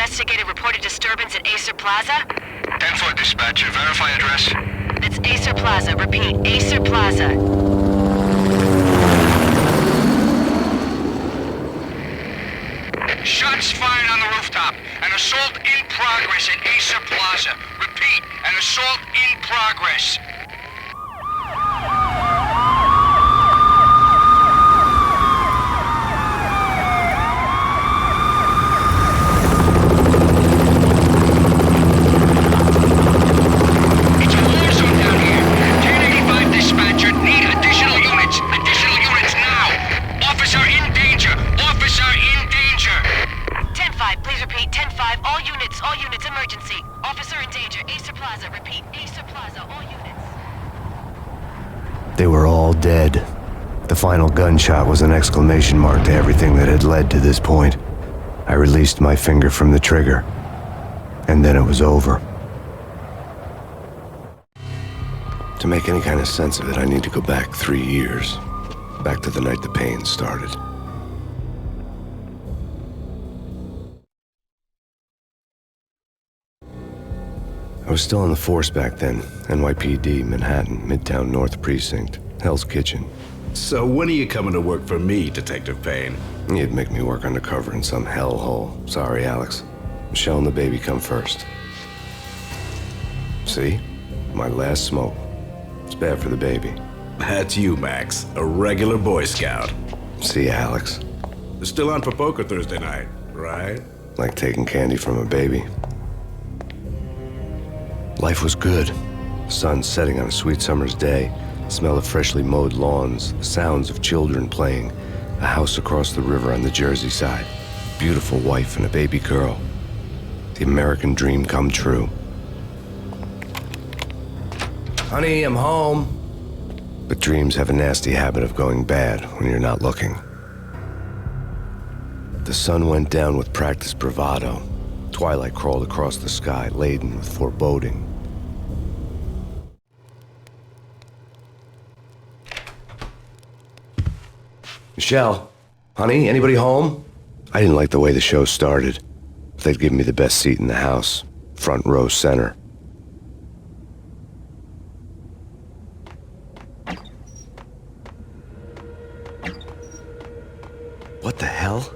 investigated reported disturbance at Acer Plaza? 10-4 dispatcher, verify address. It's Acer Plaza. Repeat, Acer Plaza. Shots fired on the rooftop. An assault in progress at Acer Plaza. Repeat, an assault in progress. It's a war zone down here. 1085 dispatcher, need additional units. Additional units now. Officer in danger. Officer in danger. 10-5, please repeat. 10-5, all units, emergency. Officer in danger, Acer Plaza. Repeat, Acer Plaza, all units. They were all dead. The final gunshot was an exclamation mark to everything that had led to this point. I released my finger from the trigger, and then it was over. To make any kind of sense of it, I need to go back 3 years. Back to the night the Payne started. I was still on the force back then. NYPD, Manhattan, Midtown North Precinct, Hell's Kitchen. So when are you coming to work for me, Detective Payne? You'd make me work undercover in some hellhole. Sorry, Alex. Michelle and the baby come first. See? My last smoke. It's bad for the baby. That's you, Max. A regular Boy Scout. See, Alex. Still on for poker Thursday night, right? Like taking candy from a baby. Life was good. The sun setting on a sweet summer's day, the smell of freshly mowed lawns, the sounds of children playing, a house across the river on the Jersey side, beautiful wife and a baby girl. The American dream come true. Honey, I'm home. But dreams have a nasty habit of going bad when you're not looking. The sun went down with practiced bravado. Twilight crawled across the sky, laden with foreboding. Michelle, honey, anybody home? I didn't like the way the show started. They'd given me the best seat in the house, front row center. What the hell?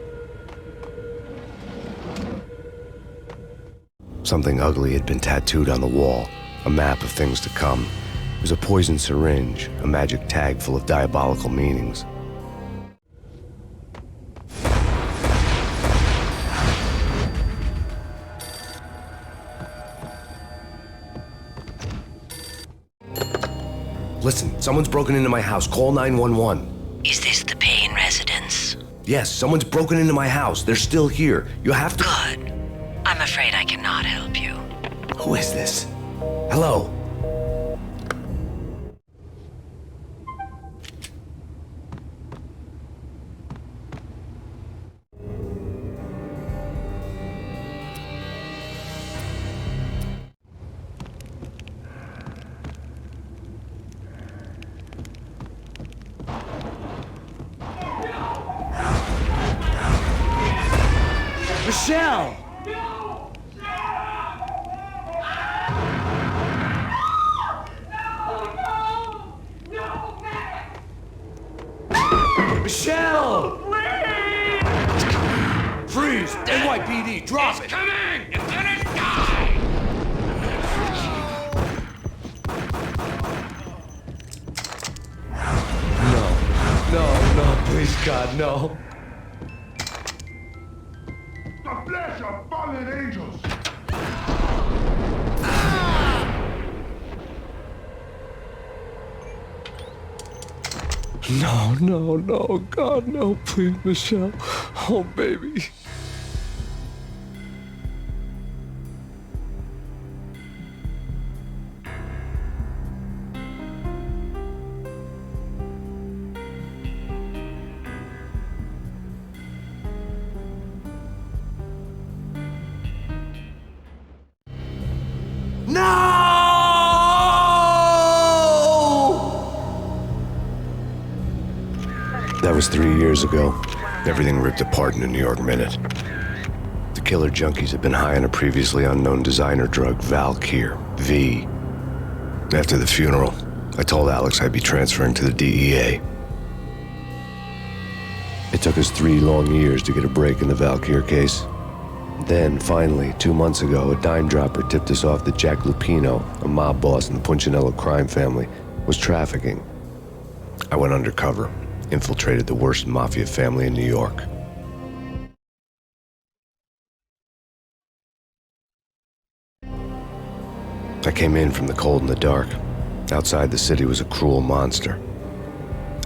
Something ugly had been tattooed on the wall, a map of things to come. It was a poison syringe, a magic tag full of diabolical meanings. Listen, someone's broken into my house. Call 911. Is this the Payne residence? Yes, someone's broken into my house. They're still here. You have to... Good. I'm afraid I cannot help you. Who is this? Hello? Michelle! Michelle! Please! Freeze! NYPD, drop it! Coming! It's gonna die! No, please, God, no. The flesh of fallen angels! No, God, no, please, Michelle. Oh, baby. That was 3 years ago. Everything ripped apart in a New York minute. The killer junkies had been high on a previously unknown designer drug, Valkyr, V. After the funeral, I told Alex I'd be transferring to the DEA. It took us 3 long years to get a break in the Valkyr case. Then, finally, 2 months ago, a dime dropper tipped us off that Jack Lupino, a mob boss in the Punchinello crime family, was trafficking. I went undercover, infiltrated the worst mafia family in New York. I came in from the cold and the dark. Outside the city was a cruel monster.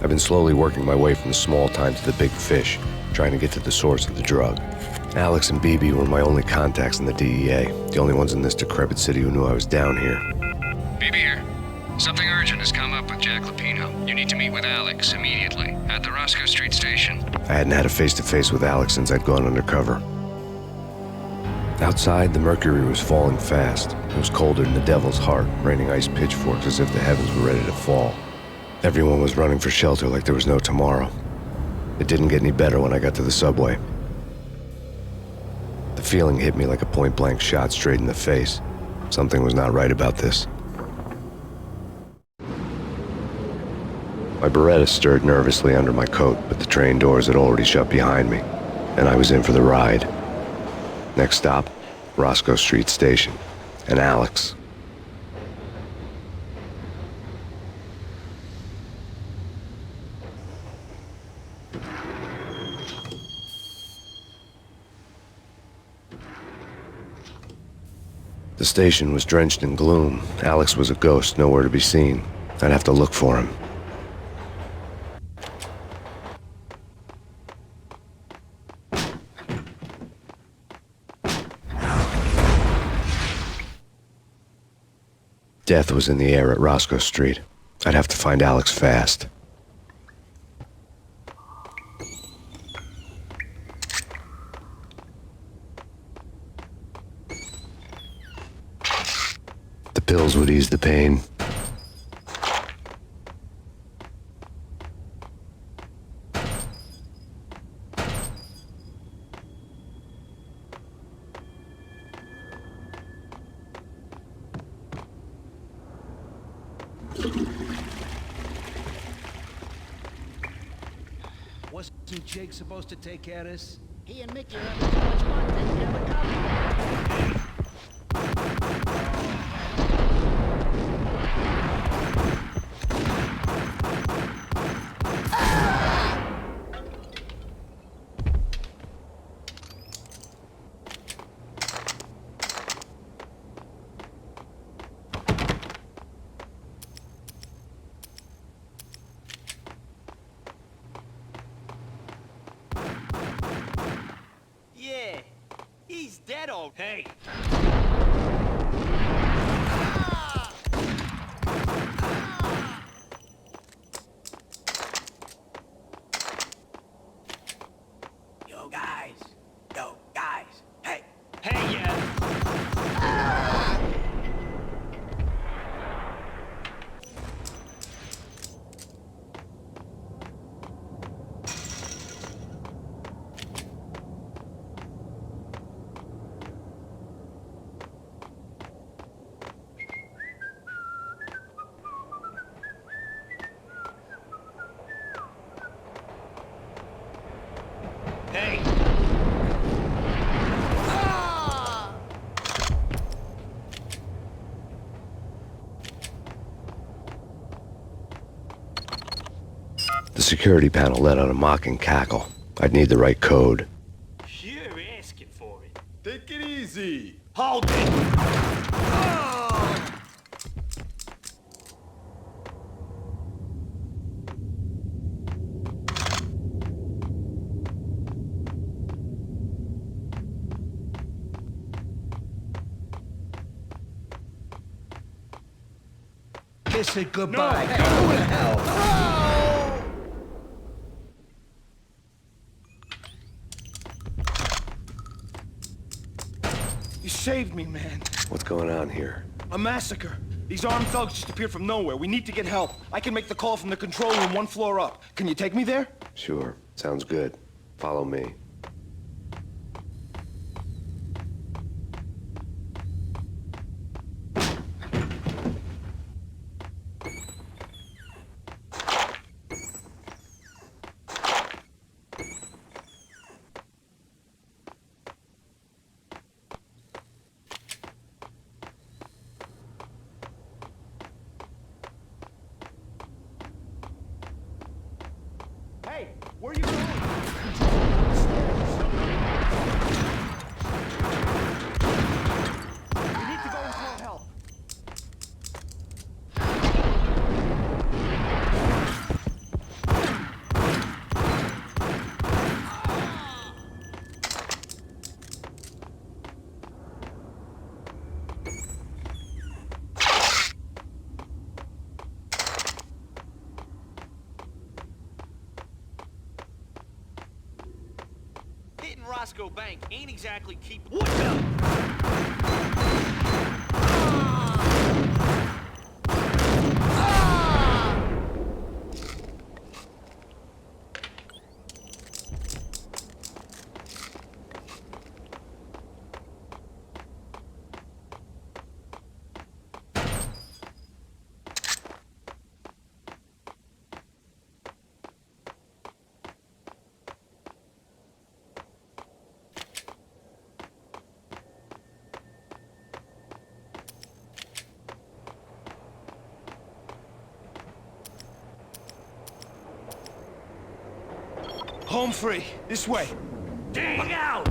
I've been slowly working my way from the small time to the big fish, trying to get to the source of the drug. Alex and BB were my only contacts in the DEA, the only ones in this decrepit city who knew I was down here. BB here. Something urgent has come up with Jack Lupino. You need to meet with Alex immediately at the Roscoe Street station. I hadn't had a face-to-face with Alex since I'd gone undercover. Outside, the mercury was falling fast. It was colder than the devil's heart, raining ice pitchforks as if the heavens were ready to fall. Everyone was running for shelter like there was no tomorrow. It didn't get any better when I got to the subway. The feeling hit me like a point-blank shot straight in the face. Something was not right about this. My Beretta stirred nervously under my coat, but the train doors had already shut behind me, and I was in for the ride. Next stop, Roscoe Street Station, and Alex. The station was drenched in gloom. Alex was a ghost, nowhere to be seen. I'd have to look for him. Death was in the air at Roscoe Street. I'd have to find Alex fast. The pills would ease the pain. Wasn't Jake supposed to take care of this? He and Mickey are having too much fun taking care of the copy. Yeah, he's dead old. Hey! Yo, guys. Yo, guys. Hey. Hey, yeah! Hey! The security panel let out a mocking cackle. I'd need the right code. You're asking for it. Take it easy. Hold it! Kiss it goodbye. No, who the hell? You saved me, man. What's going on here? A massacre. These armed thugs just appeared from nowhere. We need to get help. I can make the call from the control room 1 floor up. Can you take me there? Sure, sounds good. Follow me. Roscoe Bank ain't exactly keeping... What the? Home free. This way. Look out!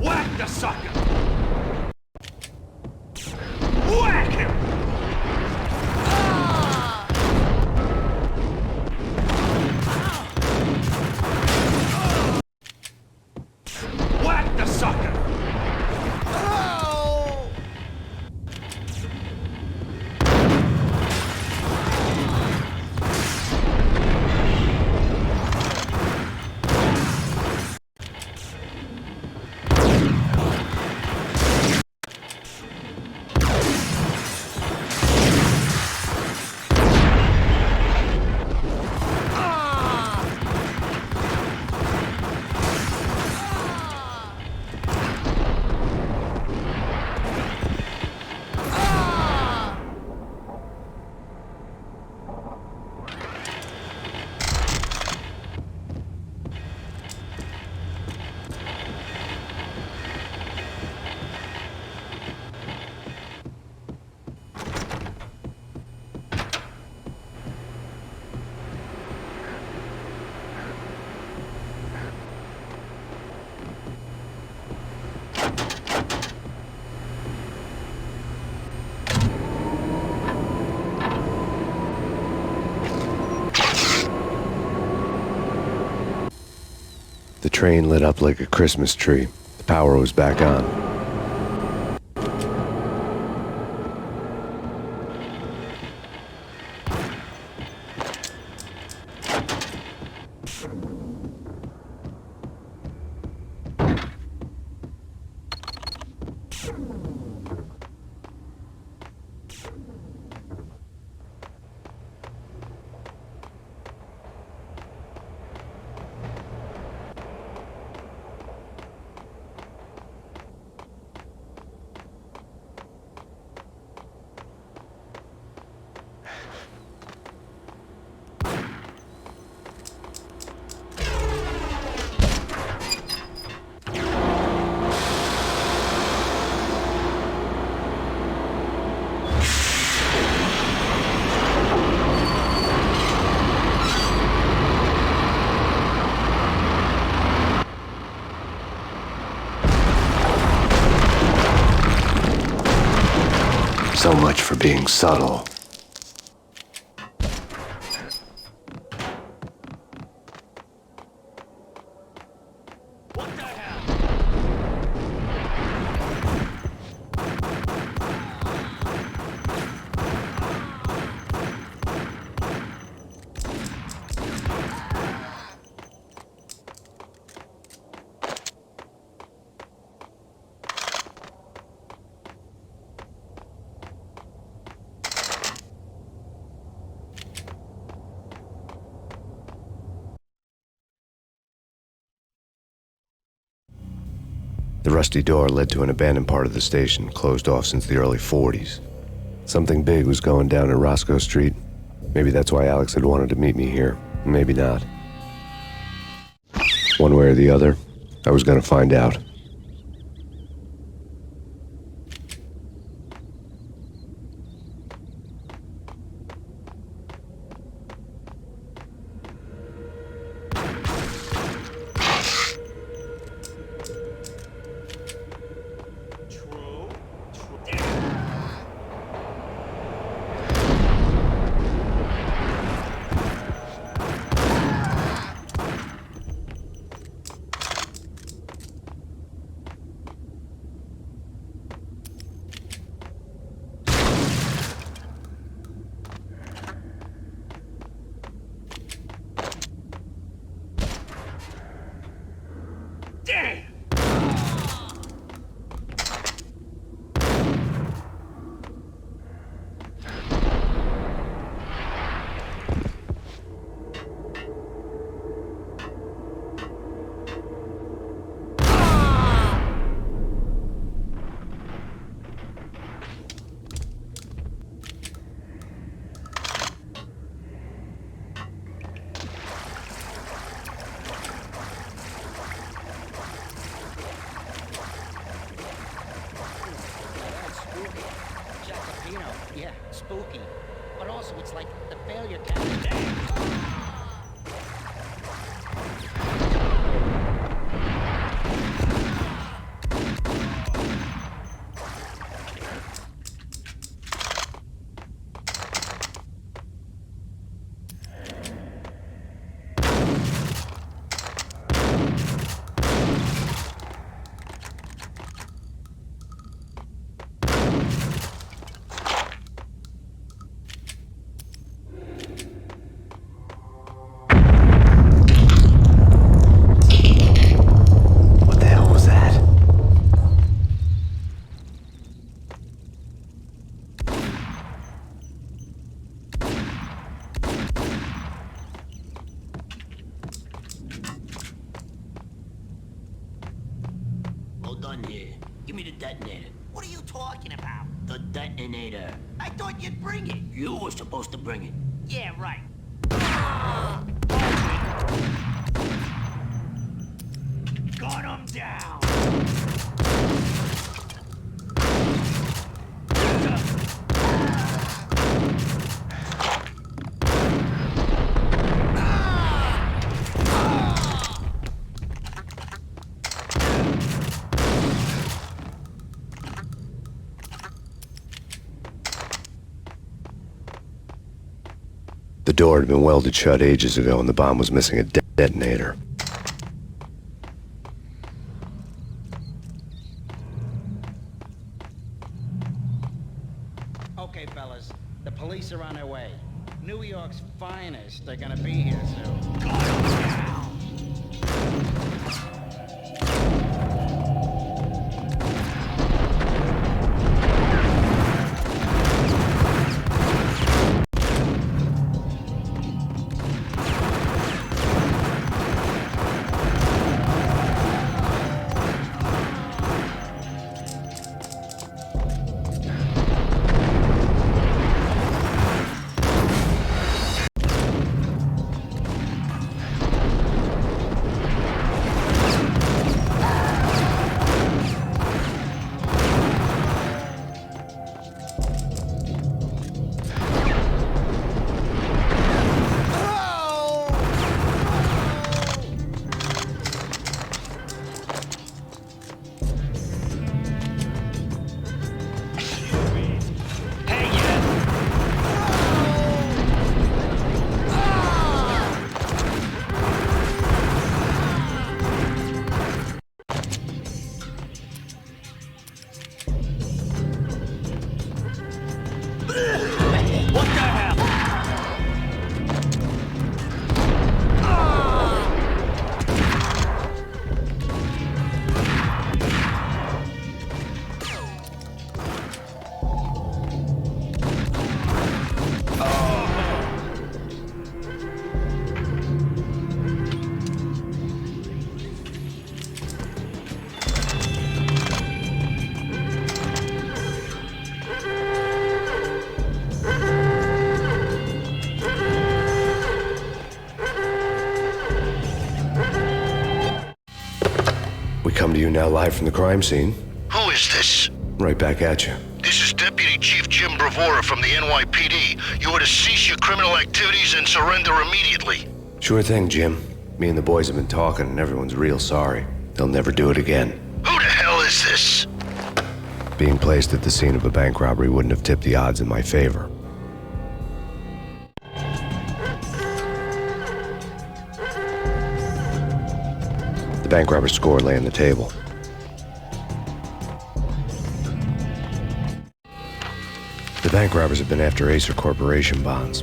Whack the sucker! Whack him! Whack the sucker! The train lit up like a Christmas tree. The power was back on. So much for being subtle. What the hell? The rusty door led to an abandoned part of the station, closed off since the early 40s. Something big was going down at Roscoe Street. Maybe that's why Alex had wanted to meet me here. Maybe not. One way or the other, I was going to find out. Yeah, spooky. But also, it's like the failure count. What the hell was that? Well done here. Give me the detonator. What are you talking about? The detonator. I thought you'd bring it. You were supposed to bring it. Yeah, right. Gun him down. The door had been welded shut ages ago and the bomb was missing a detonator. Okay, fellas. The police are on their way. New York's finest are gonna be here soon. What the hell? We come to you now live from the crime scene. Who is this? Right back at you. This is Deputy Chief Jim Bravura from the NYPD. You are to cease your criminal activities and surrender immediately. Sure thing, Jim. Me and the boys have been talking and everyone's real sorry. They'll never do it again. Who the hell is this? Being placed at the scene of a bank robbery wouldn't have tipped the odds in my favor. The bank robber's score lay on the table. The bank robbers have been after Acer Corporation bonds.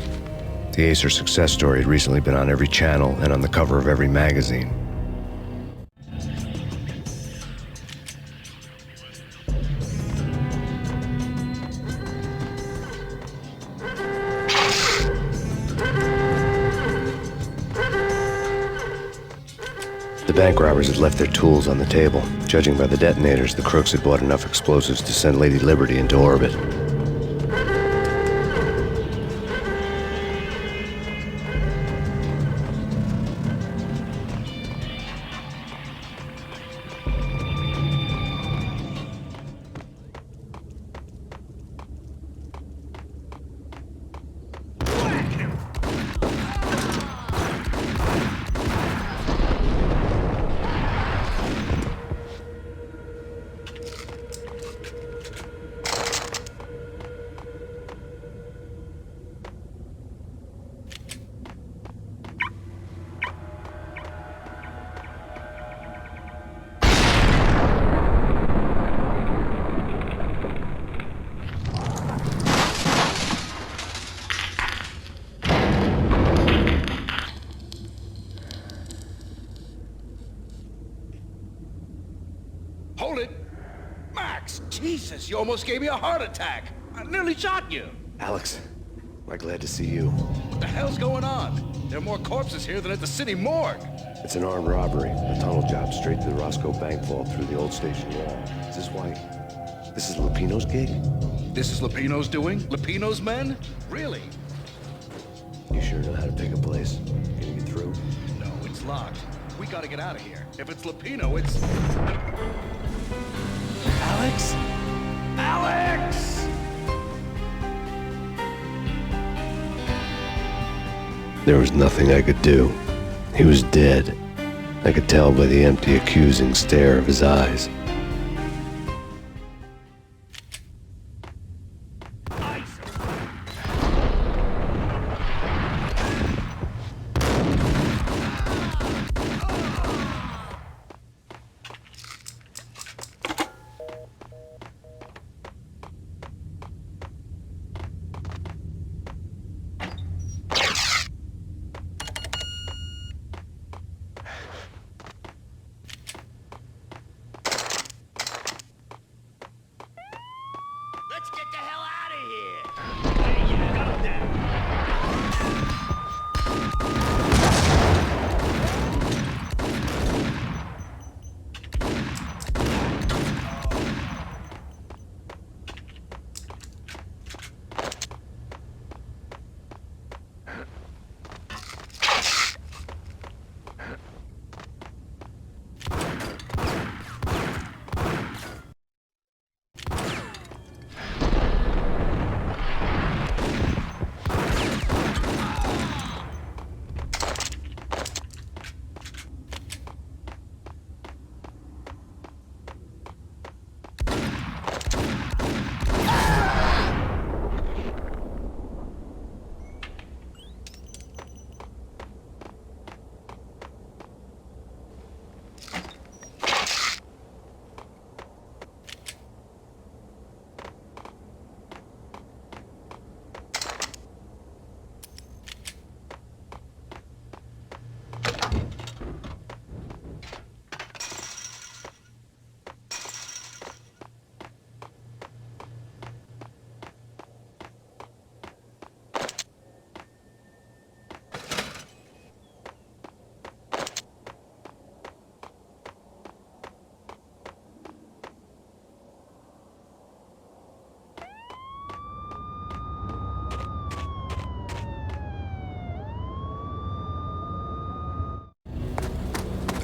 The Acer success story had recently been on every channel and on the cover of every magazine. The bank robbers had left their tools on the table. Judging by the detonators, the crooks had bought enough explosives to send Lady Liberty into orbit. Jesus, you almost gave me a heart attack. I nearly shot you. Alex, I'm glad to see you. What the hell's going on? There are more corpses here than at the city morgue. It's an armed robbery, a tunnel job straight to the Roscoe Bank vault through the old station wall. Is this why? This is Lupino's gig? This is Lupino's doing? Lupino's men? Really? You sure know how to pick a place? Can you get through? No, it's locked. We gotta get out of here. If it's Lupino, it's... Alex? Alex! There was nothing I could do. He was dead. I could tell by the empty, accusing stare of his eyes. Let's get the hell out of here! Hey, you got that!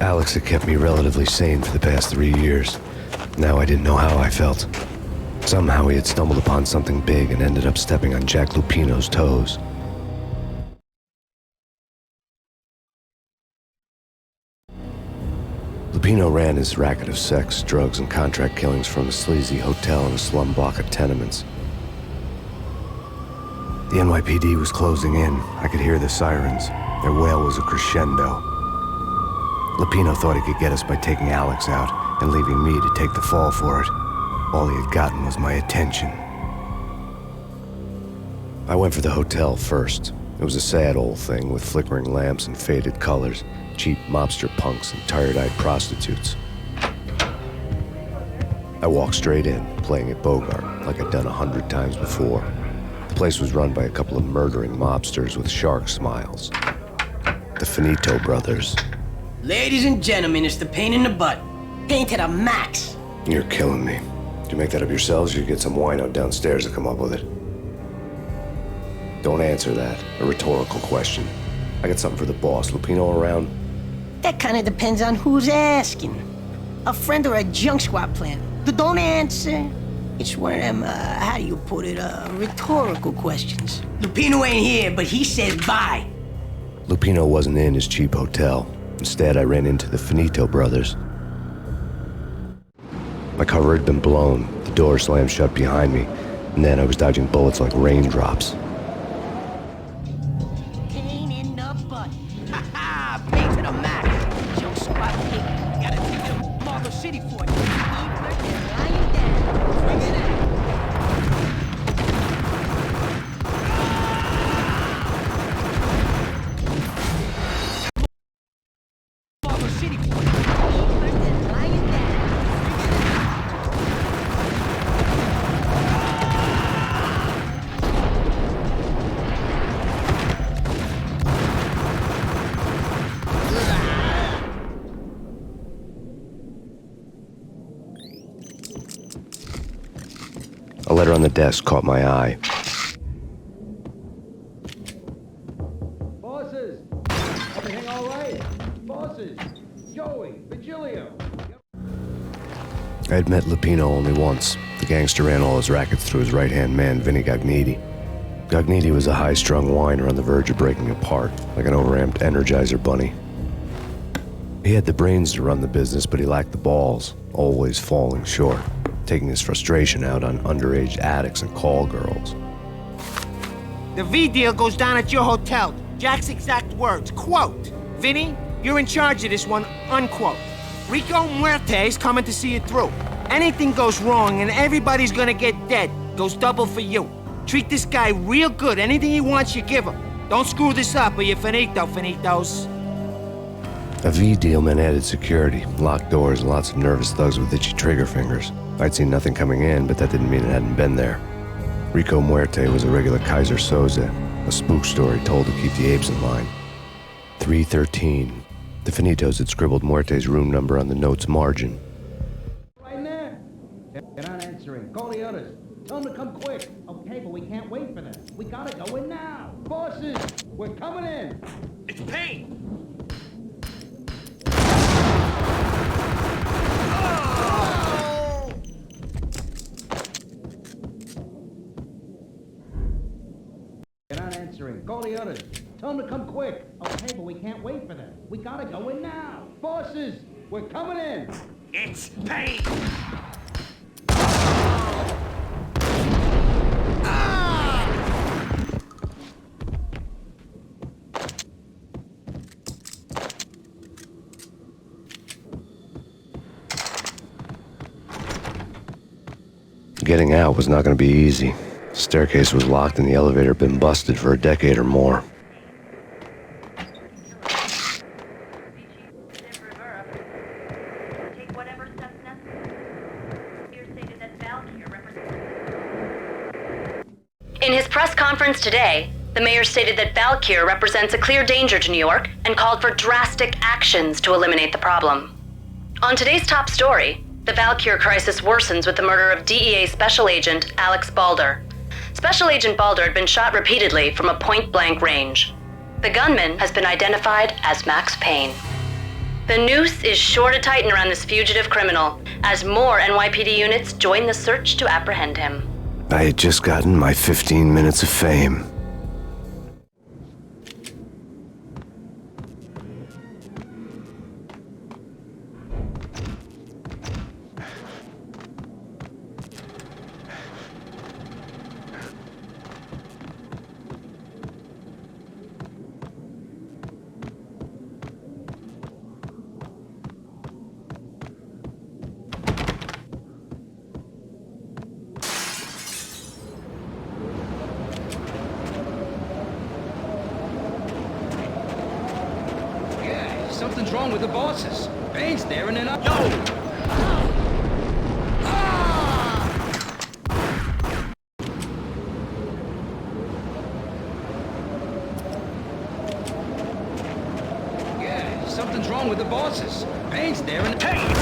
Alex had kept me relatively sane for the past 3 years. Now I didn't know how I felt. Somehow he had stumbled upon something big and ended up stepping on Jack Lupino's toes. Lupino ran his racket of sex, drugs, and contract killings from a sleazy hotel in a slum block of tenements. The NYPD was closing in. I could hear the sirens. Their wail was a crescendo. Lupino thought he could get us by taking Alex out and leaving me to take the fall for it. All he had gotten was my attention. I went for the hotel first. It was a sad old thing with flickering lamps and faded colors, cheap mobster punks and tired-eyed prostitutes. I walked straight in, playing at Bogart like I'd done 100 times before. The place was run by a couple of murdering mobsters with shark smiles. The Finito brothers. Ladies and gentlemen, it's the pain in the butt. Pain to the max. You're killing me. Did you make that up yourselves or you get some wino downstairs to come up with it? Don't answer that. A rhetorical question. I got something for the boss. Lupino around? That kind of depends on who's asking. A friend or a junk squad plan. Don't answer. It's one of them, how do you put it, rhetorical questions. Lupino ain't here, but he says bye. Lupino wasn't in his cheap hotel. Instead, I ran into the Finito brothers. My cover had been blown, the door slammed shut behind me, and then I was dodging bullets like raindrops. Pain in the butt. Ha ha! Pain to the max. Junk squad kick. Gotta take it to Marble City for it. Lying down. Bring it out. City for it. Lying down. the desk caught my eye. Bosses! Everything all right? Bosses! Joey! Vigilio! I had met Lupino only once. The gangster ran all his rackets through his right-hand man, Vinny Gagniti. Gagniti was a high-strung whiner on the verge of breaking apart, like an overamped Energizer bunny. He had the brains to run the business, but he lacked the balls, always falling short, taking his frustration out on underage addicts and call girls. The V deal goes down at your hotel. Jack's exact words, quote, "Vinny, you're in charge of this one," unquote. Rico Muerte's coming to see it through. Anything goes wrong and everybody's gonna get dead. Goes double for you. Treat this guy real good. Anything he wants, you give him. Don't screw this up or you're finito, finitos. A V deal meant added security, locked doors, and lots of nervous thugs with itchy trigger fingers. I'd seen nothing coming in, but that didn't mean it hadn't been there. Rico Muerte was a regular Kaiser Soze, a spook story told to keep the apes in line. 313. The Finitos had scribbled Muerte's room number on the note's margin. Right in there. They're not answering. Call the others. Tell them to come quick. Okay, but we can't wait for them. We gotta go in now. Bosses, we're coming in. It's Payne! They're not answering. Call the others. Tell them to come quick. Okay, but we can't wait for them. We gotta go in now. Bosses, we're coming in. It's Payne! Getting out was not going to be easy. The staircase was locked and the elevator had been busted for a decade or more. In his press conference today, the mayor stated that Valkyr represents a clear danger to New York and called for drastic actions to eliminate the problem. On today's top story, the Valkyr crisis worsens with the murder of DEA Special Agent Alex Balder. Special Agent Balder had been shot repeatedly from a point-blank range. The gunman has been identified as Max Payne. The noose is sure to tighten around this fugitive criminal as more NYPD units join the search to apprehend him. I had just gotten my 15 minutes of fame. Something's wrong with the bosses. Payne's there and they're not. Yo! Yeah, something's wrong with the bosses. Payne's there and. Payne!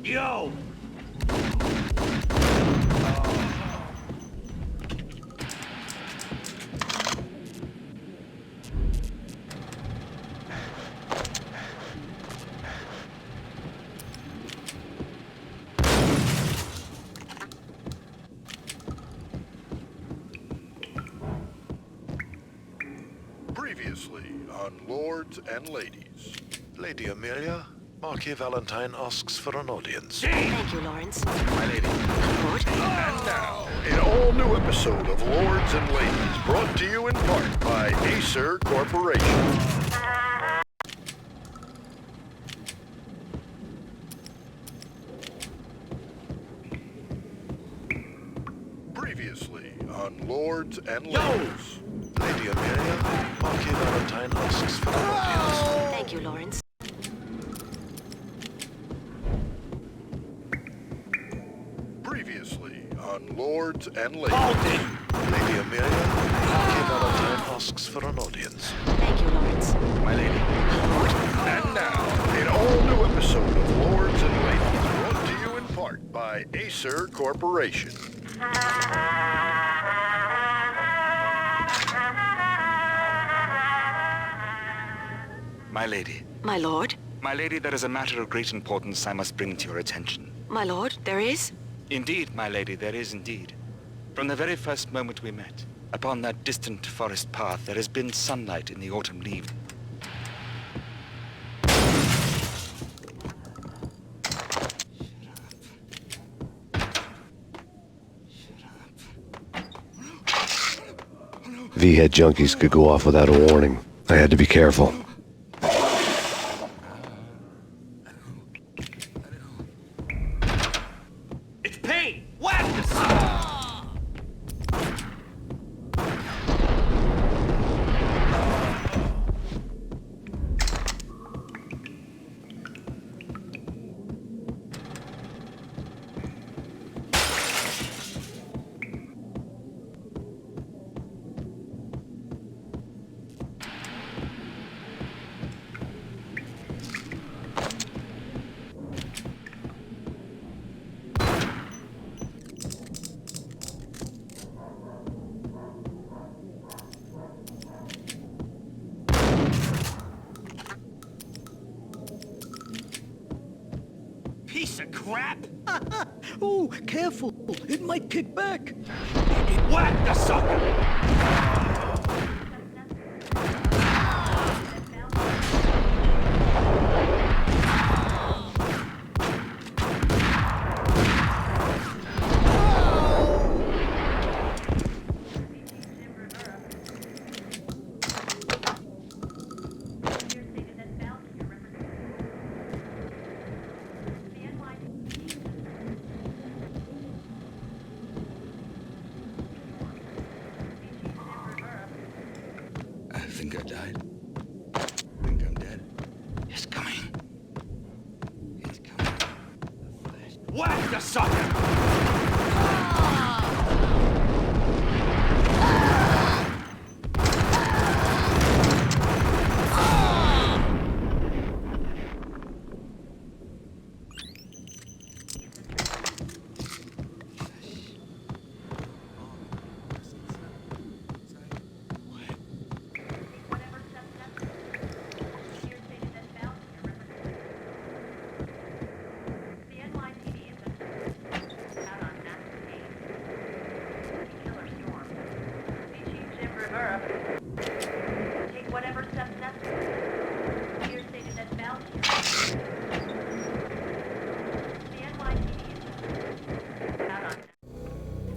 Yo! Previously on Lords and Ladies. Lady Amelia, Marquis Valentine asks for an audience. Thank you, Lawrence. My lady. Report. And now, an all-new episode of Lords and Ladies, brought to you in part by Acer Corporation. on Lords and Ladies. Lady Amelia, Marquis Valentine asks for an audience. Thank you, Lawrence. Previously on Lords and Ladies. Lady Amelia, Marquis Valentine asks for an audience. Thank you, Lawrence. My lady. And now, an all-new episode of Lords and Ladies, brought to you in part by Acer Corporation. My lady. My lord? My lady, there is a matter of great importance I must bring to your attention. My lord, there is? Indeed, my lady, there is indeed. From the very first moment we met, upon that distant forest path, there has been sunlight in the autumn leaves. V-head junkies could go off without a warning. I had to be careful. It's Payne! Whack the son! Piece of crap! Oh, careful. It might kick back. Whack the sucker! I think I died. I think I'm dead. It's coming. It's coming. The flash. Whack the sucker!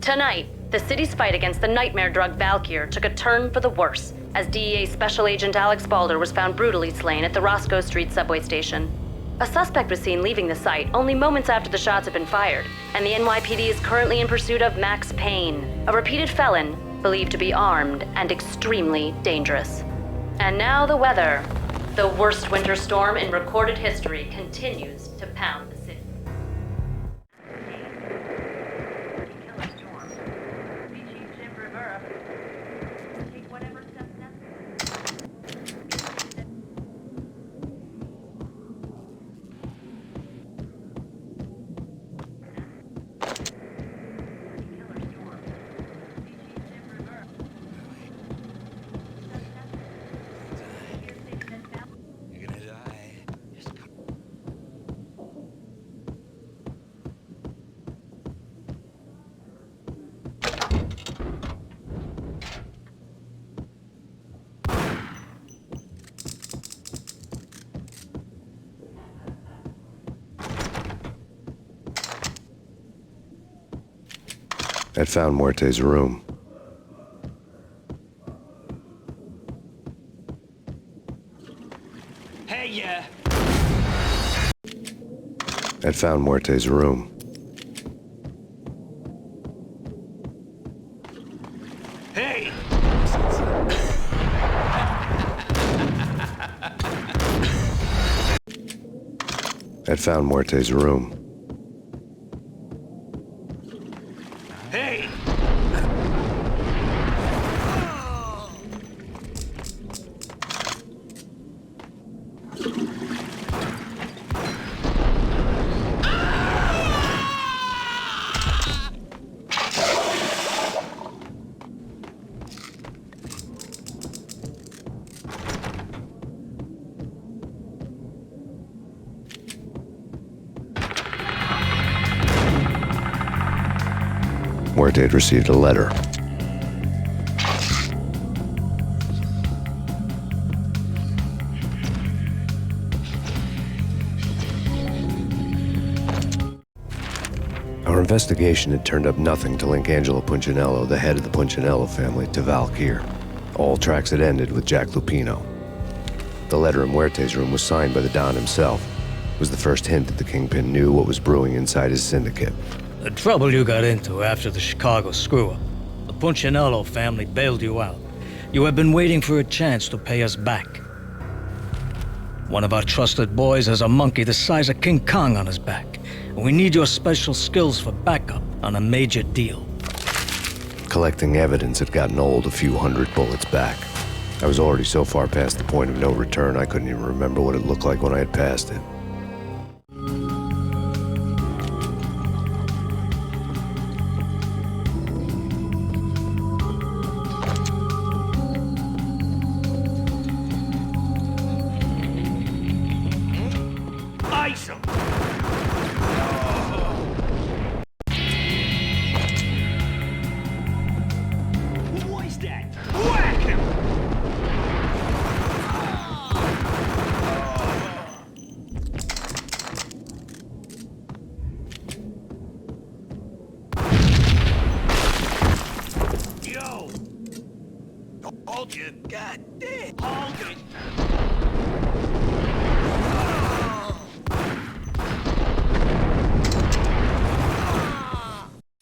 Tonight, the city's fight against the nightmare drug Valkyr took a turn for the worse as DEA Special Agent Alex Balder was found brutally slain at the Roscoe Street subway station. A suspect was seen leaving the site only moments after the shots had been fired, and the NYPD is currently in pursuit of Max Payne, a repeated felon believed to be armed and extremely dangerous. And now the weather. The worst winter storm in recorded history continues to pound the city. I'd found Muerte's room. Hey, yeah. I'd found Muerte's room. I'd found Muerte's room. Hey! Muerte had received a letter. Our investigation had turned up nothing to link Angelo Punchinello, the head of the Punchinello family, to Valkyr. All tracks had ended with Jack Lupino. The letter in Muerte's room was signed by the Don himself. It was the first hint that the Kingpin knew what was brewing inside his syndicate. The trouble you got into after the Chicago screw-up. The Punchinello family bailed you out. You have been waiting for a chance to pay us back. One of our trusted boys has a monkey the size of King Kong on his back. We need your special skills for backup on a major deal. Collecting evidence had gotten old a few hundred bullets back. I was already so far past the point of no return I couldn't even remember what it looked like when I had passed it. Ice him! Who was that? Whack him! Yo! Hold you. God damn! Hold it!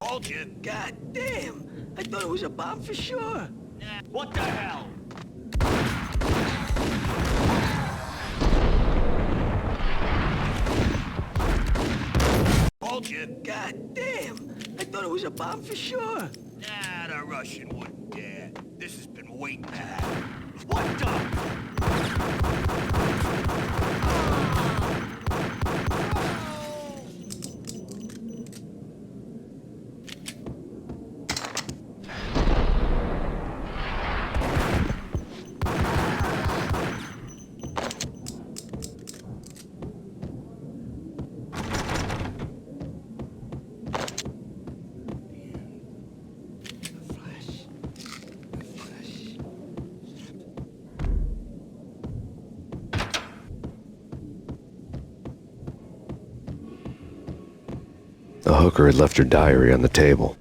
Hold you. God damn! I thought it was a bomb for sure. What the hell? Hold you. God damn! I thought it was a bomb for sure. Nah, the Russian wouldn't dare. This has been waiting to happen. What the? The hooker had left her diary on the table.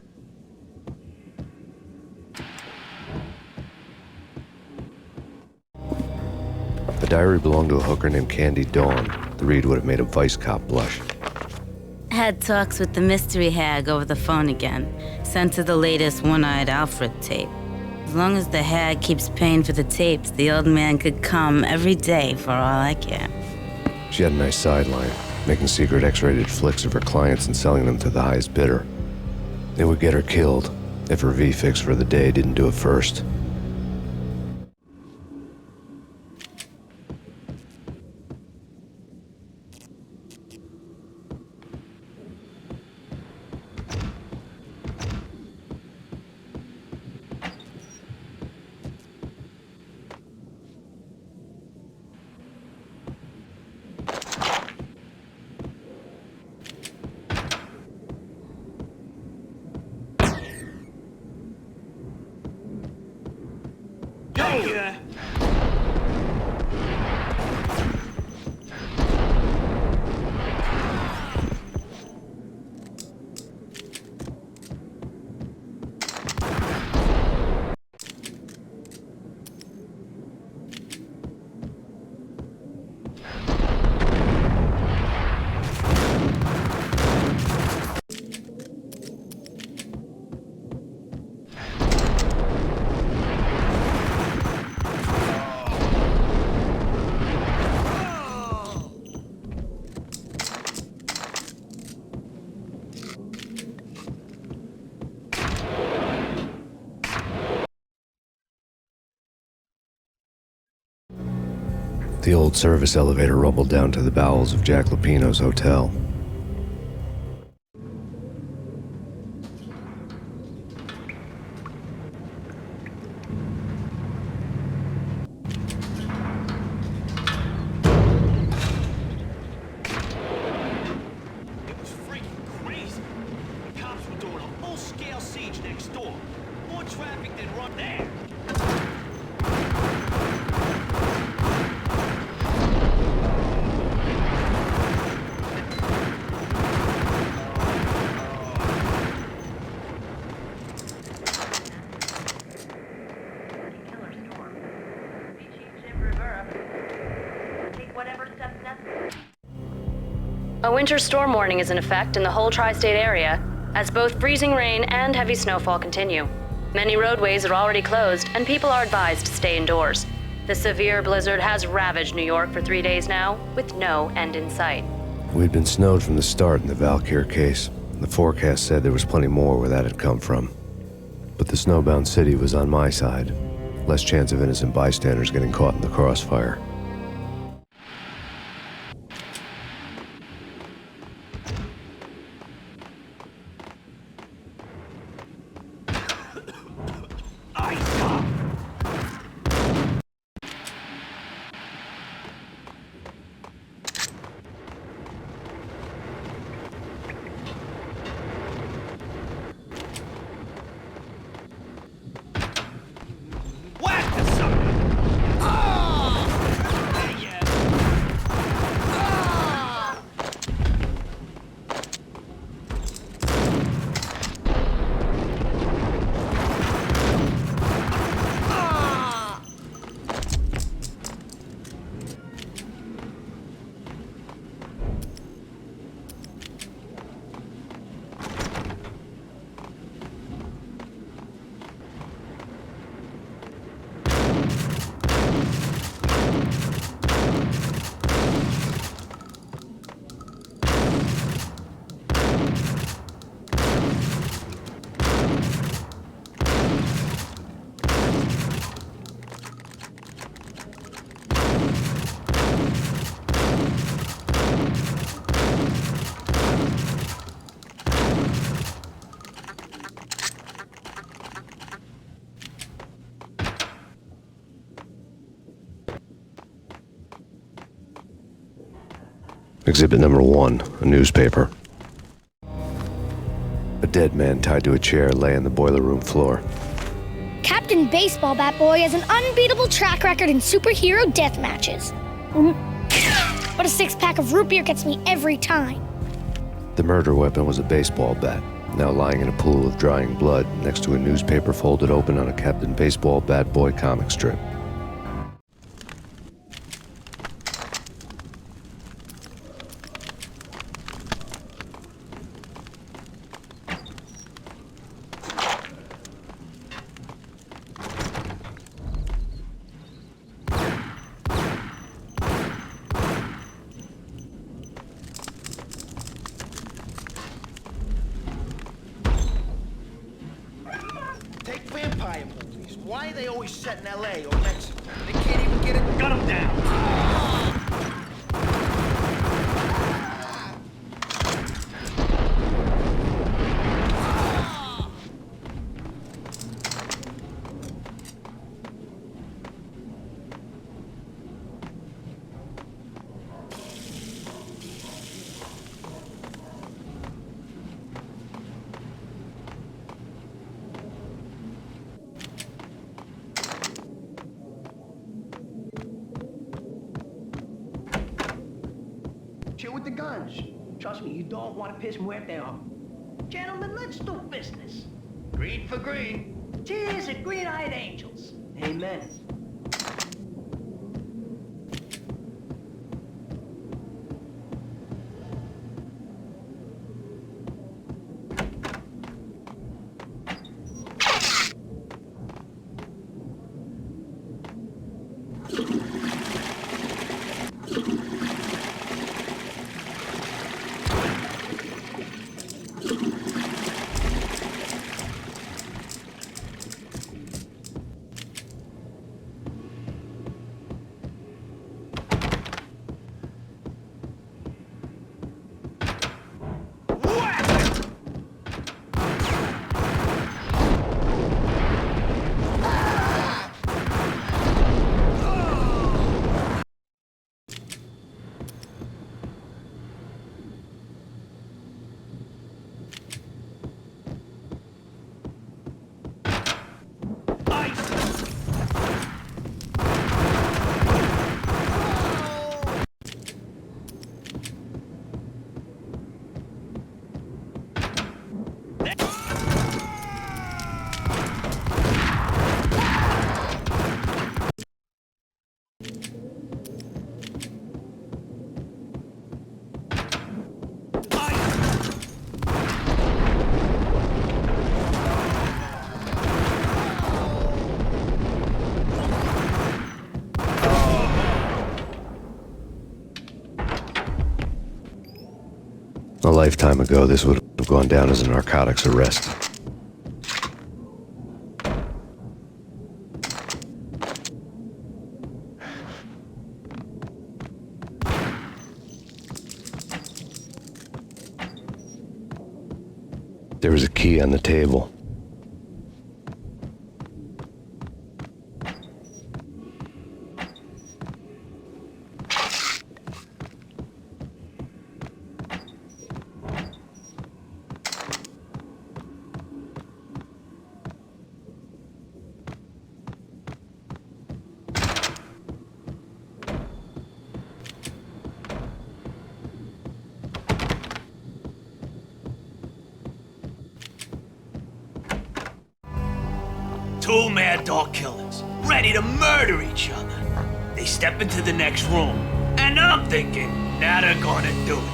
The diary belonged to a hooker named Candy Dawn. The read would have made a vice cop blush. Had talks with the mystery hag over the phone again. Sent her the latest One-Eyed Alfred tape. As long as the hag keeps paying for the tapes, the old man could come every day for all I care. She had a nice sideline, making secret X-rated flicks of her clients and selling them to the highest bidder. It would get her killed if her V-fix for the day didn't do it first. The old service elevator rumbled down to the bowels of Jack Lupino's hotel. It was freaking crazy. The cops were doing a full-scale siege next door. More traffic than run there. A winter storm warning is in effect in the whole tri-state area, as both freezing rain and heavy snowfall continue. Many roadways are already closed, and people are advised to stay indoors. The severe blizzard has ravaged New York for 3 days now, with no end in sight. We'd been snowed from the start in the Valkyr case. The forecast said there was plenty more where that had come from. But the snowbound city was on my side. Less chance of innocent bystanders getting caught in the crossfire. Exhibit number 1, a newspaper. A dead man tied to a chair lay on the boiler room floor. Captain Baseball Bat Boy has an unbeatable track record in superhero death matches. But a 6-pack of root beer gets me every time. The murder weapon was a baseball bat, now lying in a pool of drying blood next to a newspaper folded open on a Captain Baseball Bat Boy comic strip. Take vampire movies. Why are they always set in L.A. or Mexico? They can't even get it. Gun them down. Chill with the guns. Trust me, you don't want to piss Muerte off. Gentlemen, let's do business. Green for green. Cheers at green-eyed angels. Amen. A lifetime ago, this would have gone down as a narcotics arrest. There was a key on the table. Two mad dog killers, ready to murder each other. They step into the next room, and I'm thinking, now they're gonna do it.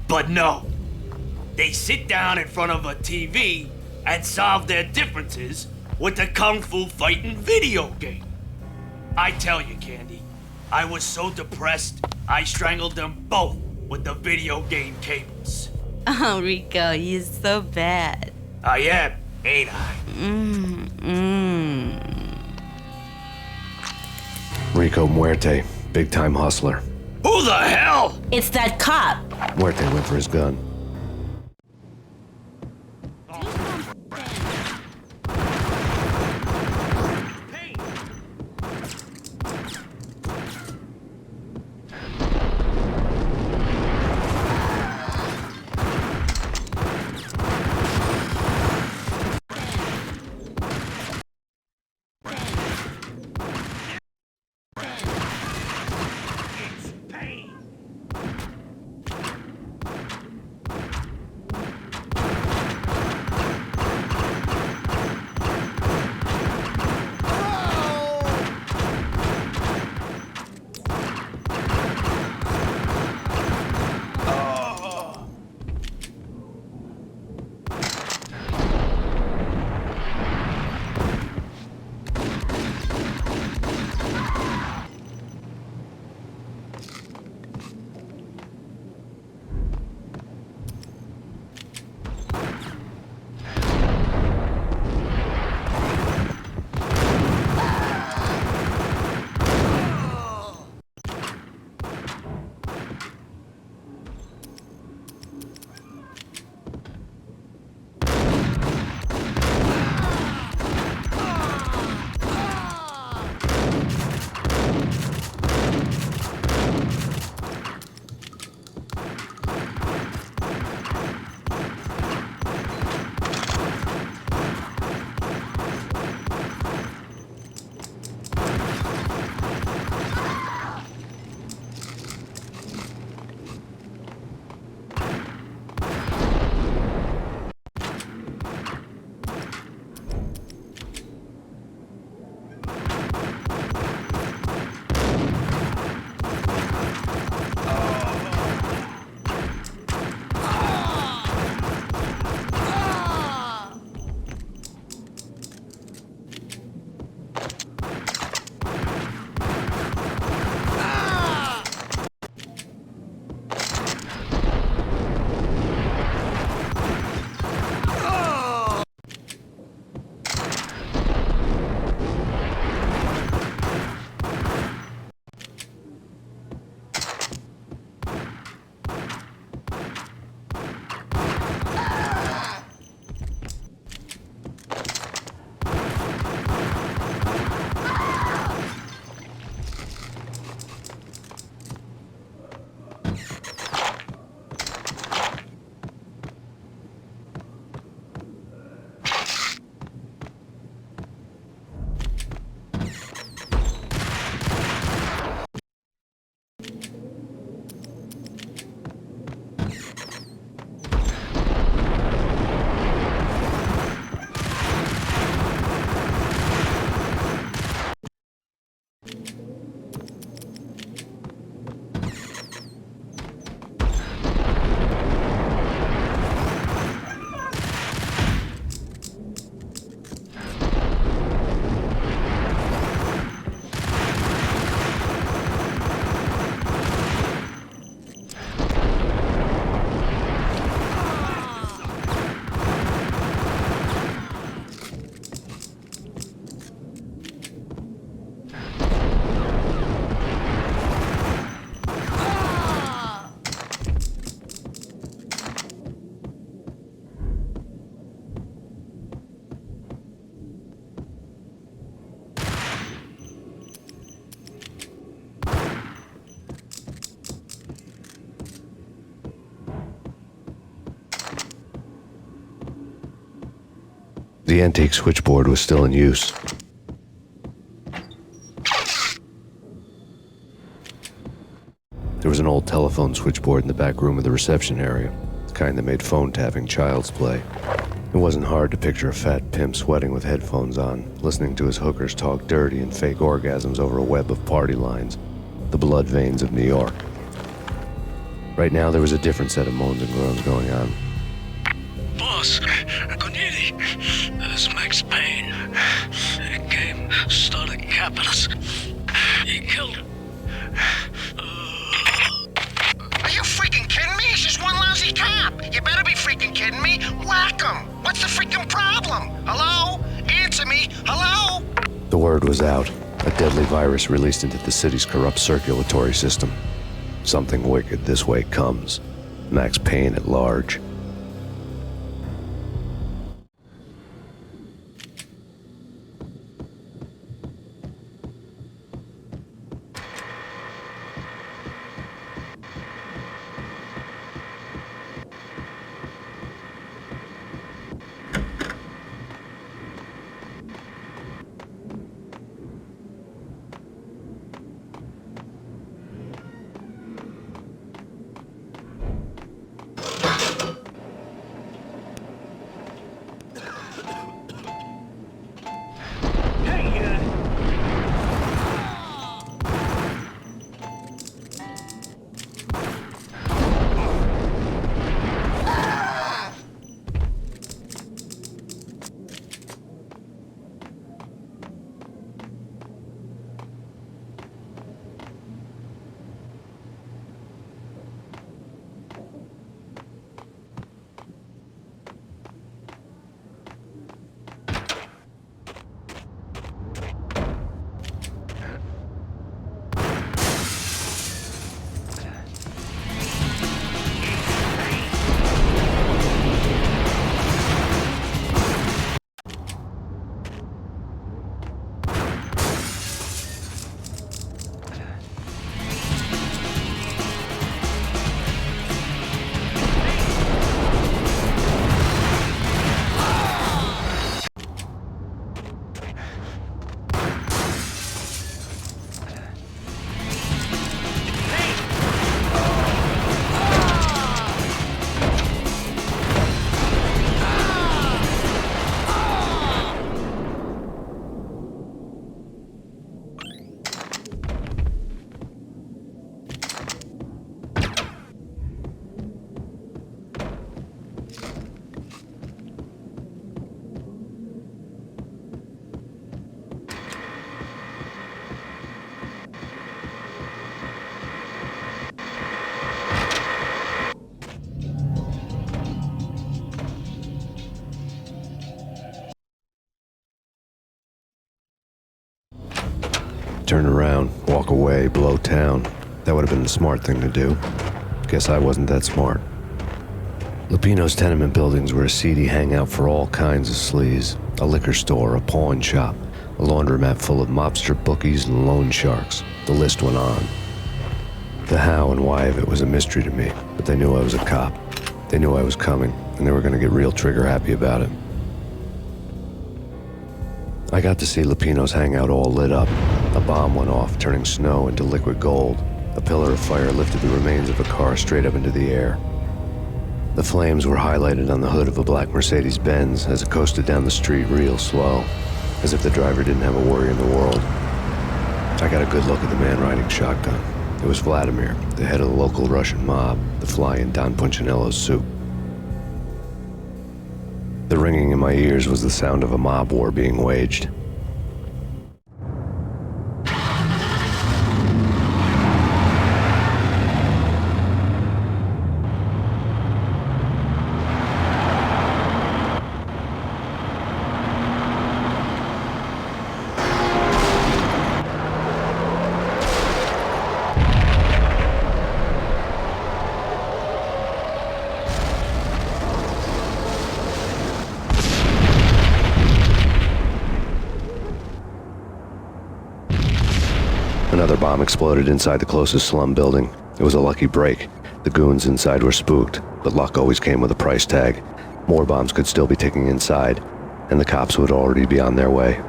But no. They sit down in front of a TV and solve their differences with a kung fu fighting video game. I tell you, Candy, I was so depressed, I strangled them both with the video game cables. Oh, Rico, you're so bad. I am, ain't I? Rico Muerte, big-time hustler. Who the hell? It's that cop. Muerte went for his gun. It's Payne. The antique switchboard was still in use. There was an old telephone switchboard in the back room of the reception area, the kind that made phone tapping child's play. It wasn't hard to picture a fat pimp sweating with headphones on, listening to his hookers talk dirty and fake orgasms over a web of party lines, the blood veins of New York. Right now, there was a different set of moans and groans going on. Boss, Corneli, this is Max Payne. He came, started capping us. He killed her. Are you freaking kidding me? He's just one lousy cop. You better be freaking kidding me. Whack him. What's the freaking problem? Hello? Answer me. Hello? The word was out. A deadly virus released into the city's corrupt circulatory system. Something wicked this way comes. Max Payne at large. Turn around, walk away, blow town. That would have been the smart thing to do. Guess I wasn't that smart. Lupino's tenement buildings were a seedy hangout for all kinds of sleaze. A liquor store, a pawn shop, a laundromat full of mobster bookies and loan sharks. The list went on. The how and why of it was a mystery to me, but they knew I was a cop. They knew I was coming, and they were going to get real trigger happy about it. I got to see Lupino's hangout all lit up. A bomb went off, turning snow into liquid gold. A pillar of fire lifted the remains of a car straight up into the air. The flames were highlighted on the hood of a black Mercedes-Benz as it coasted down the street real slow, as if the driver didn't have a worry in the world. I got a good look at the man riding shotgun. It was Vladimir, the head of the local Russian mob, the fly in Don Punchinello's soup. The ringing in my ears was the sound of a mob war being waged. Another bomb exploded inside the closest slum building. It was a lucky break. The goons inside were spooked, but luck always came with a price tag. More bombs could still be ticking inside, and the cops would already be on their way.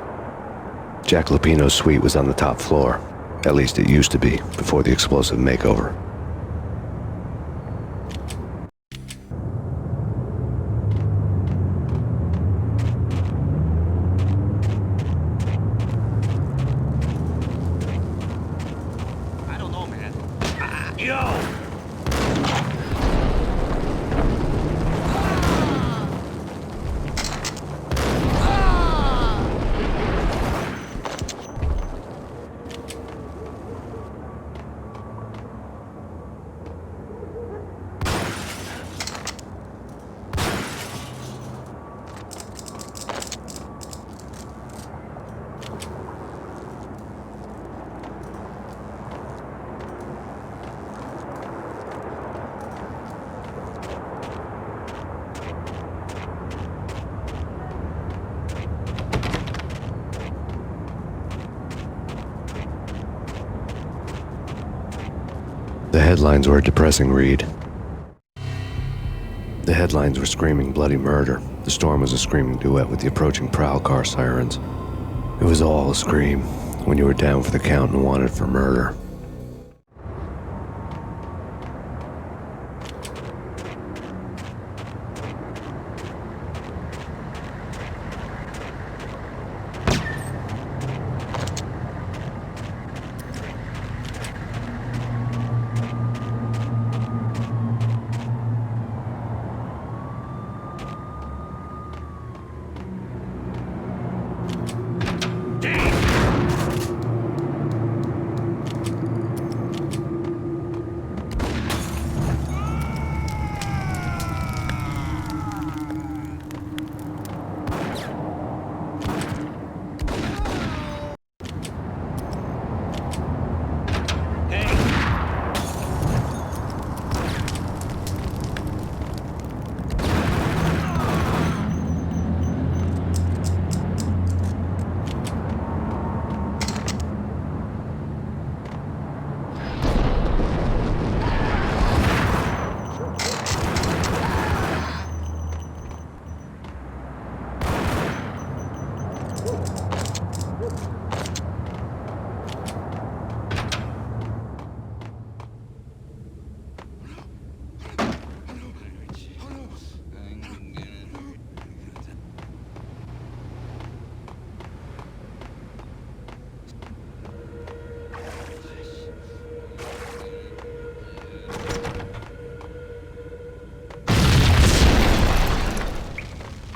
Jack Lupino's suite was on the top floor. At least it used to be, before the explosive makeover. I don't know, man. Yo! The headlines were a depressing read. The headlines were screaming bloody murder. The storm was a screaming duet with the approaching prowl car sirens. It was all a scream when you were down for the count and wanted for murder.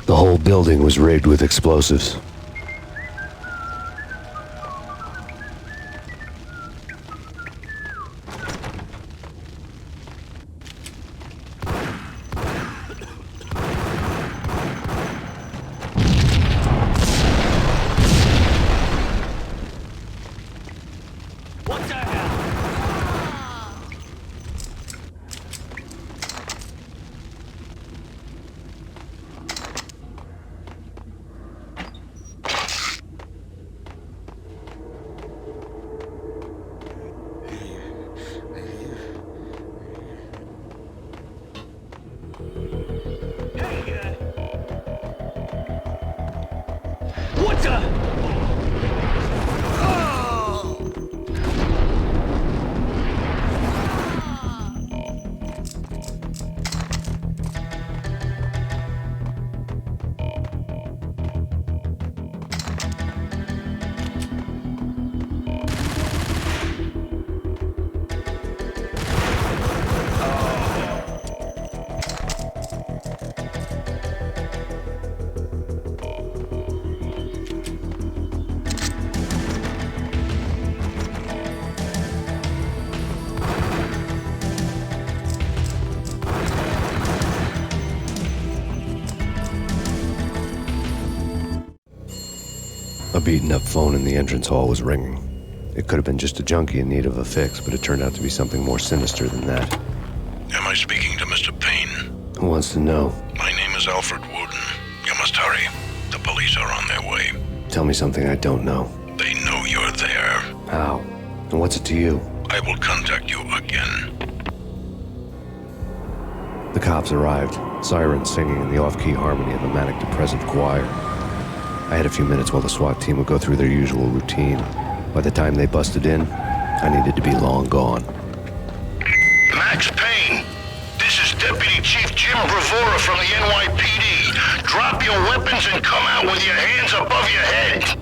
The whole building was rigged with explosives. A beaten-up phone in the entrance hall was ringing. It could have been just a junkie in need of a fix, but it turned out to be something more sinister than that. Am I speaking to Mr. Payne? Who wants to know? My name is Alfred Wooden. You must hurry. The police are on their way. Tell me something I don't know. They know you're there. How? And what's it to you? I will contact you again. The cops arrived, sirens singing in the off-key harmony of a manic depressive choir. I had a few minutes while the SWAT team would go through their usual routine. By the time they busted in, I needed to be long gone. Max Payne, this is Deputy Chief Jim Bravura from the NYPD. Drop your weapons and come out with your hands above your head.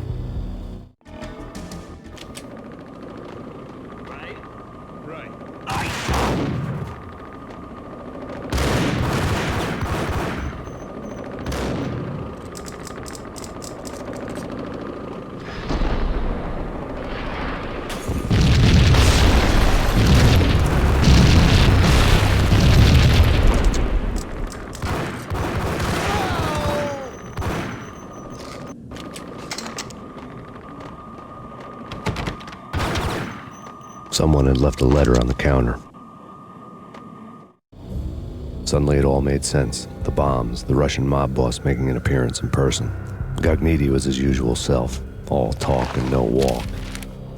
Someone had left a letter on the counter. Suddenly it all made sense. The bombs, the Russian mob boss making an appearance in person. Gognitti was his usual self, all talk and no walk.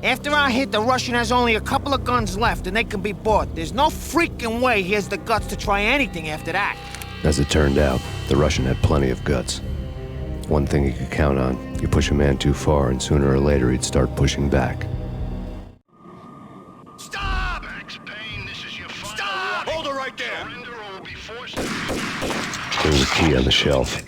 After our hit, the Russian has only a couple of guns left and they can be bought. There's no freaking way he has the guts to try anything after that. As it turned out, the Russian had plenty of guts. One thing you could count on, you push a man too far and sooner or later he'd start pushing back. Stop! Max Payne, this is your final warning. Hold her right there! Surrender or will be forced. There was a key on the shelf.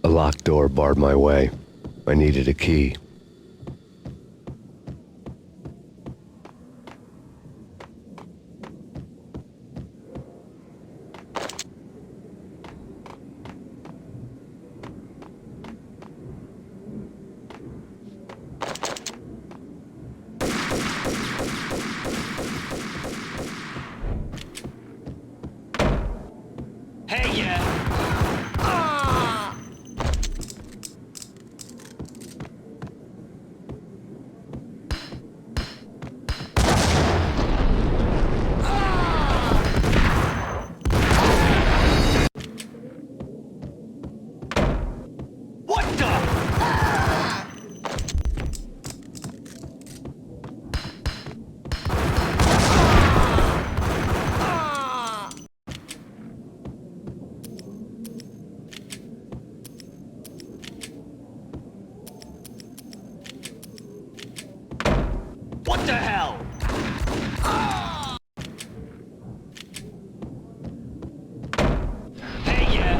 A locked door barred my way. I needed a key. Hey, yeah. What the? What the hell? Hey, yeah.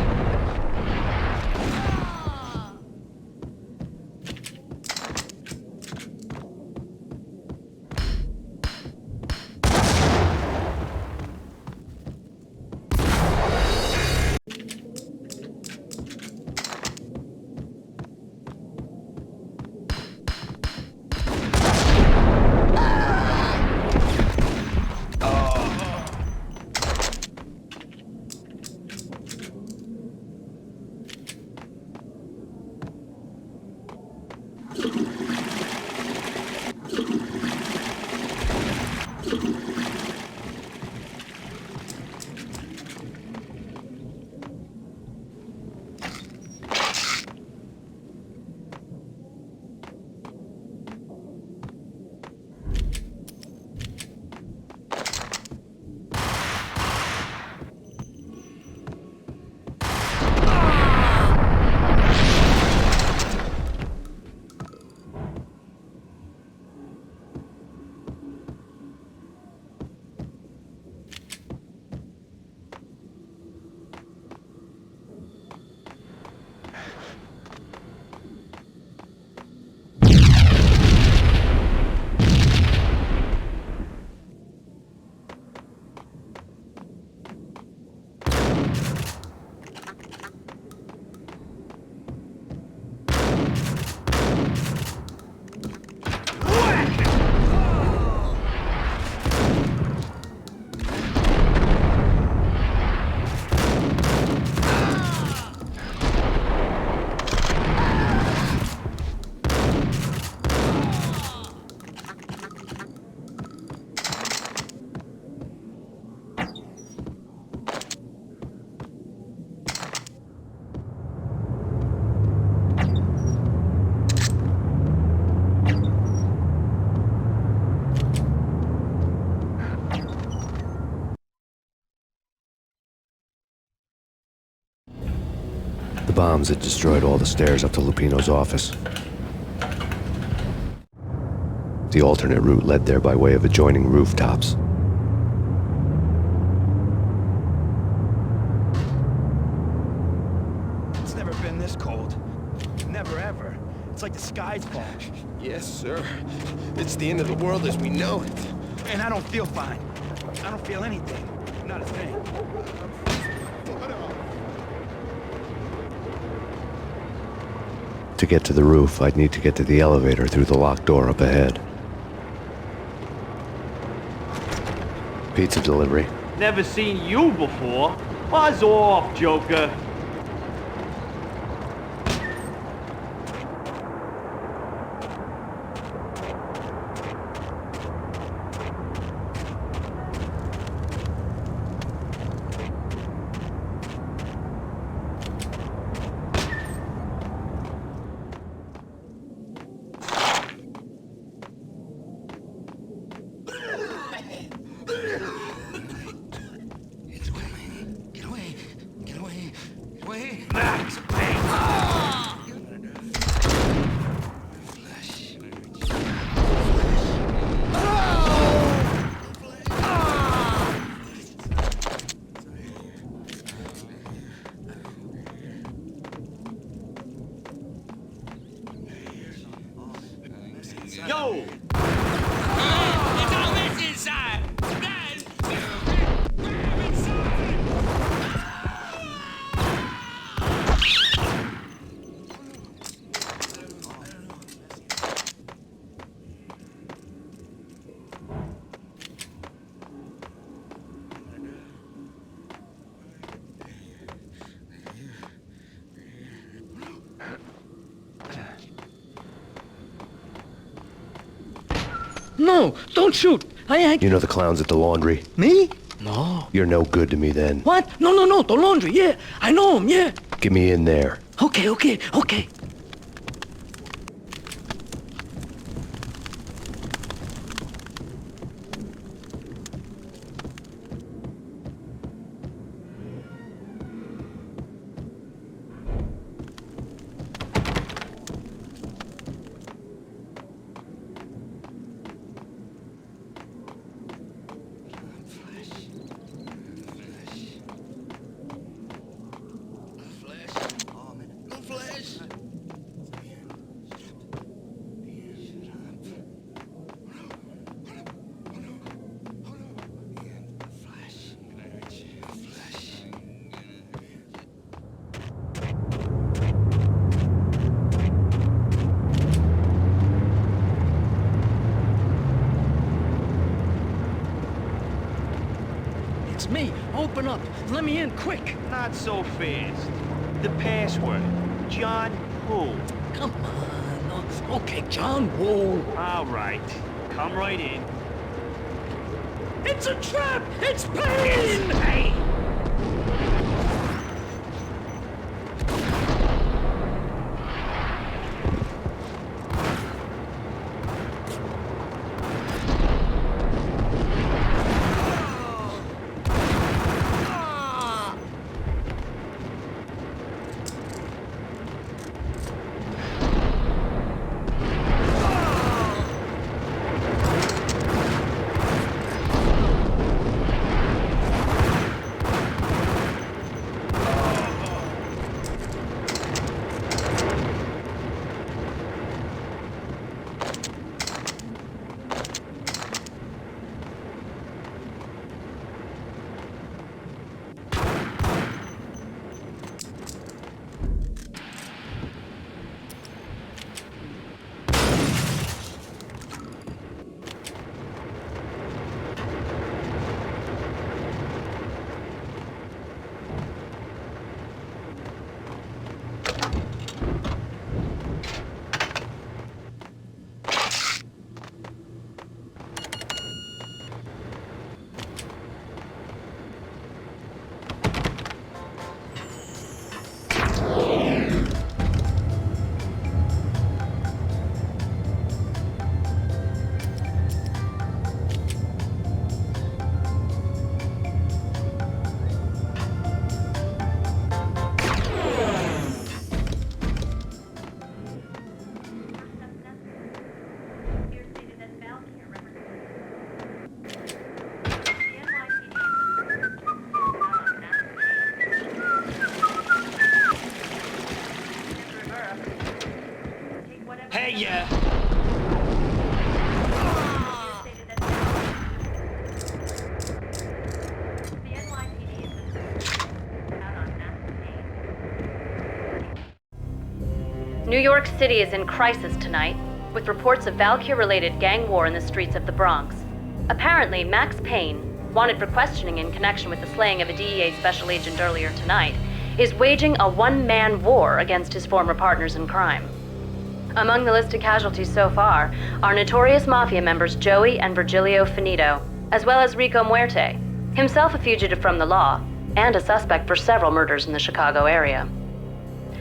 bombs had destroyed all the stairs up to Lupino's office. The alternate route led there by way of adjoining rooftops. It's never been this cold. Never ever. It's like the sky's falling. Yes, sir. It's the end of the world as we know it. And I don't feel fine. I don't feel anything. Not a thing. To get to the roof, I'd need to get to the elevator through the locked door up ahead. Pizza delivery. Never seen you before. Buzz off, Joker. Max Payne! Yo! It's all this inside! No, don't shoot. I ain't. You know the clowns at the laundry? Me? No. You're no good to me then. What? No, the laundry, yeah. I know him, yeah. Get me in there. Okay. It's me. Open up. Let me in, quick. Not so fast. The password. John who? Come on. Okay, John Woo. All right. Come right in. It's a trap! It's Payne! Hey! New York City is in crisis tonight, with reports of Valkyr-related gang war in the streets of the Bronx. Apparently, Max Payne, wanted for questioning in connection with the slaying of a DEA special agent earlier tonight, is waging a one-man war against his former partners in crime. Among the listed casualties so far are notorious mafia members Joey and Virgilio Finito, as well as Rico Muerte, himself a fugitive from the law, and a suspect for several murders in the Chicago area.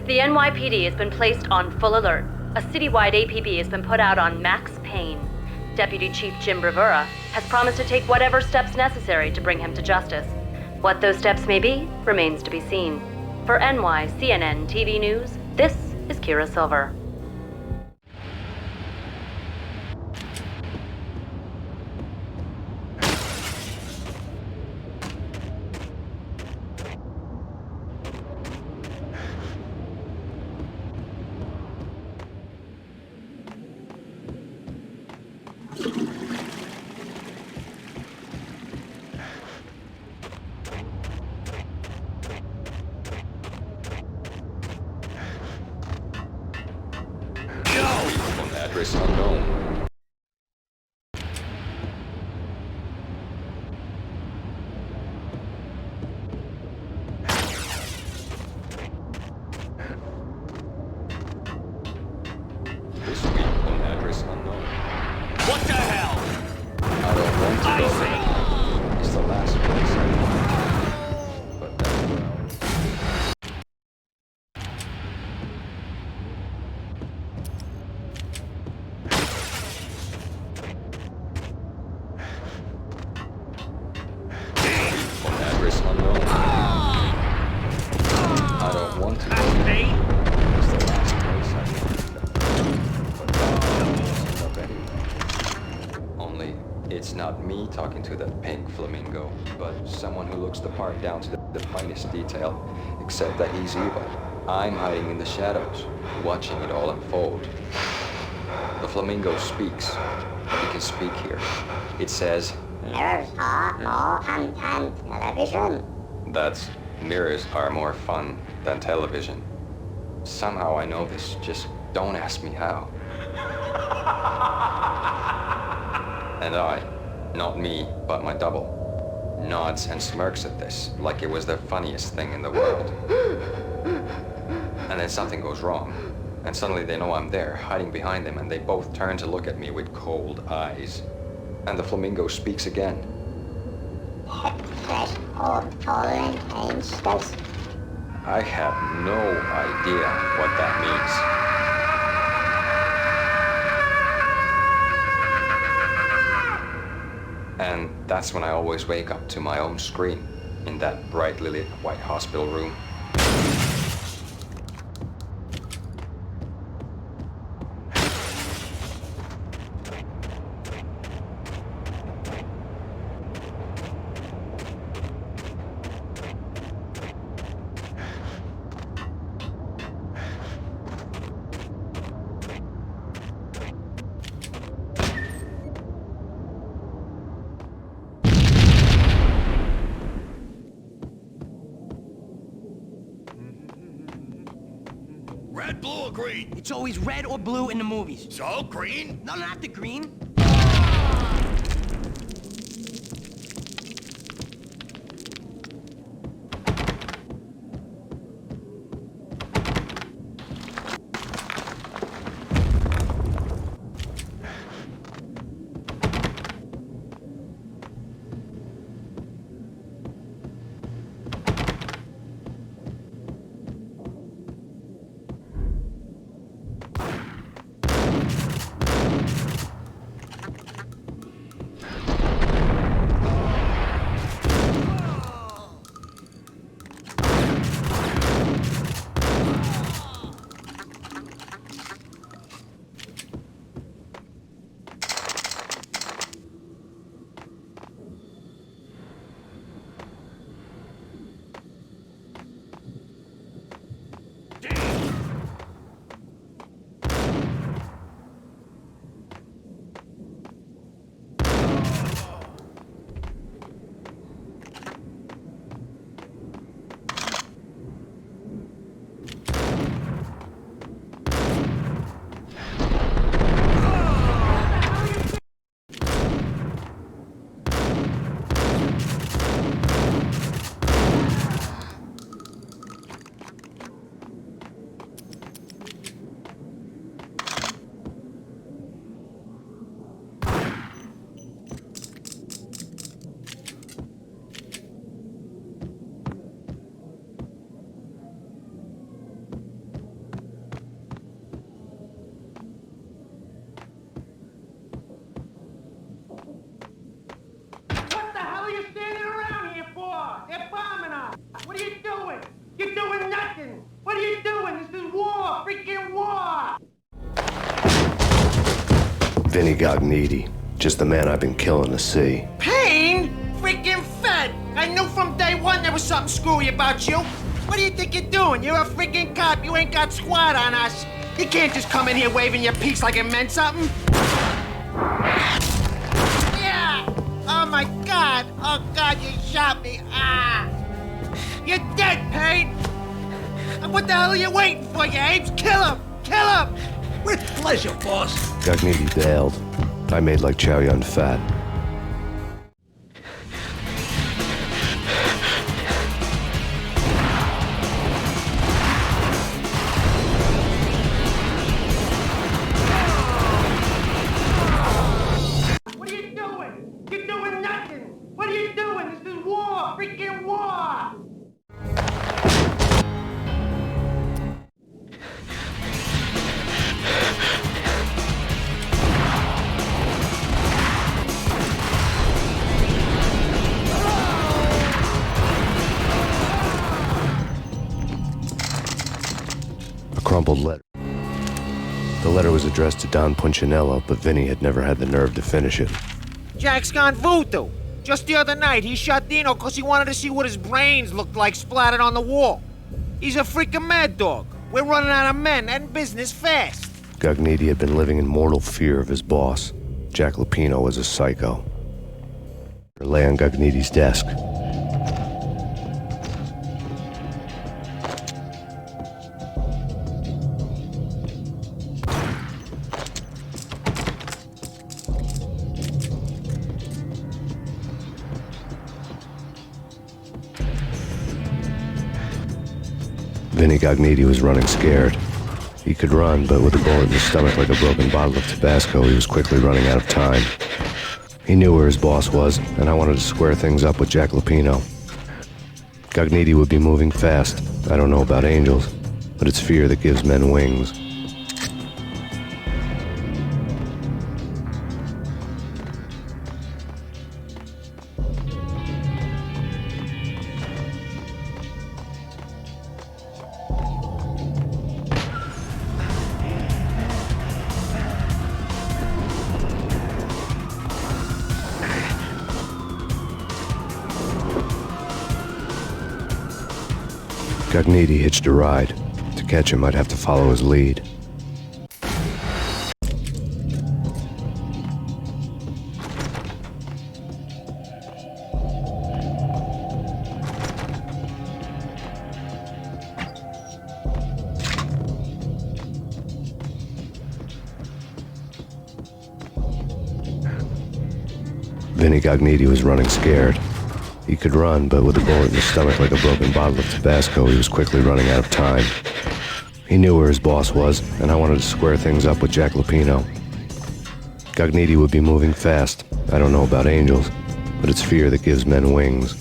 The NYPD has been placed on full alert. A citywide APB has been put out on Max Payne. Deputy Chief Jim Bravura has promised to take whatever steps necessary to bring him to justice. What those steps may be remains to be seen. For NYCNN TV News, this is Kira Silver. Address unknown. This week on address unknown. What the hell? I don't want to go there. It's the last place I want. But that's where I'll... Address unknown. I don't want to go there. It's the last place I want. But that's up anyway. Only it's not me talking to that pink flamingo, but someone who looks the part down to the finest detail, except that he's evil. I'm hiding in the shadows, watching it all unfold. The flamingo speaks. He can speak here. It says, "Mirrors are more fun than television." That's mirrors are more fun than television. Somehow I know this, just don't ask me how. And I, not me, but my double, nods and smirks at this like it was the funniest thing in the world. And then something goes wrong, and suddenly they know I'm there, hiding behind them, and they both turn to look at me with cold eyes. And the flamingo speaks again. I have no idea what that means. And that's when I always wake up to my own scream in that brightly lit white hospital room. Red, blue, or green? It's always red or blue in the movies. So, green? No, not the green. Vinny Gognitti. Just the man I've been killing to see. Payne? Freaking fed! I knew from day one there was something screwy about you. What do you think you're doing? You're a freaking cop. You ain't got squad on us. You can't just come in here waving your piece like it meant something. Yeah! Oh my God! Oh God, you shot me! Ah! You're dead, Payne! And what the hell are you waiting for, you apes? Kill him! Kill him! With pleasure, boss. Gognitti bailed. I made like Chow Yun Fat. What are you doing? You're doing nothing! What are you doing? This is war! Freaking war! A crumpled letter. The letter was addressed to Don Punchinello, but Vinny had never had the nerve to finish it. Jack's gone voodoo. Just the other night, he shot Dino because he wanted to see what his brains looked like splattered on the wall. He's a freaking mad dog. We're running out of men and business fast. Gognitti had been living in mortal fear of his boss. Jack Lupino was a psycho. It lay on Gognitti's desk. Vinny Gognitti was running scared. He could run, but with a bullet in his stomach like a broken bottle of Tabasco, he was quickly running out of time. He knew where his boss was, and I wanted to square things up with Jack Lupino. Gognitti would be moving fast. I don't know about angels, but it's fear that gives men wings. Gognitti hitched a ride. To catch him, I'd have to follow his lead. Vinny Gognitti was running scared. He could run, but with a bullet in his stomach like a broken bottle of Tabasco, he was quickly running out of time. He knew where his boss was, and I wanted to square things up with Jack Lupino. Gognitti would be moving fast. I don't know about angels, but it's fear that gives men wings.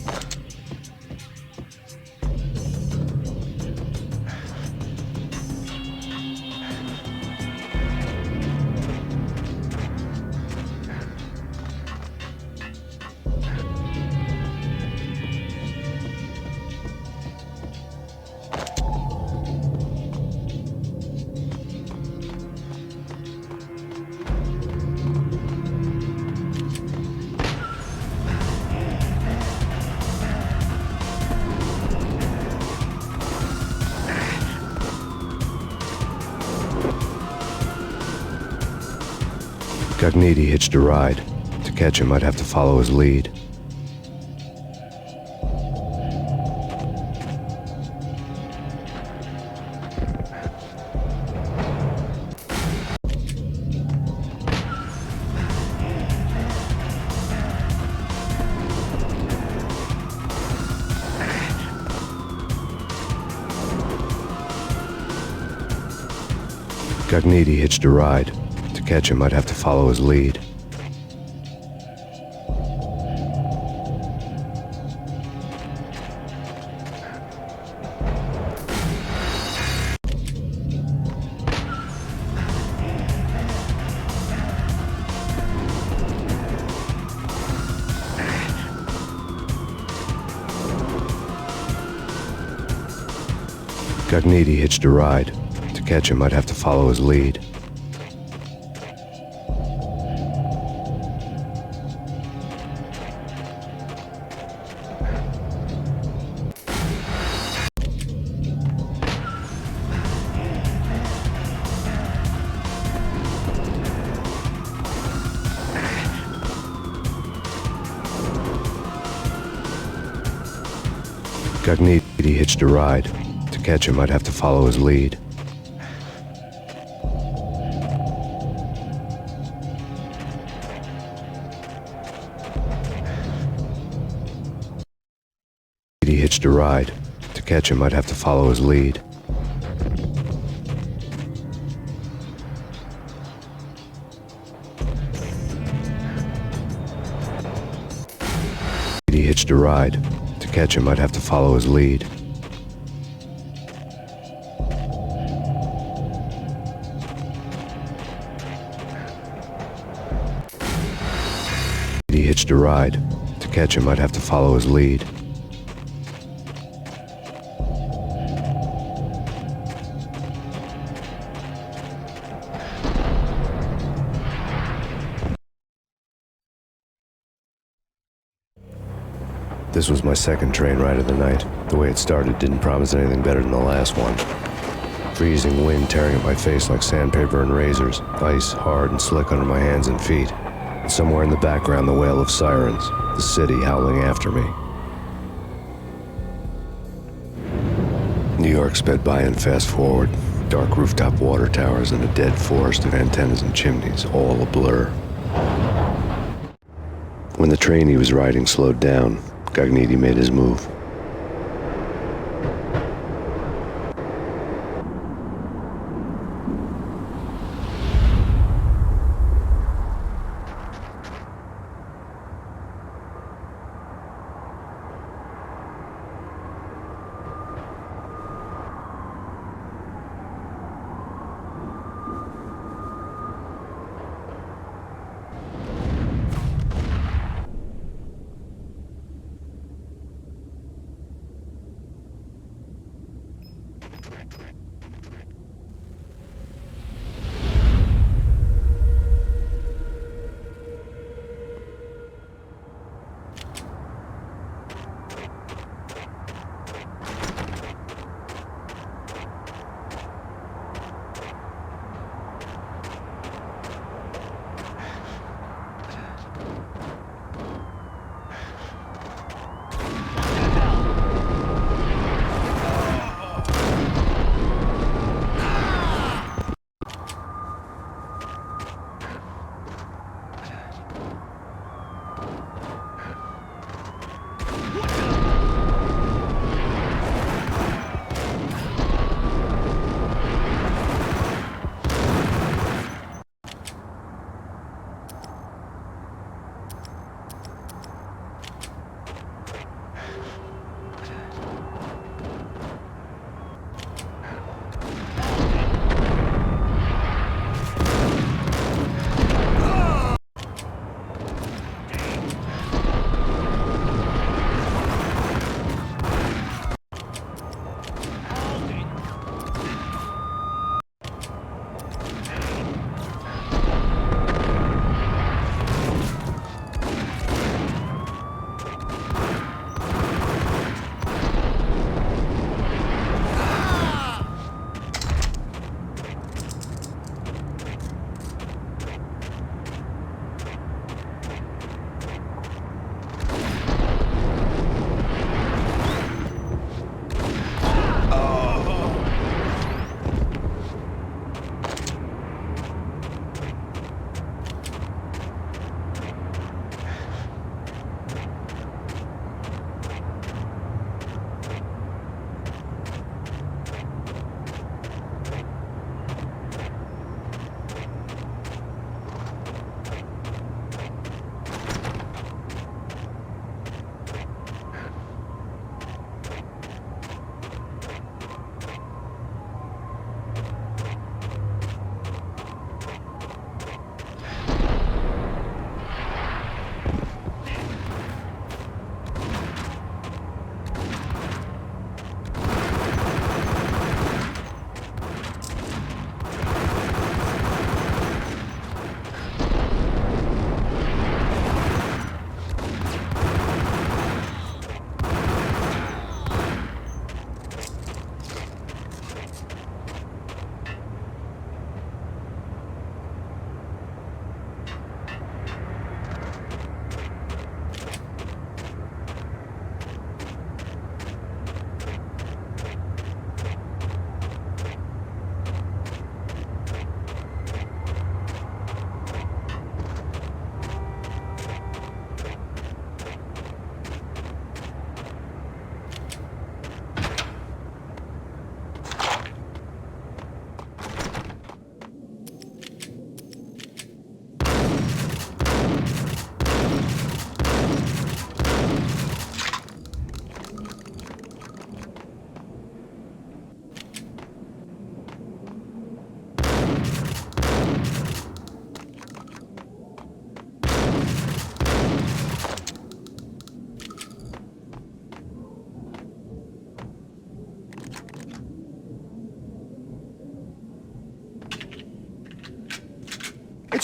Gognitti hitched a ride. To catch him, I'd have to follow his lead. Gognitti hitched a ride. To catch him, I'd have to follow his lead. Gognitti hitched a ride. To catch him, I'd have to follow his lead. Gagnetti hitched a ride. To catch him, I'd have to follow his lead. He hitched a ride. To catch him, I'd have to follow his lead. He hitched a ride. To catch him, I'd have to follow his lead. He hitched a ride. To catch him, I'd have to follow his lead. This was my second train ride of the night. The way it started didn't promise anything better than the last one. Freezing wind tearing at my face like sandpaper and razors, ice hard and slick under my hands and feet. And somewhere in the background, the wail of sirens, the city howling after me. New York sped by in fast forward. Dark rooftop water towers and a dead forest of antennas and chimneys, all a blur. When the train he was riding slowed down, Gagnetti made his move.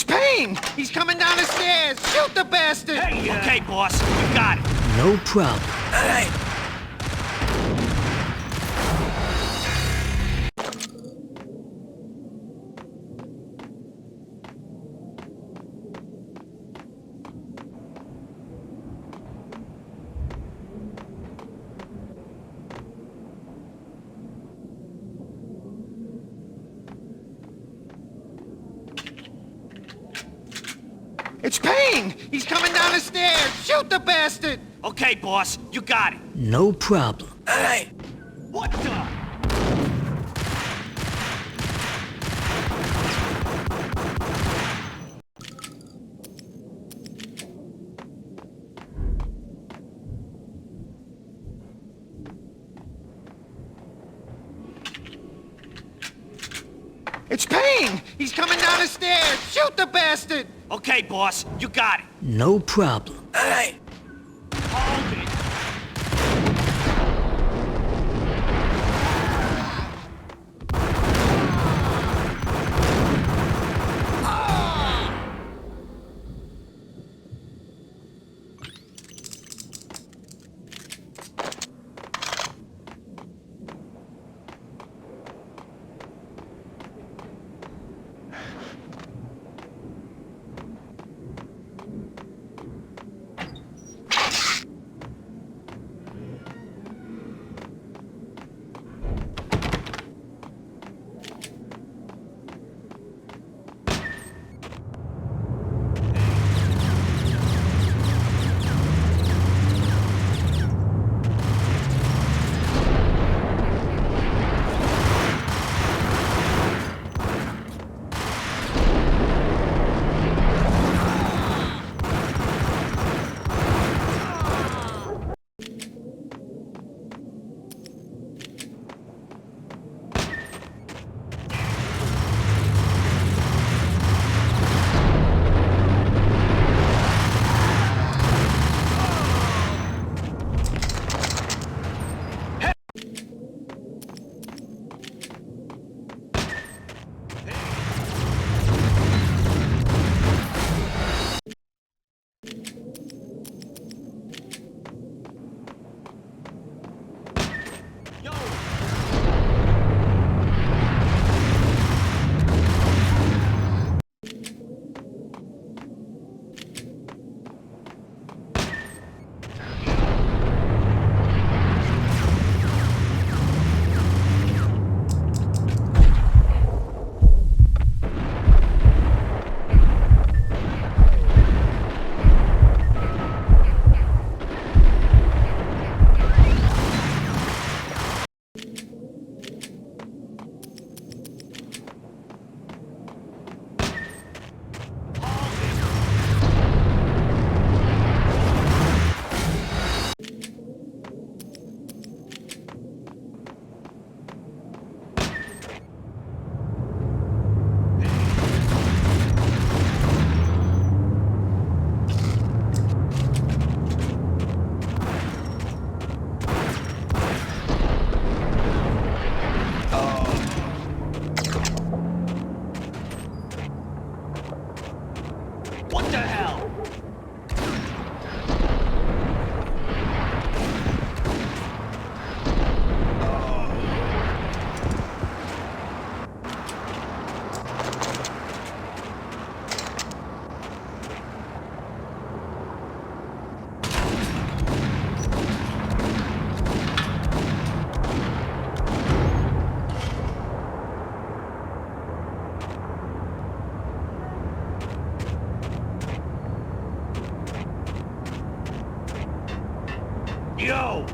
Payne! He's coming down the stairs! Shoot the bastard! Hey, okay, boss, you got it. No problem. Hey! It's Payne! He's coming down the stairs! Shoot the bastard! Okay, boss, you got it. No problem. Hey! What the? It's Payne! He's coming down the stairs! Shoot the bastard! Okay, boss, you got it. No problem. Hey! Hold it. What the hell? Yo!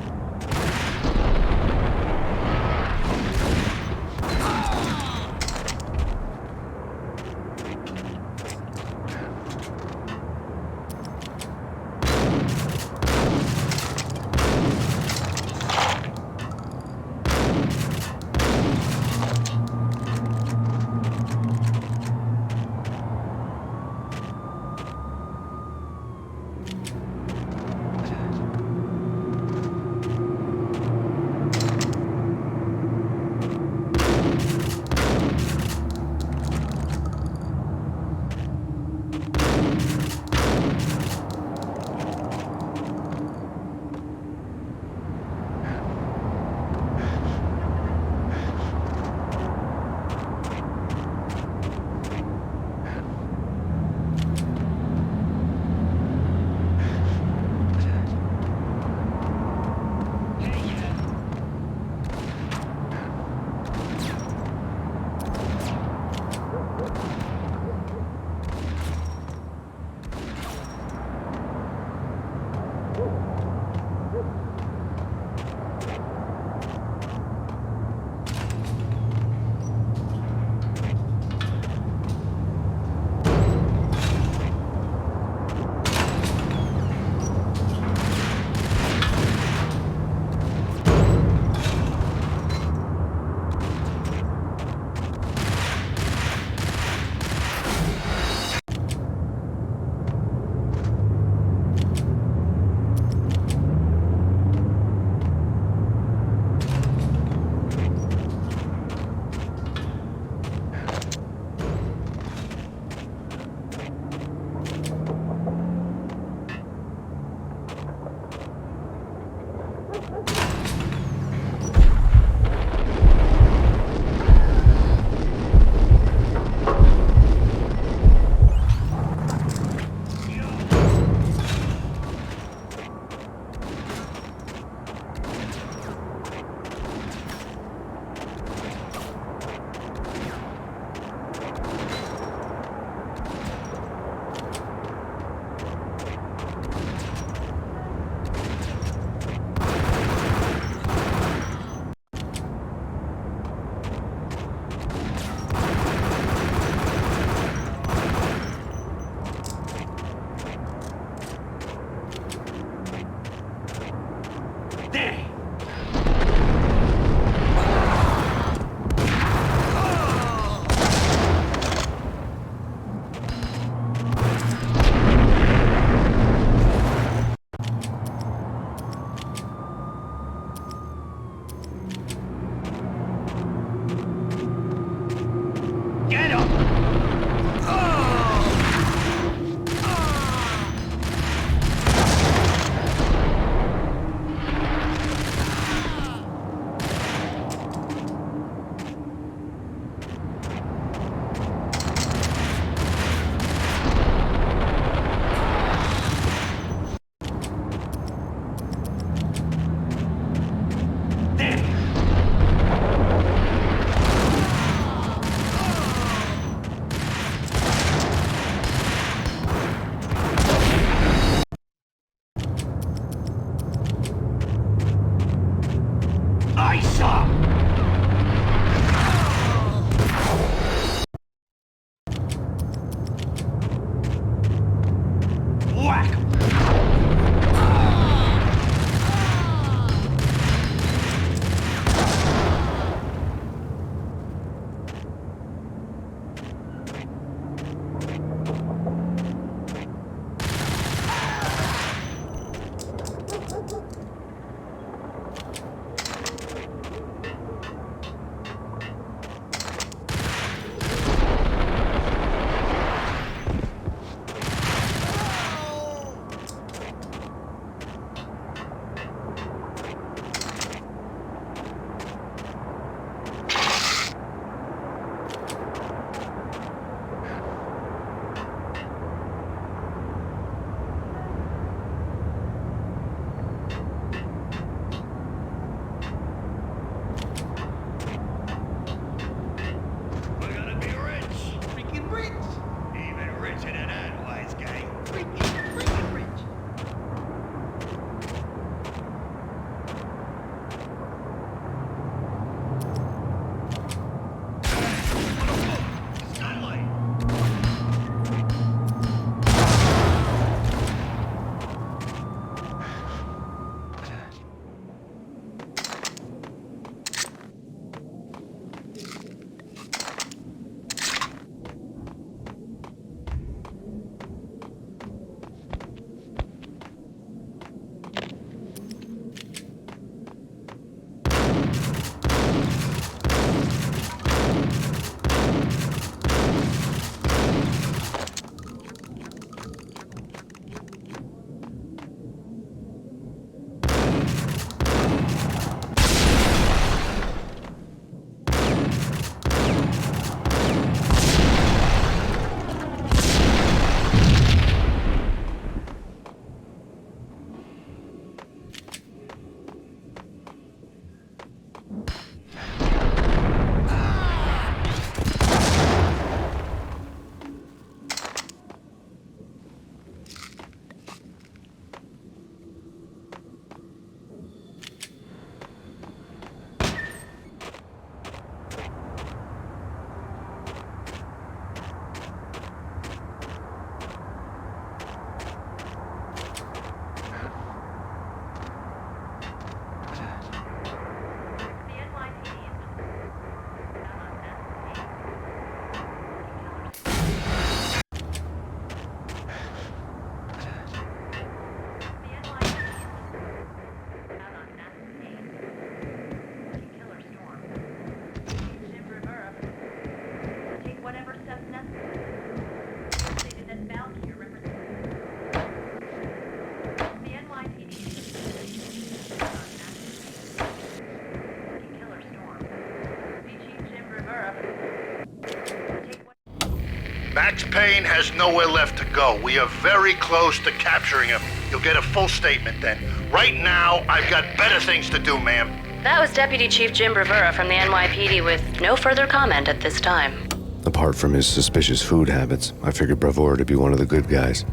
Payne has nowhere left to go. We are very close to capturing him. You'll get a full statement then. Right now, I've got better things to do, ma'am. That was Deputy Chief Jim Rivera from the NYPD with no further comment at this time. Apart from his suspicious food habits, I figured Bravura to be one of the good guys.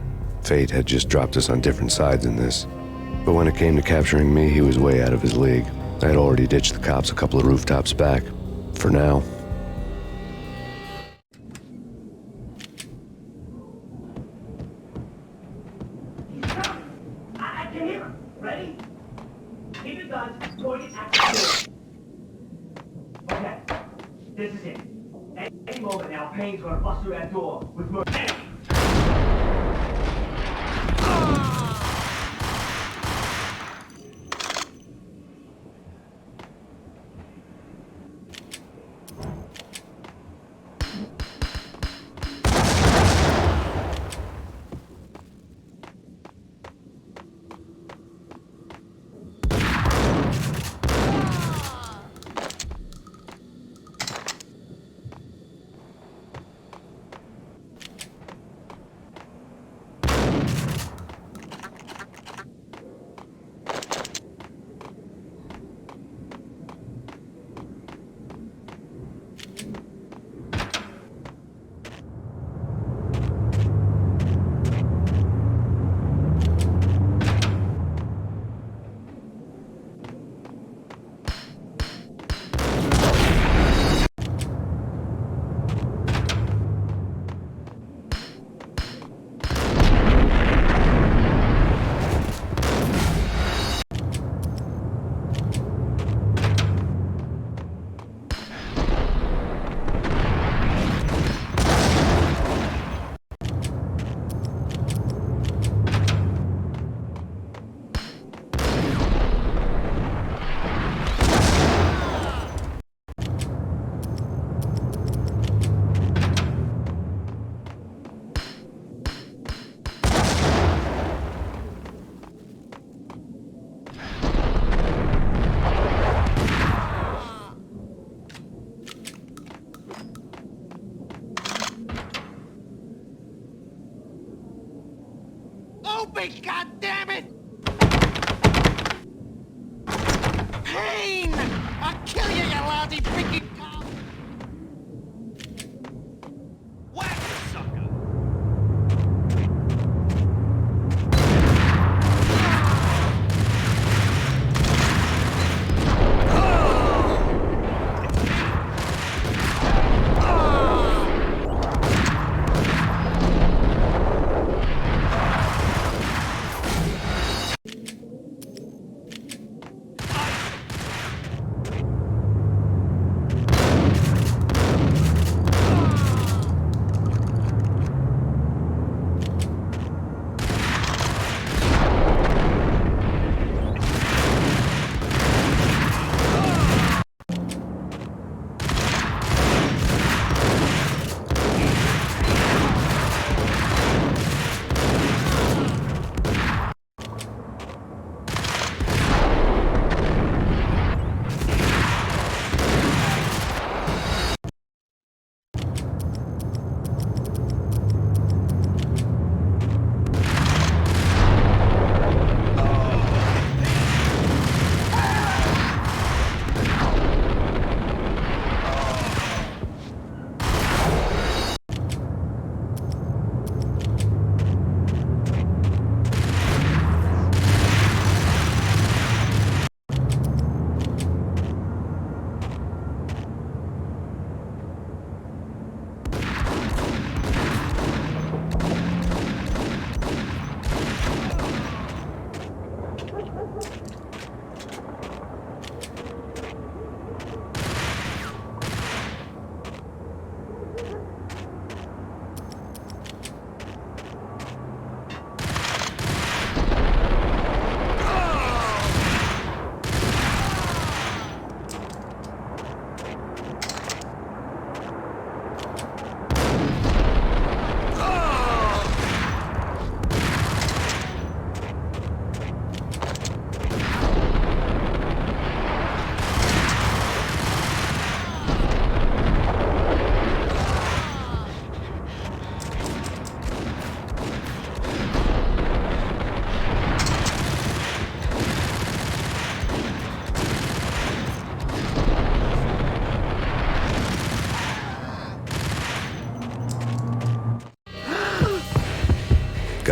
Fate had just dropped us on different sides in this. But when it came to capturing me, he was way out of his league. I had already ditched the cops a couple of rooftops back. For now. I can hear him. Ready? Keep your guns pointed at the door. Okay, this is it. Any moment now, Payne's gonna bust through that door with more. Open, goddammit! Payne! I'll kill you, you lousy freaking cow! Whack it, sucker!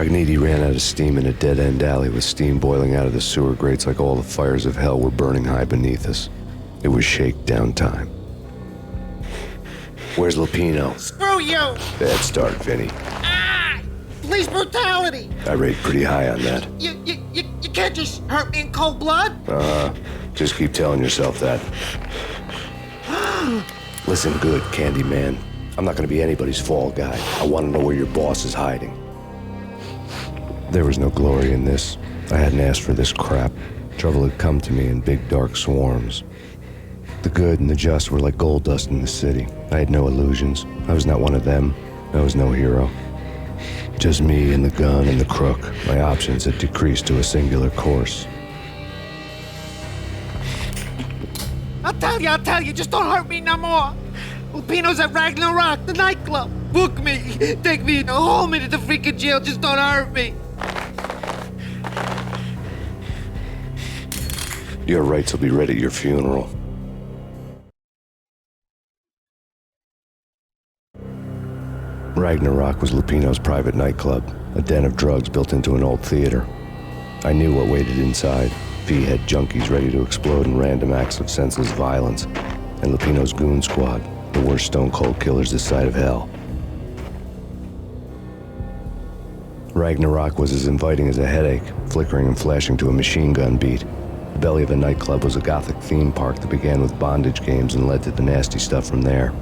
Magniti ran out of steam in a dead-end alley with steam boiling out of the sewer grates like all the fires of hell were burning high beneath us. It was shakedown time. Where's Lupino? Screw you! Bad start, Vinny. Police brutality! I rate pretty high on that. You can't just hurt me in cold blood? Just keep telling yourself that. Listen good, Candyman. I'm not gonna be anybody's fall guy. I want to know where your boss is hiding. There was no glory in this. I hadn't asked for this crap. Trouble had come to me in big dark swarms. The good and the just were like gold dust in the city. I had no illusions. I was not one of them. I was no hero. Just me and the gun and the crook. My options had decreased to a singular course. I'll tell you, just don't hurt me no more. Lupino's at Ragnarok, the nightclub. Book me, take me, hold me to the freaking jail, just don't hurt me. Your rights will be read at your funeral. Ragnarok was Lupino's private nightclub, a den of drugs built into an old theater. I knew what waited inside. P-head junkies ready to explode in random acts of senseless violence, and Lupino's goon squad, the worst stone-cold killers this side of hell. Ragnarok was as inviting as a headache, flickering and flashing to a machine gun beat. The belly of the nightclub was a gothic theme park that began with bondage games and led to the nasty stuff from there.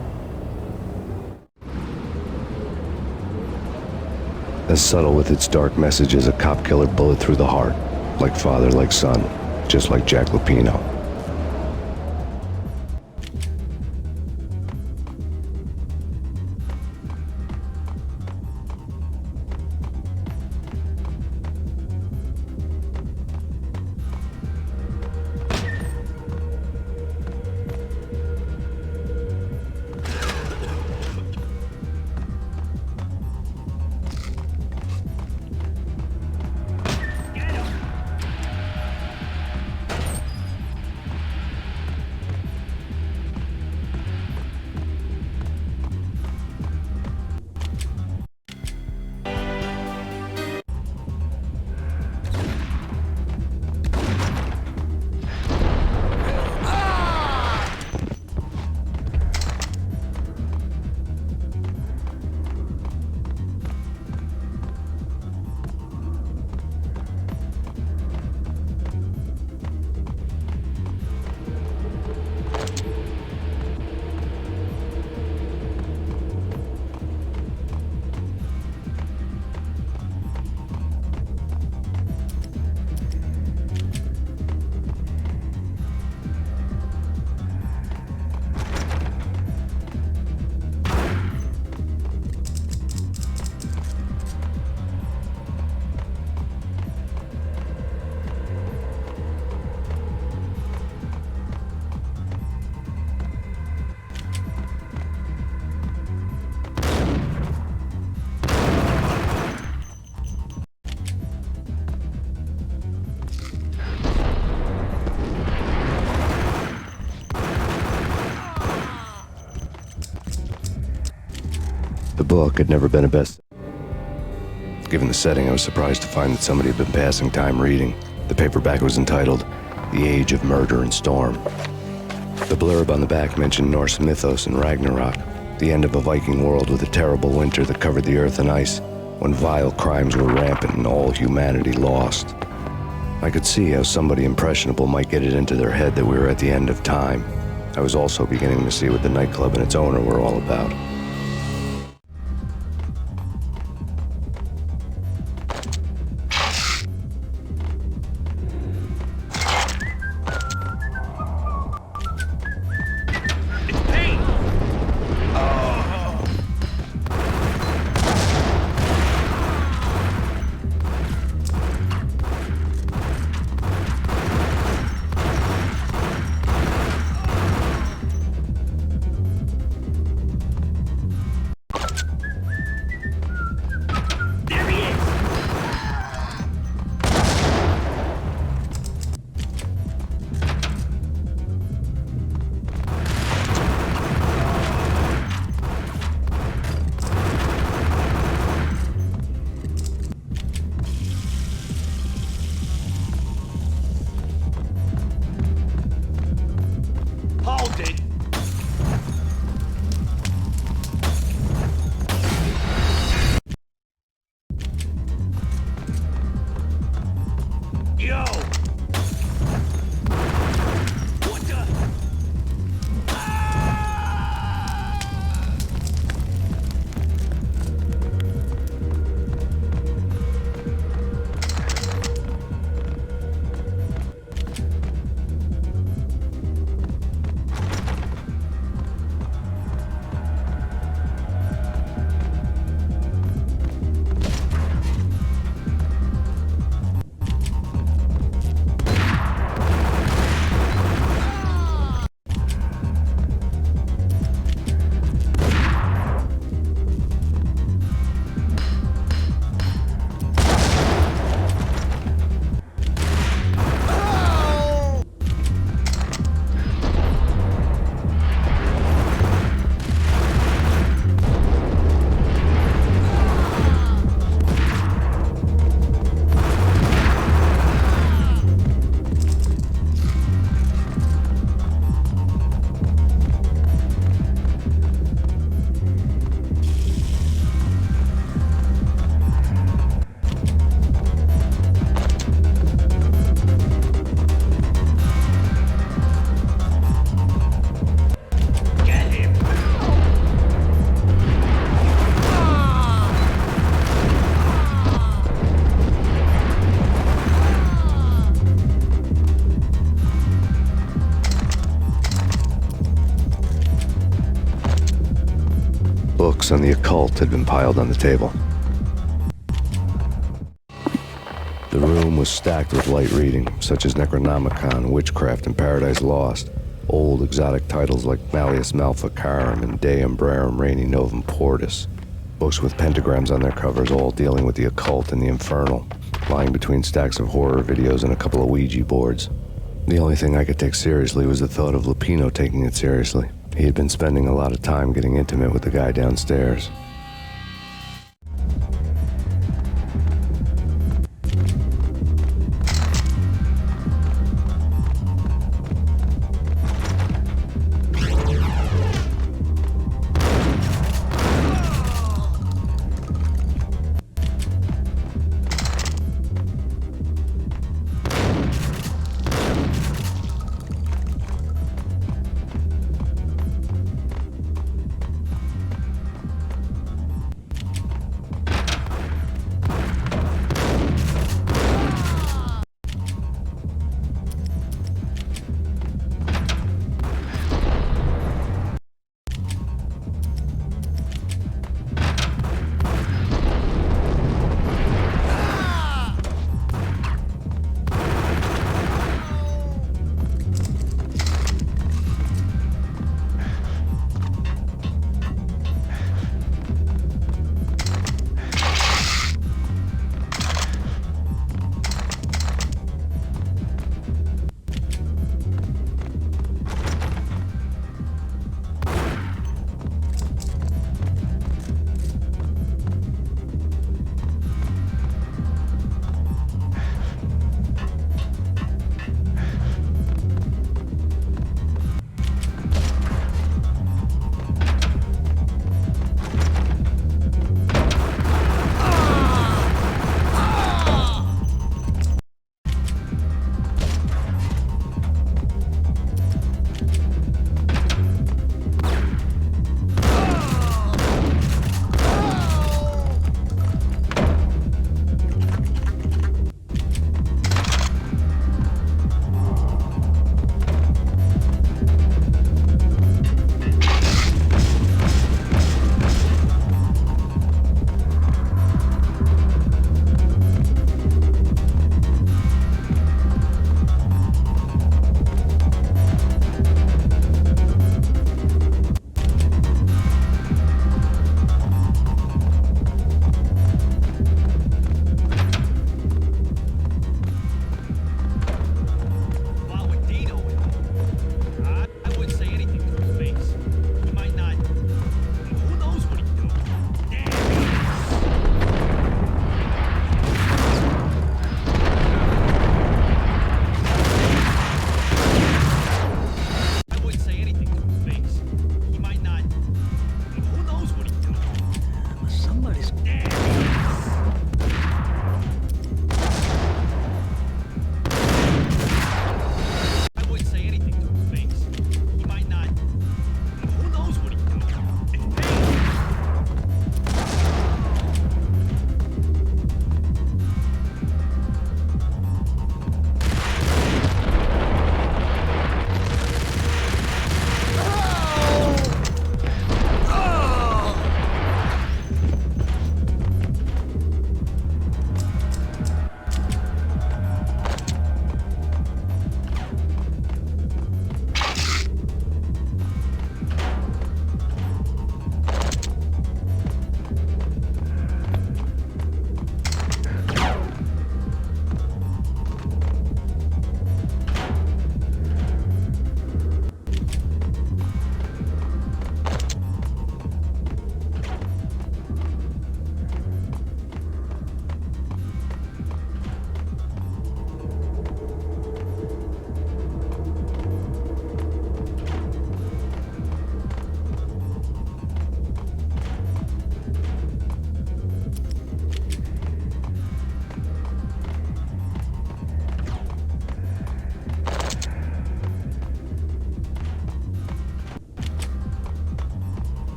As subtle with its dark message as a cop killer bullet through the heart. Like father, like son, just like Jack Lupino. The book had never been a best. Given the setting, I was surprised to find that somebody had been passing time reading. The paperback was entitled, The Age of Murder and Storm. The blurb on the back mentioned Norse mythos and Ragnarok, the end of a Viking world with a terrible winter that covered the earth in ice, when vile crimes were rampant and all humanity lost. I could see how somebody impressionable might get it into their head that we were at the end of time. I was also beginning to see what the nightclub and its owner were all about. Yo! What the? Books on the occult had been piled on the table. The room was stacked with light reading, such as Necronomicon, Witchcraft, and Paradise Lost. Old exotic titles like Malleus Maleficarum and De Umbrarum Reini Novum Portus. Books with pentagrams on their covers, all dealing with the occult and the infernal, lying between stacks of horror videos and a couple of Ouija boards. The only thing I could take seriously was the thought of Lupino taking it seriously. He had been spending a lot of time getting intimate with the guy downstairs.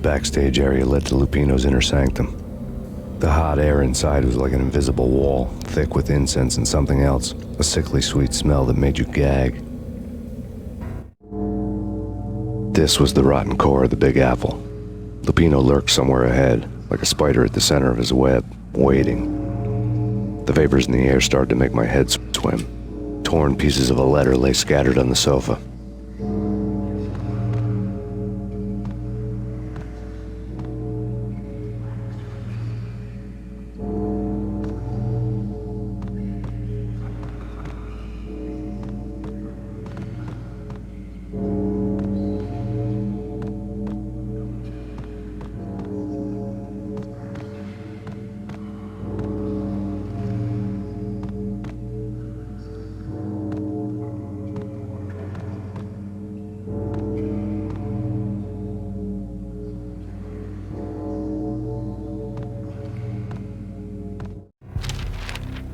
The backstage area led to Lupino's inner sanctum. The hot air inside was like an invisible wall, thick with incense and something else, a sickly sweet smell that made you gag. This was the rotten core of the Big Apple. Lupino lurked somewhere ahead, like a spider at the center of his web, waiting. The vapors in the air started to make my head swim. Torn pieces of a letter lay scattered on the sofa.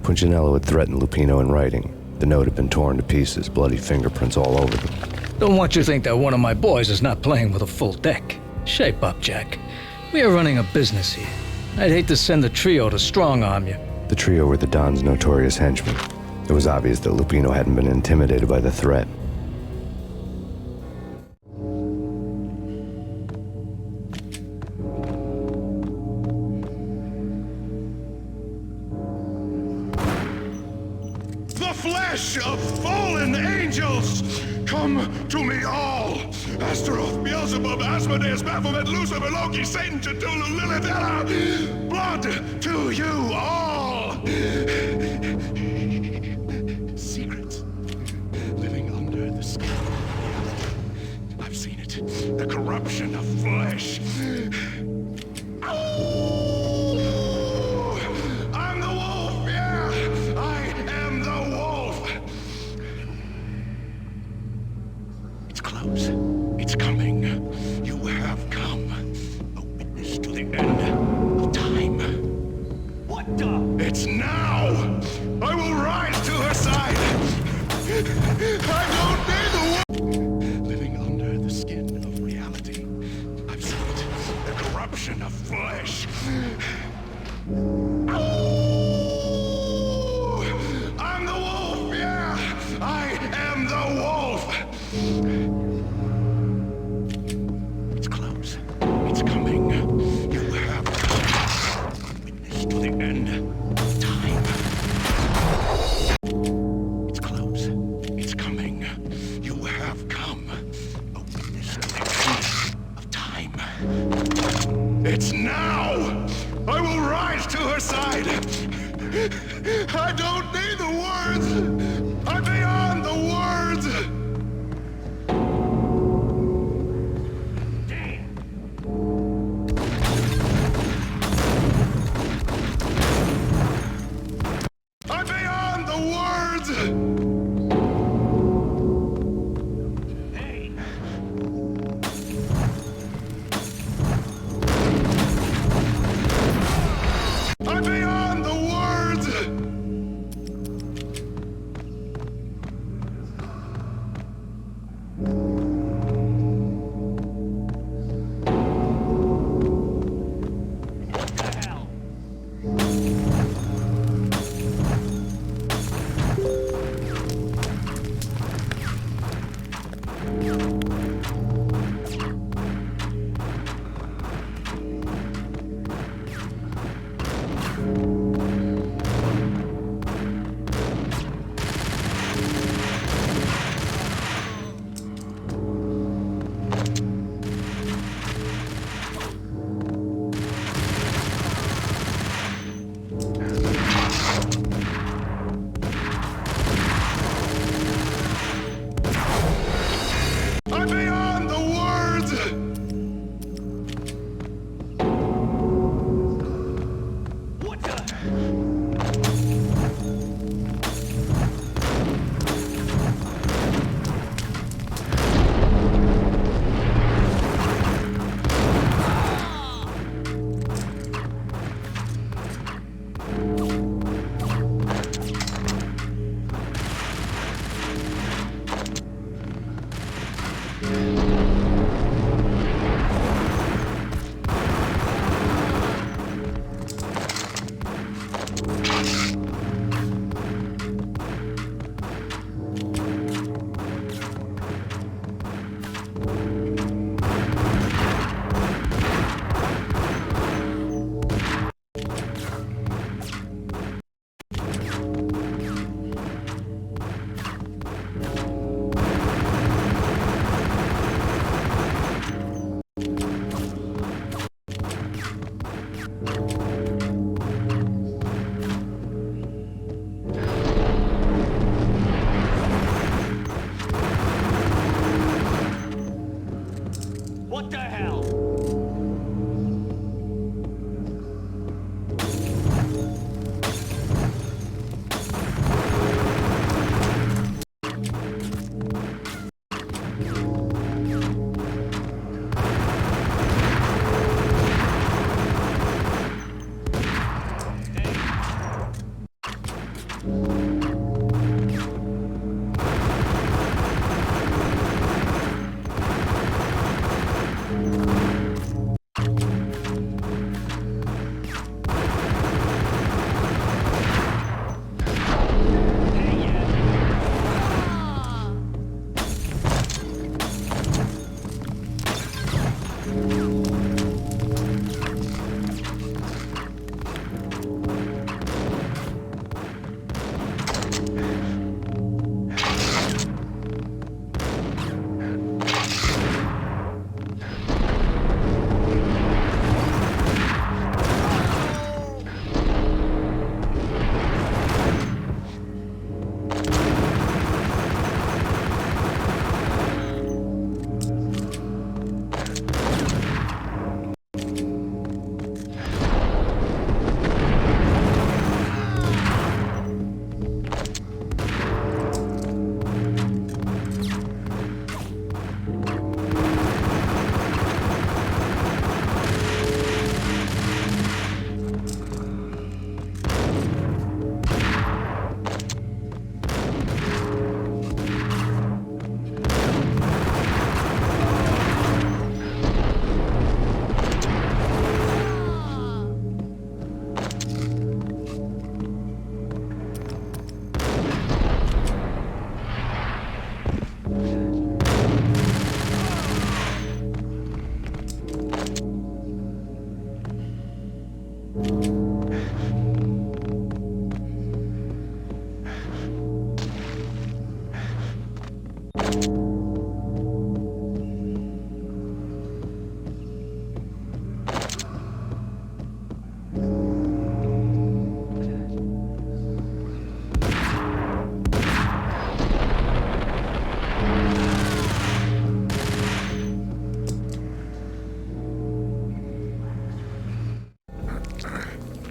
Punchinello had threatened Lupino in writing. The note had been torn to pieces, bloody fingerprints all over them. Don't want you to think that one of my boys is not playing with a full deck. Shape up, Jack. We are running a business here. I'd hate to send the trio to strong-arm you. The trio were the Don's notorious henchmen. It was obvious that Lupino hadn't been intimidated by the threat. The flesh of fallen angels! Come to me all! Astaroth, Beelzebub, Asmodeus, Baphomet, Lucifer, Loki, Satan, Cthulhu, Lilith, Ella! Blood to you all! Secrets living under the skin. I've seen it. The corruption of flesh. I'm the wolf, yeah! I am the wolf! It's close. It's coming. You have come. A witness to the end of time. What the? It's now! I will rise to her side! I don't need the wolf! Living under the skin of reality. I've seen it. The corruption of flesh. I'm the wolf, yeah! I am the wolf! It's close. It's coming. You have come. Witness to the end of time. It's close. It's coming. You have come. A witness to the end of time. It's now! I will rise to her side! I don't need the words! I'm beyond the words! I'm beyond the words! I'm beyond the words! hell?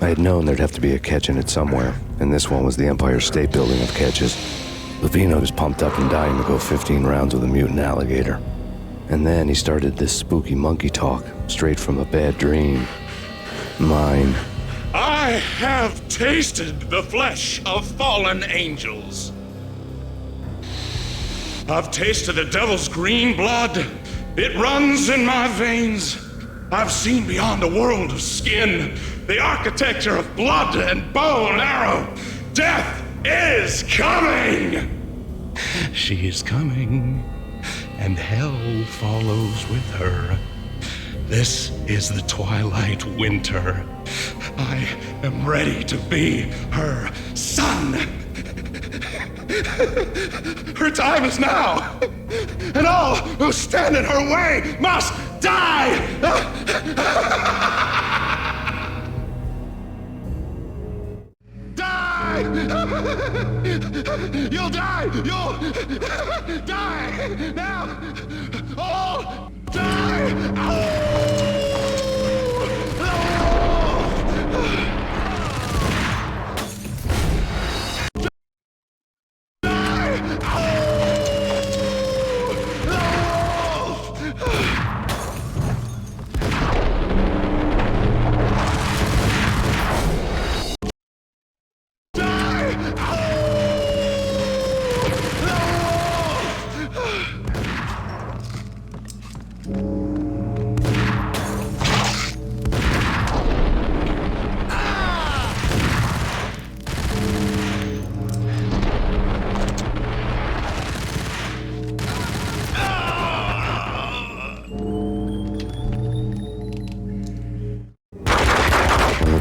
I had known there'd have to be a catch in it somewhere, and this one was the Empire State Building of catches. Lupino was pumped up and dying to go 15 rounds with a mutant alligator. And then he started this spooky monkey talk, straight from a bad dream. Mine. I have tasted the flesh of fallen angels. I've tasted the devil's green blood. It runs in my veins. I've seen beyond a world of skin, the architecture of blood and bow and arrow. Death is coming! She is coming, and hell follows with her. This is the twilight winter. I am ready to be her son. Her time is now, and all who stand in her way must die! Die! You'll die! You'll die! Now! All die!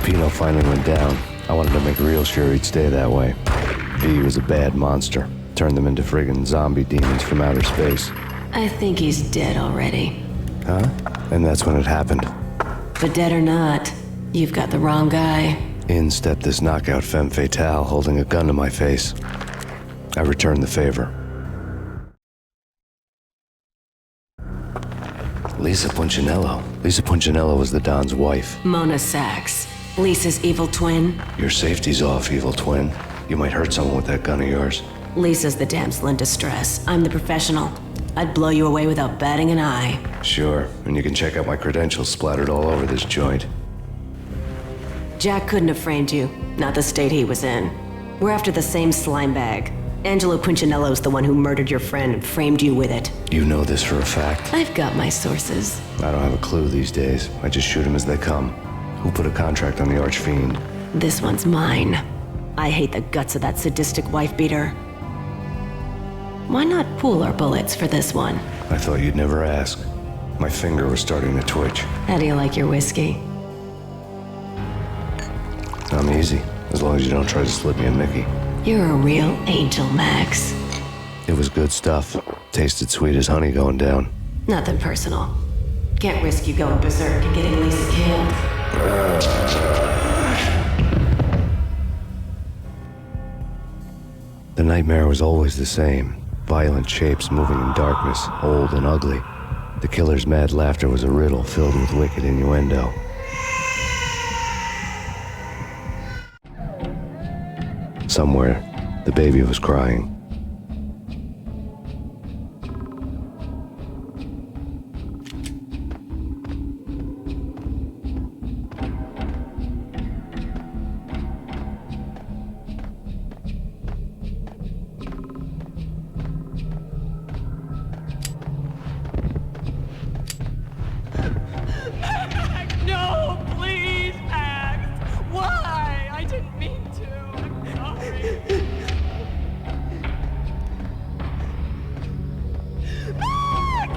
Pino finally went down. I wanted to make real sure he'd stay that way. V was a bad monster. Turned them into friggin' zombie demons from outer space. I think he's dead already. Huh? And that's when it happened. But dead or not, you've got the wrong guy. In stepped this knockout femme fatale holding a gun to my face. I returned the favor. Lisa Punchinello. Lisa Punchinello was the Don's wife. Mona Sachs. Lisa's evil twin. Your safety's off, evil twin. You might hurt someone with that gun of yours. Lisa's the damsel in distress. I'm the professional. I'd blow you away without batting an eye. Sure, and you can check out my credentials splattered all over this joint. Jack couldn't have framed you. Not the state he was in. We're after the same slime bag. Angelo Punchinello's the one who murdered your friend and framed you with it. You know this for a fact? I've got my sources. I don't have a clue these days. I just shoot them as they come. Who put a contract on the Archfiend? This one's mine. I hate the guts of that sadistic wife-beater. Why not pool our bullets for this one? I thought you'd never ask. My finger was starting to twitch. How do you like your whiskey? I'm easy, as long as you don't try to slip me a Mickey. You're a real angel, Max. It was good stuff. Tasted sweet as honey going down. Nothing personal. Can't risk you going berserk and getting Lisa killed. The nightmare was always the same. Violent shapes moving in darkness, old and ugly. The killer's mad laughter was a riddle filled with wicked innuendo. Somewhere, the baby was crying. No, please, Max! Why? I didn't mean to. I'm sorry. Max!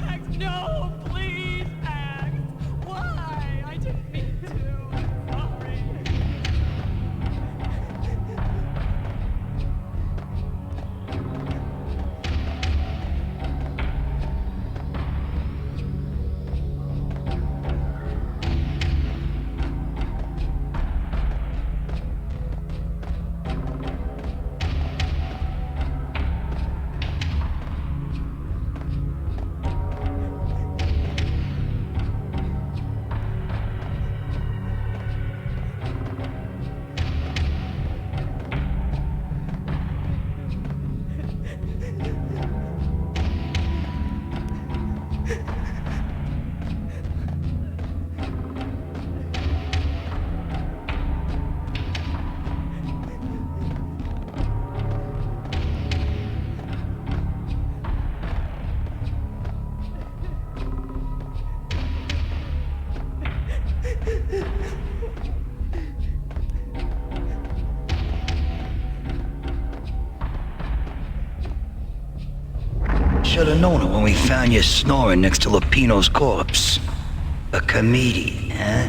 Max, no, please, Max. Why? I didn't mean to. I'm sorry. should have known it when we found you snoring next to Lupino's corpse. A comedian, huh?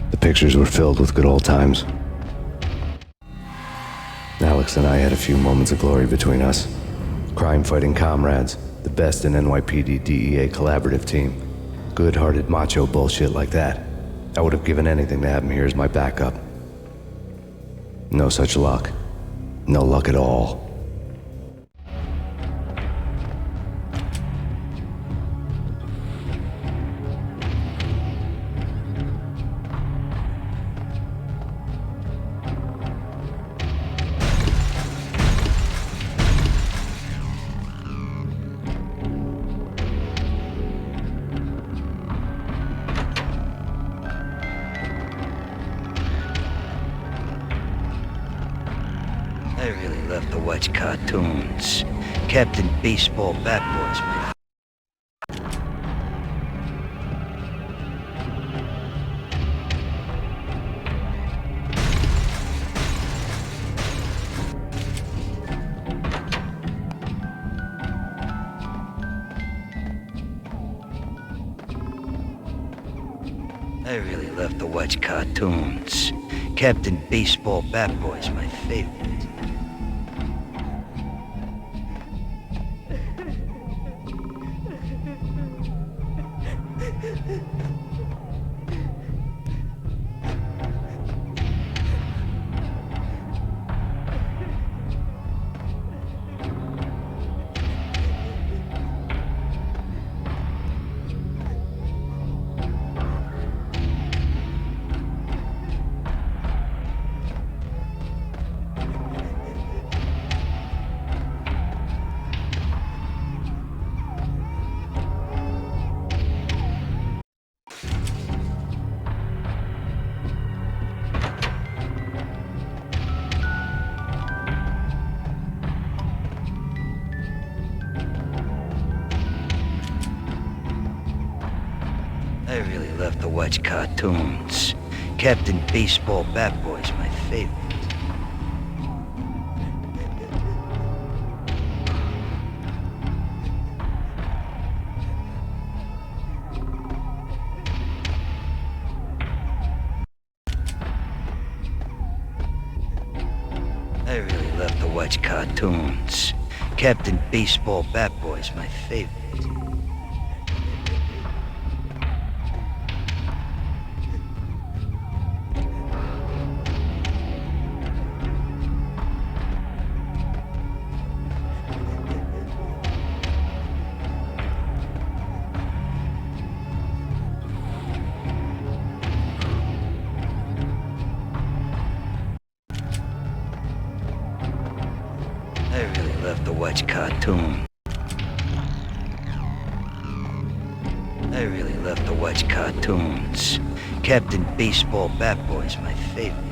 The pictures were filled with good old times. Alex and I had a few moments of glory between us. Crime-fighting comrades, the best in NYPD DEA collaborative team. Good-hearted macho bullshit like that. I would have given anything to have him here as my backup. No such luck. No luck at all. I really love to watch cartoons. Captain Baseball Bat Boys, my I really love to watch cartoons. Captain Baseball Bat Boys, my favorite. I really love to watch cartoons. Captain Baseball Bat Boys, my favorite. I really love to watch cartoons. Captain Baseball Bat Boys, my favorite. I really love to watch cartoons. I really love to watch cartoons. Captain Baseball Bat Boys, my favorite.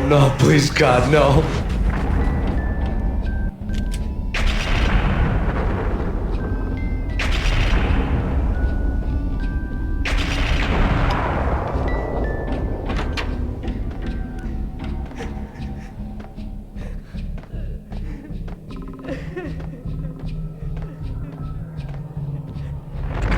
No, please, God, no.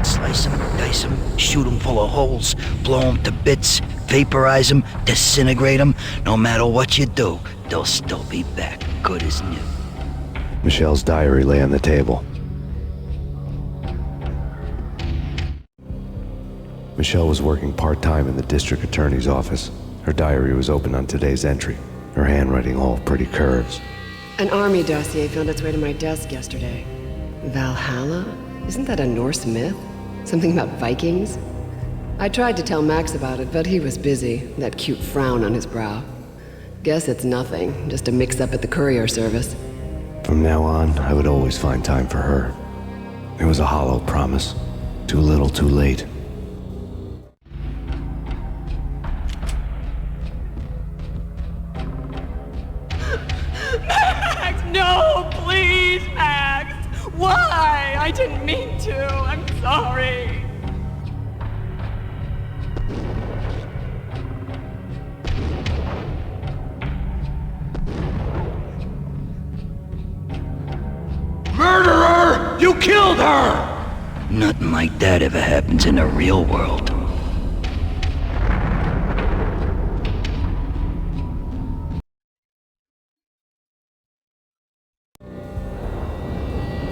Slice them, dice them, shoot them full of holes, blow them to bits, vaporize them, disintegrate them. No matter what you do, they'll still be back, good as new. Michelle's diary lay on the table. Michelle was working part-time in the district attorney's office. Her diary was open on today's entry, her handwriting all pretty curves. An army dossier found its way to my desk yesterday. Valhalla? Isn't that a Norse myth? Something about Vikings? I tried to tell Max about it, but he was busy, that cute frown on his brow. Guess it's nothing, just a mix-up at the courier service. From now on, I would always find time for her. It was a hollow promise. Too little, too late. Max, no, please, Max. Why? I didn't mean to. I'm sorry. Murderer! You killed her! Nothing like that ever happens in the real world.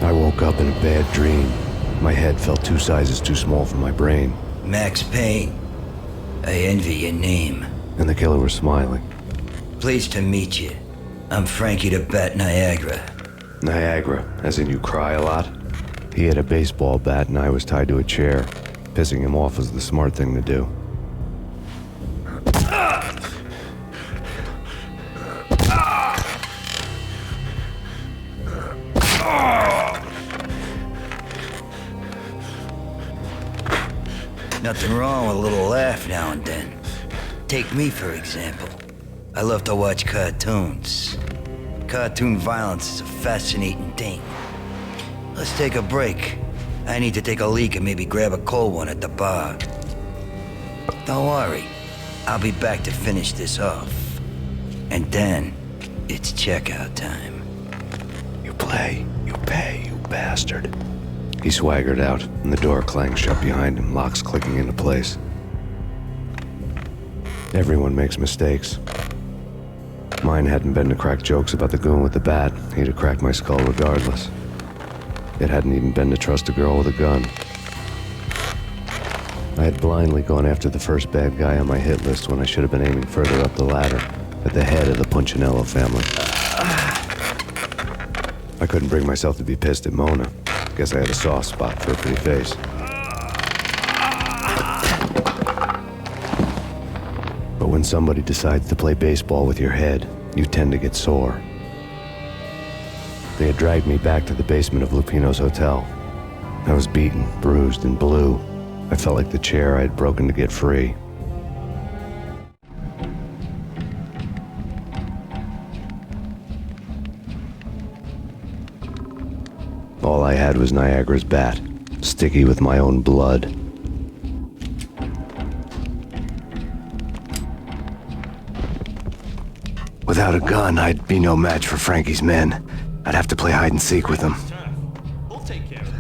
I woke up in a bad dream. My head felt 2 sizes too small for my brain. Max Payne. I envy your name. And the killer was smiling. Pleased to meet you. I'm Frankie the Bat Niagara. Niagara, as in you cry a lot? He had a baseball bat and I was tied to a chair. Pissing him off was the smart thing to do. Nothing wrong with a little laugh now and then. Take me, for example. I love to watch cartoons. Cartoon violence is a fascinating thing. Let's take a break. I need to take a leak and maybe grab a cold one at the bar. Don't worry. I'll be back to finish this off. And then, it's checkout time. You play, you pay, you bastard. He swaggered out, and the door clanged shut behind him, locks clicking into place. Everyone makes mistakes. Mine hadn't been to crack jokes about the goon with the bat. He'd have cracked my skull regardless. It hadn't even been to trust a girl with a gun. I had blindly gone after the first bad guy on my hit list when I should have been aiming further up the ladder, at the head of the Punchinello family. I couldn't bring myself to be pissed at Mona. Guess I had a soft spot for a pretty face. But when somebody decides to play baseball with your head, you tend to get sore. They had dragged me back to the basement of Lupino's hotel. I was beaten, bruised, and blue. I felt like the chair I had broken to get free. All I had was Niagara's bat, sticky with my own blood. Without a gun, I'd be no match for Frankie's men. I'd have to play hide and seek with them. We'll take care of it.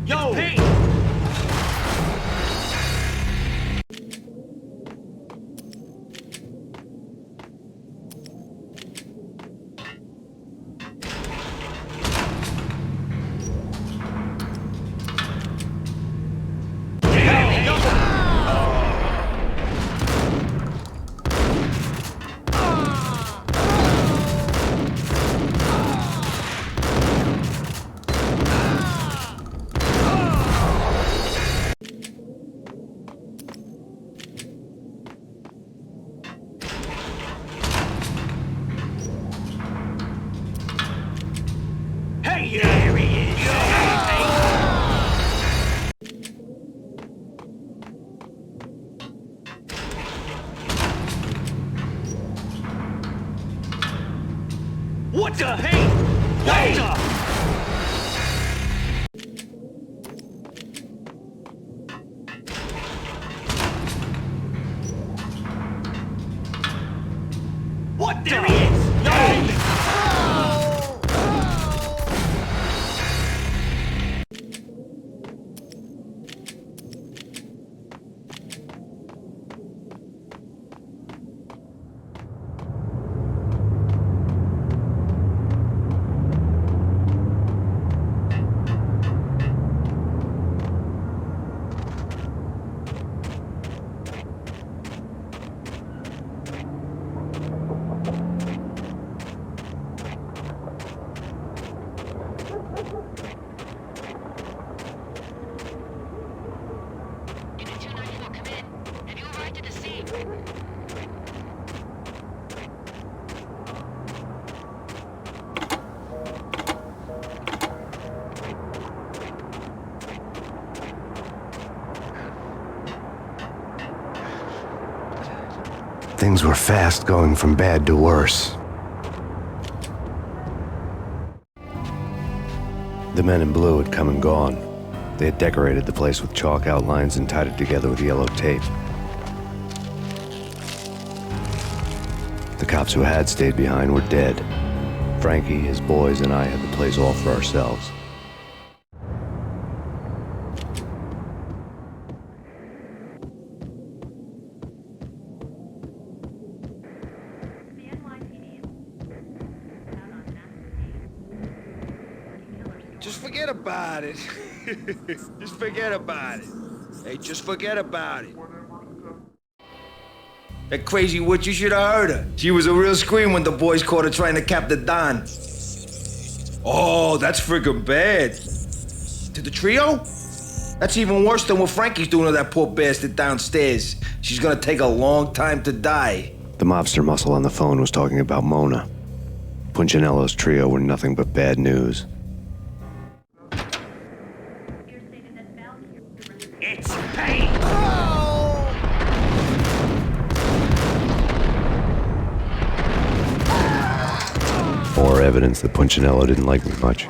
Yo, Payne! Hey, there he is! What the hey? What the? What the? There he is! Things were fast going from bad to worse. The men in blue had come and gone. They had decorated the place with chalk outlines and tied it together with yellow tape. The cops who had stayed behind were dead. Frankie, his boys, and I had the place all for ourselves. Just forget about it. Just forget about it. Hey, just forget about it. That crazy witch, you should have heard her. She was a real scream when the boys caught her trying to cap the Don. Oh, that's friggin' bad. To the trio? That's even worse than what Frankie's doing to that poor bastard downstairs. She's gonna take a long time to die. The mobster muscle on the phone was talking about Mona. Punchinello's trio were nothing but bad news. It's Payne! More evidence that Punchinello didn't like me much.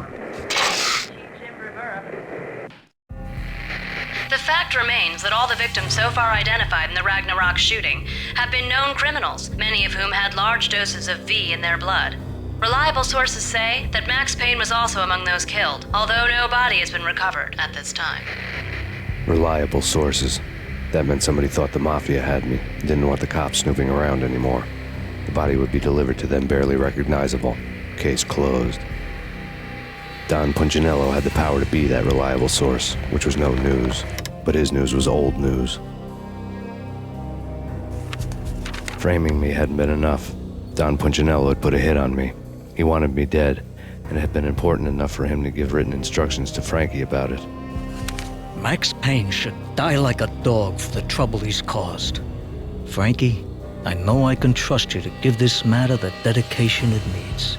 The fact remains that all the victims so far identified in the Ragnarok shooting have been known criminals, many of whom had large doses of V in their blood. Reliable sources say that Max Payne was also among those killed, although no body has been recovered at this time. Reliable sources. That meant somebody thought the Mafia had me, didn't want the cops snooping around anymore. The body would be delivered to them barely recognizable. Case closed. Don Punchinello had the power to be that reliable source, which was no news. But his news was old news. Framing me hadn't been enough. Don Punchinello had put a hit on me. He wanted me dead, and it had been important enough for him to give written instructions to Frankie about it. Max Payne should die like a dog for the trouble he's caused. Frankie, I know I can trust you to give this matter the dedication it needs.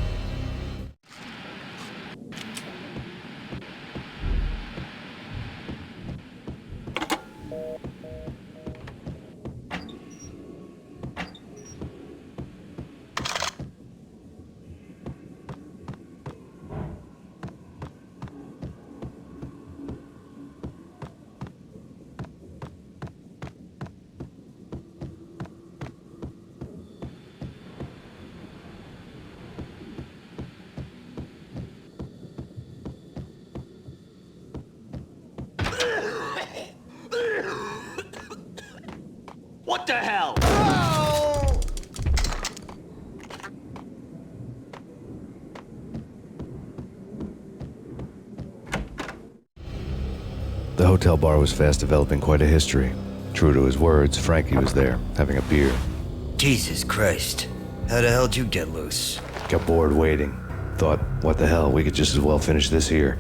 What the hell? The hotel bar was fast developing quite a history. True to his words, Frankie was there, having a beer. Jesus Christ. How the hell did you get loose? Got bored waiting. Thought, what the hell, we could just as well finish this here.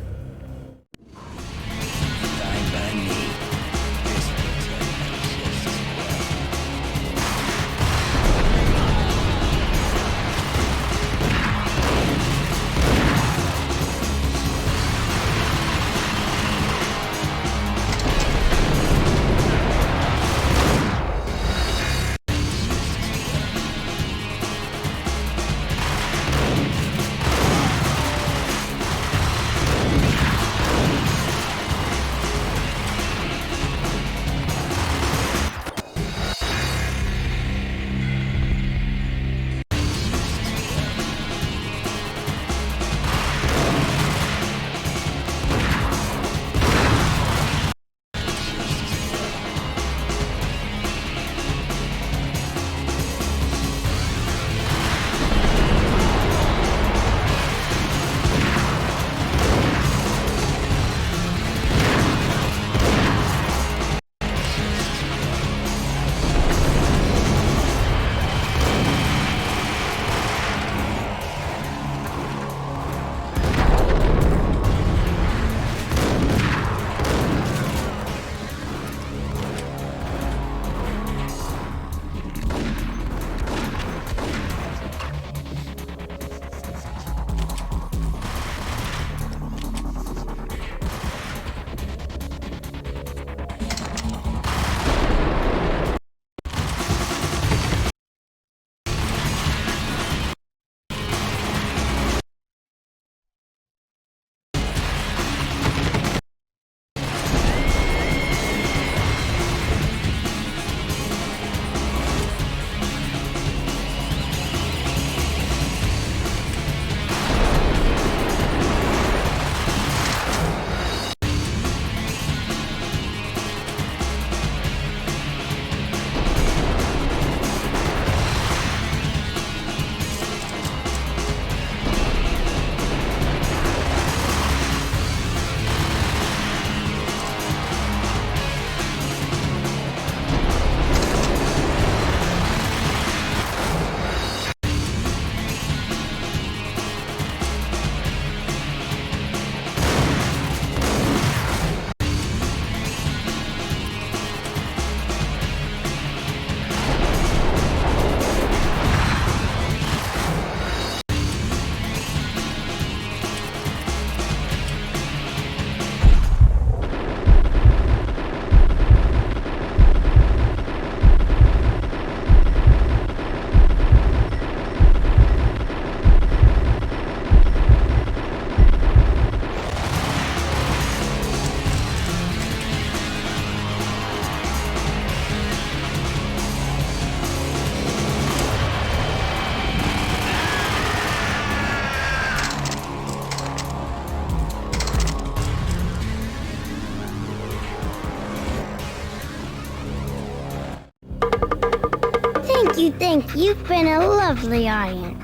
Frank, you've been a lovely audience.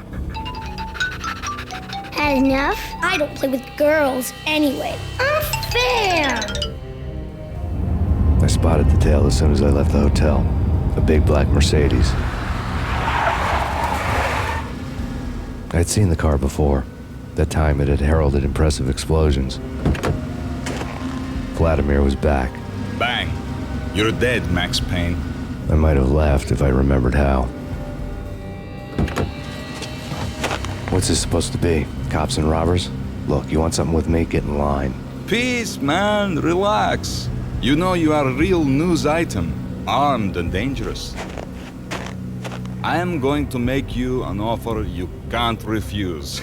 Had enough? I don't play with girls anyway. Unfair! I spotted the tail as soon as I left the hotel. A big black Mercedes. I'd seen the car before. That time it had heralded impressive explosions. Vladimir was back. Bang! You're dead, Max Payne. I might have laughed if I remembered how. What's this supposed to be? Cops and robbers? Look, you want something with me? Get in line. Peace, man. Relax. You know you are a real news item. Armed and dangerous. I am going to make you an offer you can't refuse.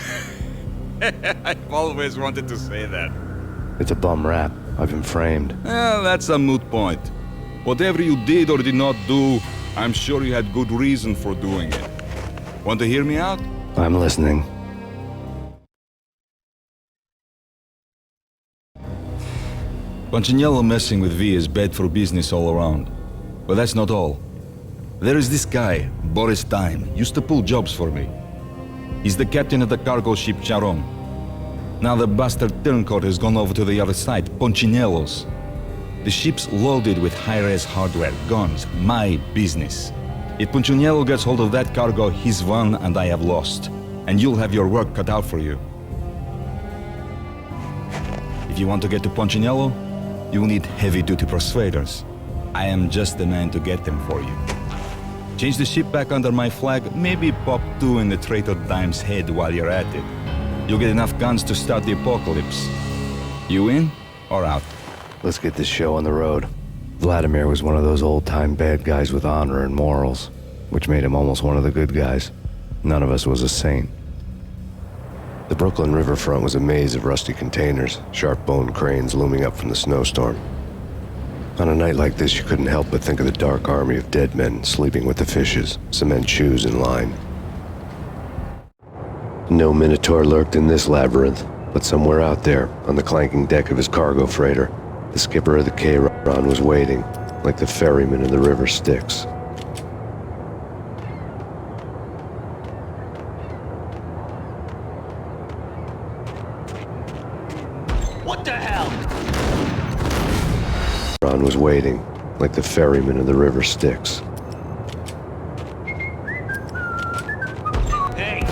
I've always wanted to say that. It's a bum rap. I've been framed. Well, that's a moot point. Whatever you did or did not do, I'm sure you had good reason for doing it. Want to hear me out? I'm listening. Punchinello messing with V is bad for business all around. But that's not all. There is this guy, Boris Time, used to pull jobs for me. He's the captain of the cargo ship Charon. Now the bastard turncoat has gone over to the other side, Punchinello's. The ship's loaded with high-res hardware, guns, my business. If Punchinello gets hold of that cargo, he's won and I have lost. And you'll have your work cut out for you. If you want to get to Punchinello, you'll need heavy-duty persuaders. I am just the man to get them for you. Change the ship back under my flag, maybe pop 2 in the traitor Dime's head while you're at it. You'll get enough guns to start the apocalypse. You in or out? Let's get this show on the road. Vladimir was one of those old-time bad guys with honor and morals, which made him almost one of the good guys. None of us was a saint. The Brooklyn riverfront was a maze of rusty containers, sharp-boned cranes looming up from the snowstorm. On a night like this, you couldn't help but think of the dark army of dead men sleeping with the fishes, cement shoes in line. No Minotaur lurked in this labyrinth, but somewhere out there, on the clanking deck of his cargo freighter, the skipper of the K-Ron was waiting, like the ferryman in the river Styx. What the hell? Ron was waiting, like the ferryman in the river Styx. Hey!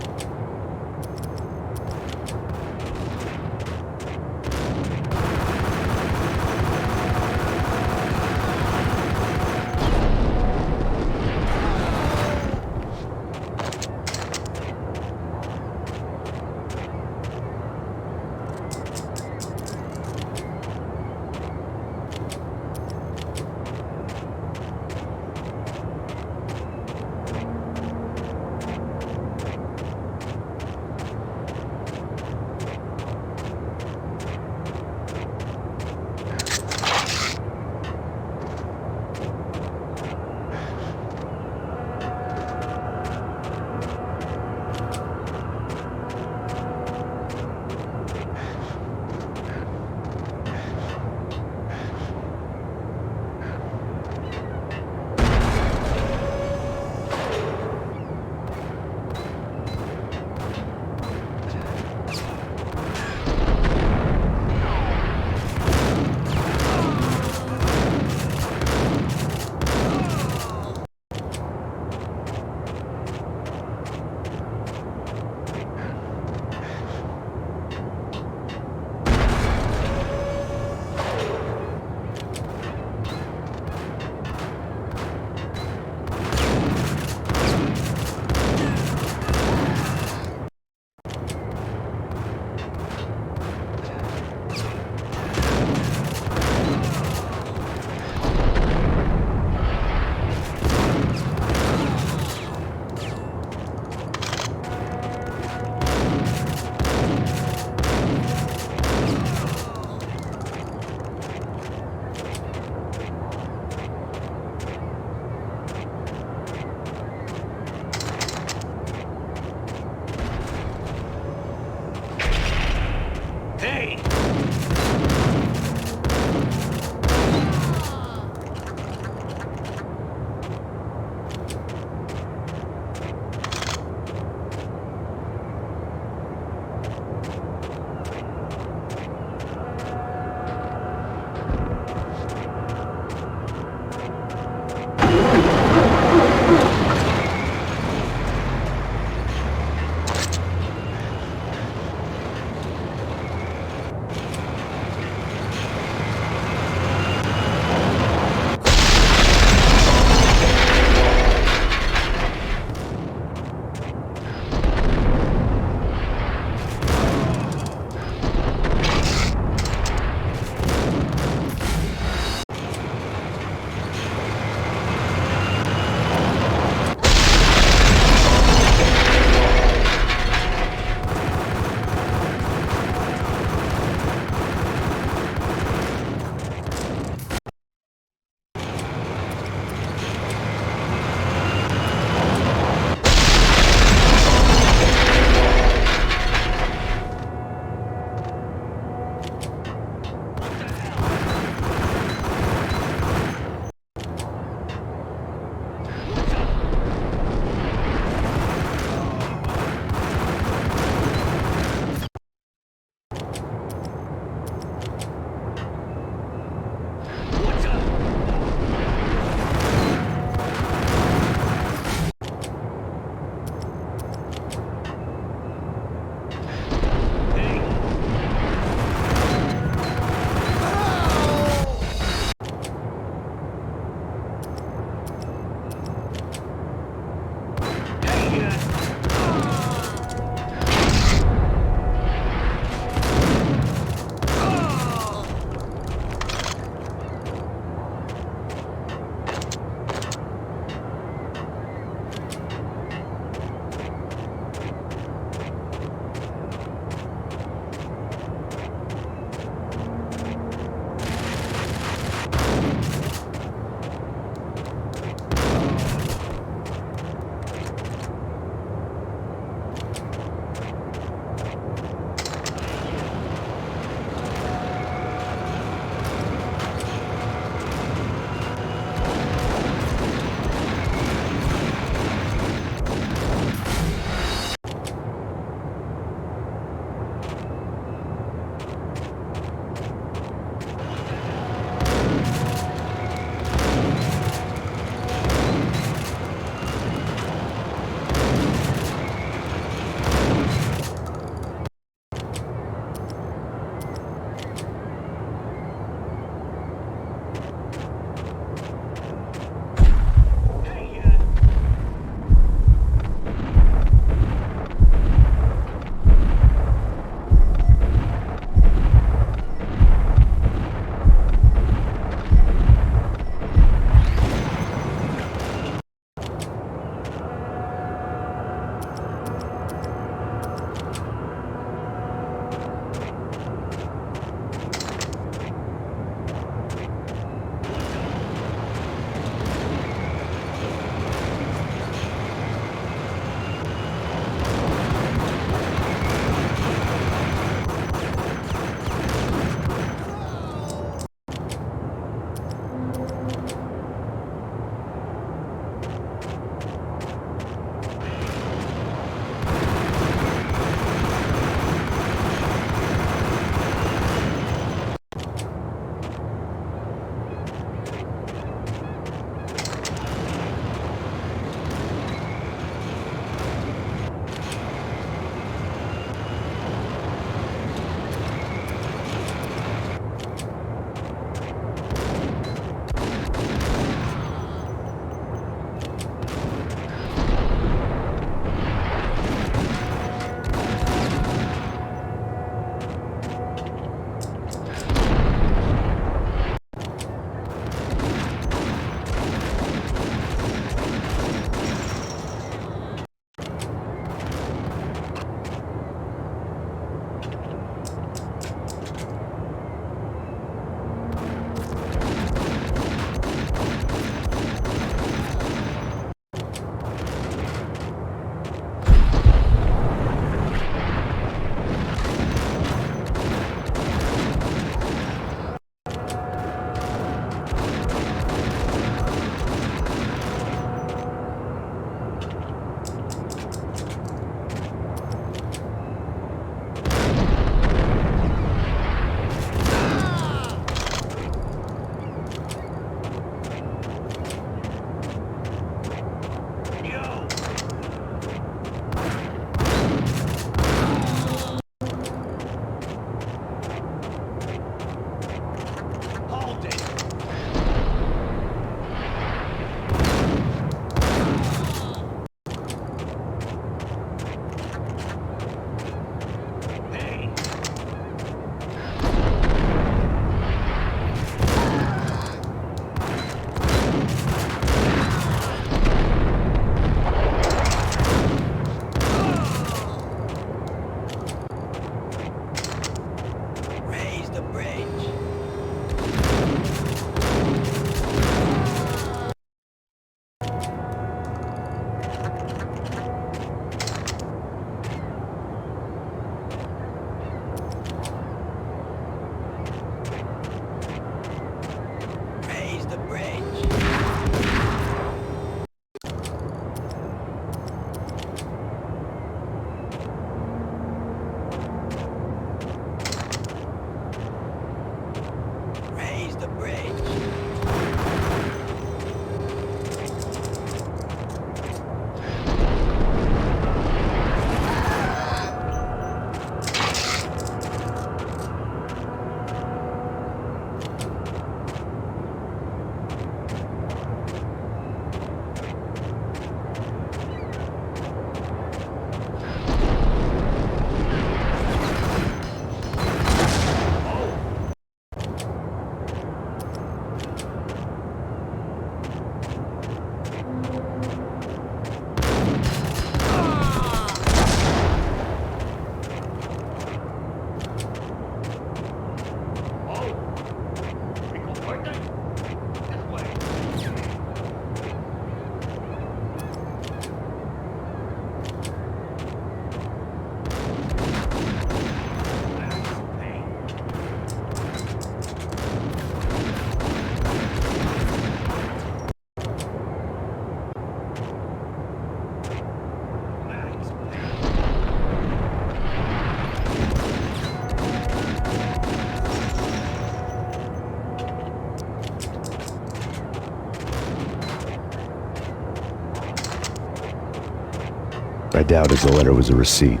I doubted the letter was a receipt.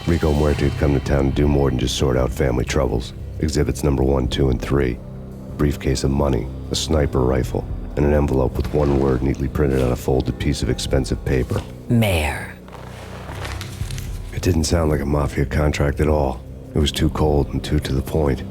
Rico Muerte had come to town to do more than just sort out family troubles. Exhibits number 1, 2, and 3. A briefcase of money, a sniper rifle, and an envelope with one word neatly printed on a folded piece of expensive paper. Mayor. It didn't sound like a mafia contract at all. It was too cold and too to the point.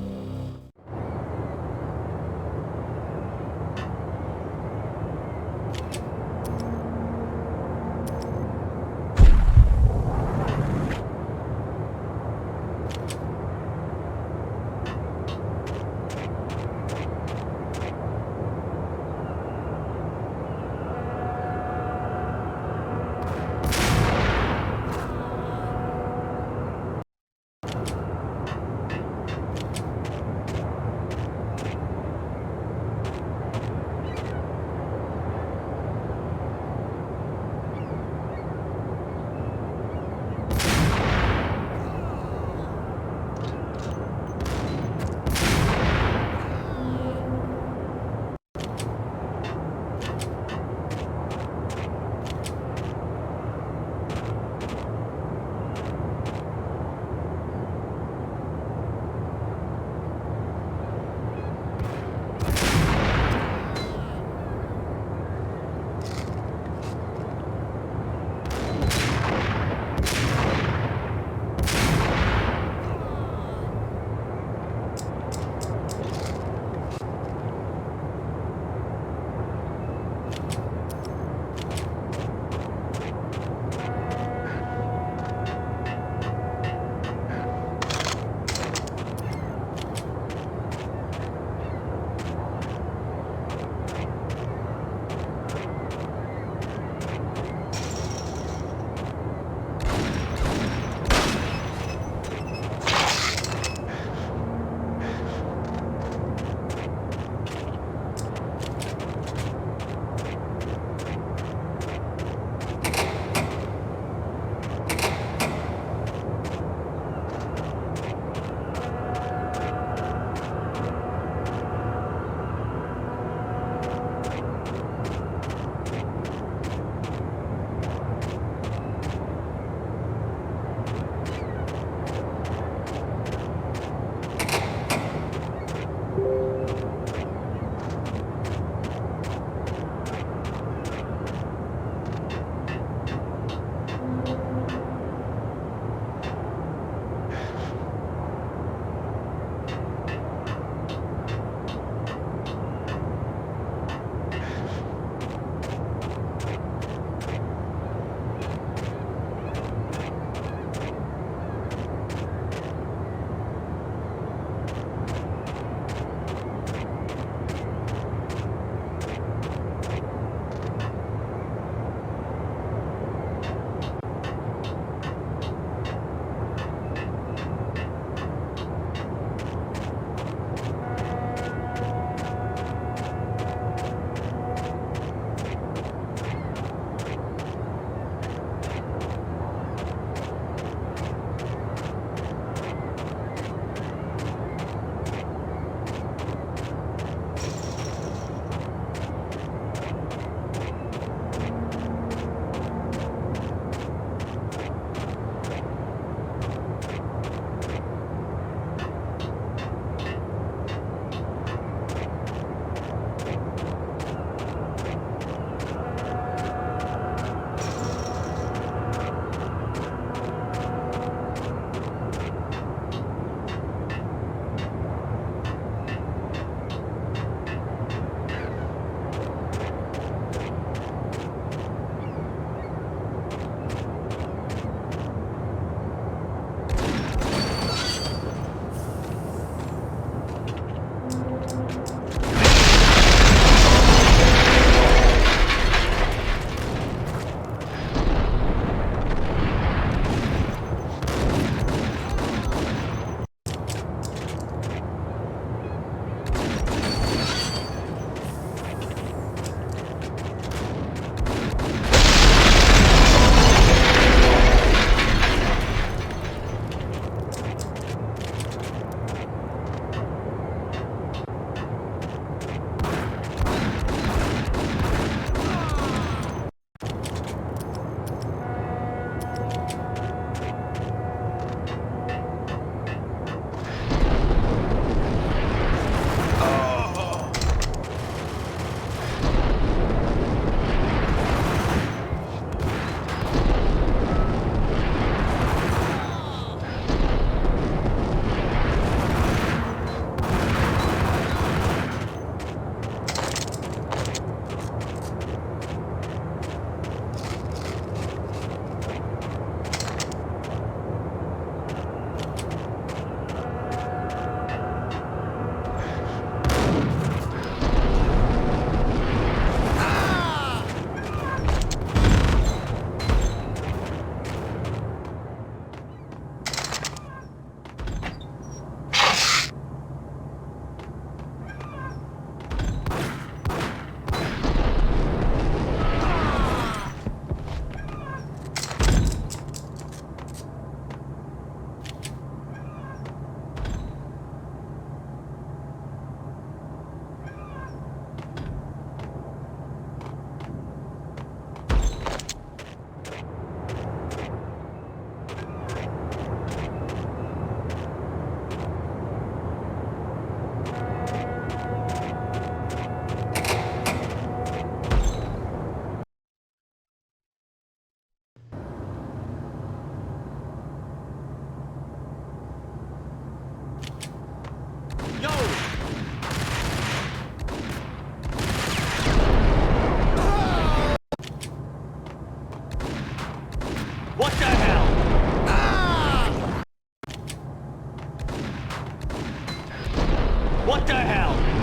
What the hell?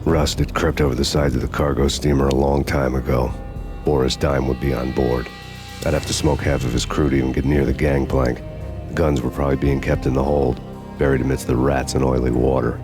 Rust had crept over the sides of the cargo steamer a long time ago. Boris Dime would be on board. I'd have to smoke half of his crew to even get near the gangplank. The guns were probably being kept in the hold, buried amidst the rats and oily water.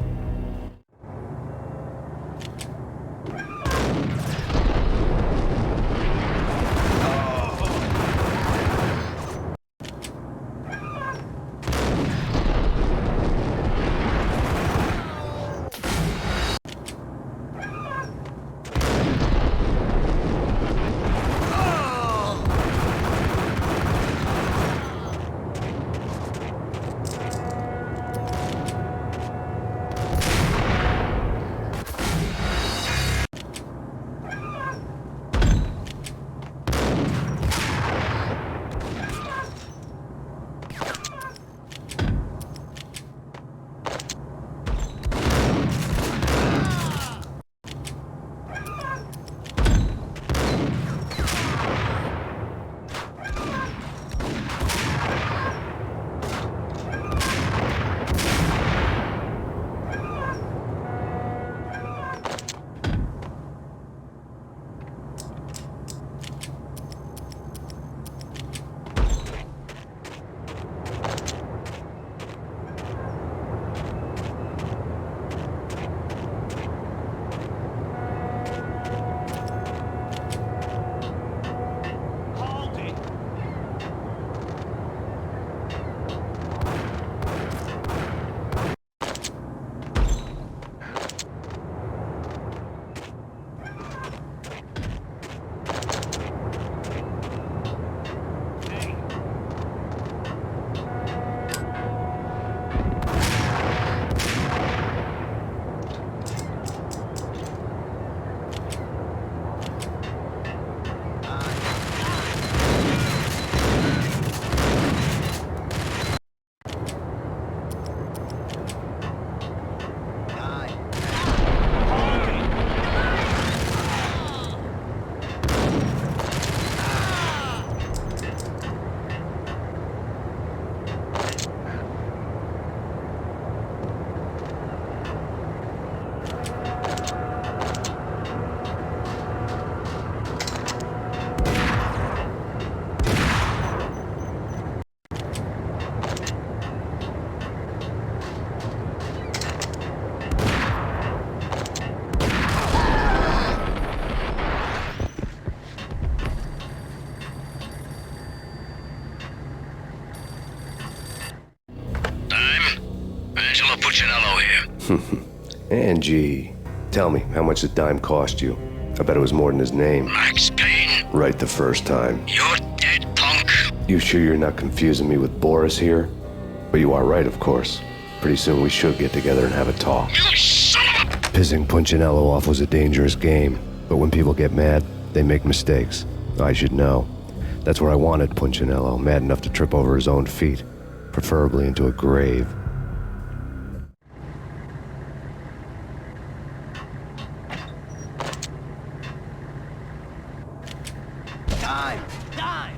Angie, tell me, how much did Dime cost you? I bet it was more than his name. Max Payne. Right the first time. You're dead, punk. You sure you're not confusing me with Boris here? But you are right, of course. Pretty soon we should get together and have a talk. You son of a... Pissing Punchinello off was a dangerous game. But when people get mad, they make mistakes. I should know. That's where I wanted Punchinello, mad enough to trip over his own feet, preferably into a grave. Time! Time!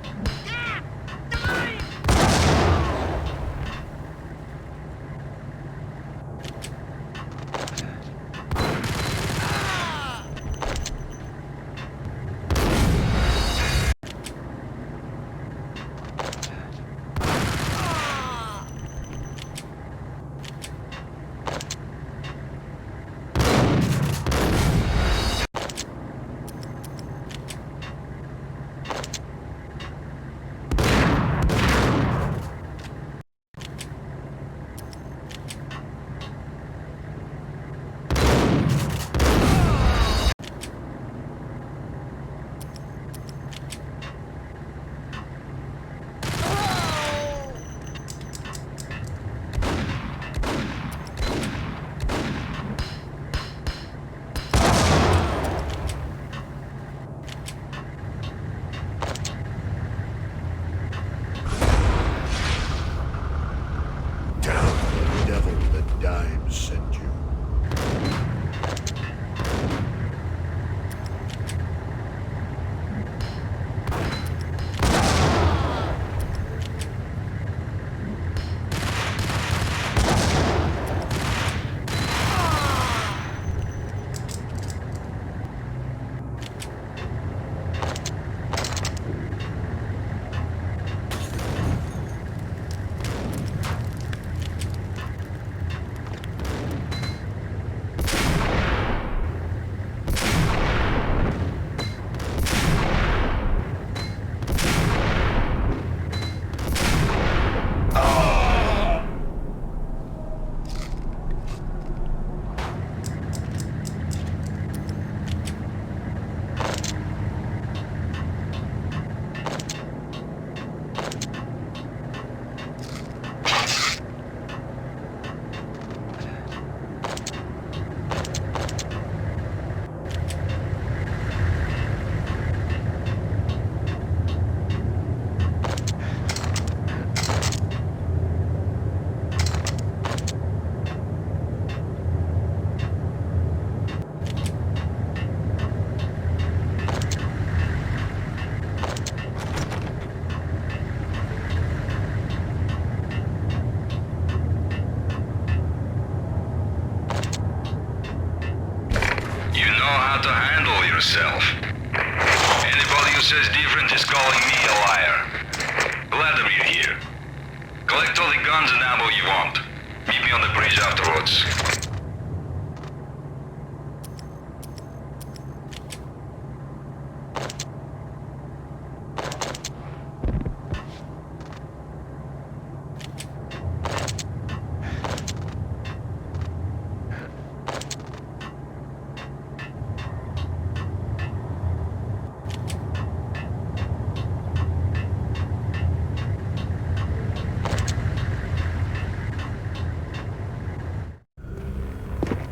To handle yourself. Anybody who says different is calling me a liar. Glad that you're here. Collect all the guns and ammo you want. Meet me on the bridge afterwards.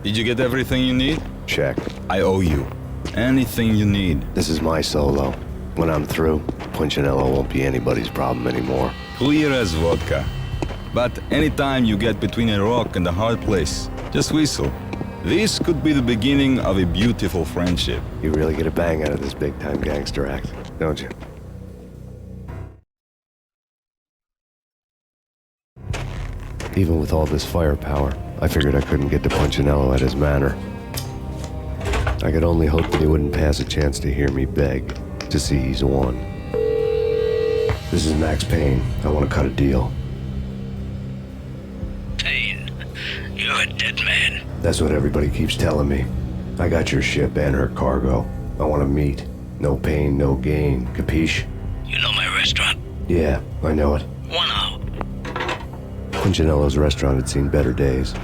Did you get everything you need? Check. I owe you. Anything you need. This is my solo. When I'm through, Punchinello won't be anybody's problem anymore. Clear as vodka. But anytime you get between a rock and a hard place, just whistle. This could be the beginning of a beautiful friendship. You really get a bang out of this big-time gangster act, don't you? Even with all this firepower, I figured I couldn't get to Punchinello at his manor. I could only hope that he wouldn't pass a chance to hear me beg, to see he's won. This is Max Payne. I want to cut a deal. Payne, you're a dead man. That's what everybody keeps telling me. I got your ship and her cargo. I want to meet. No pain, no gain. Capiche? You know my restaurant? Yeah, I know it. 1 hour. Punchinello's restaurant had seen better days.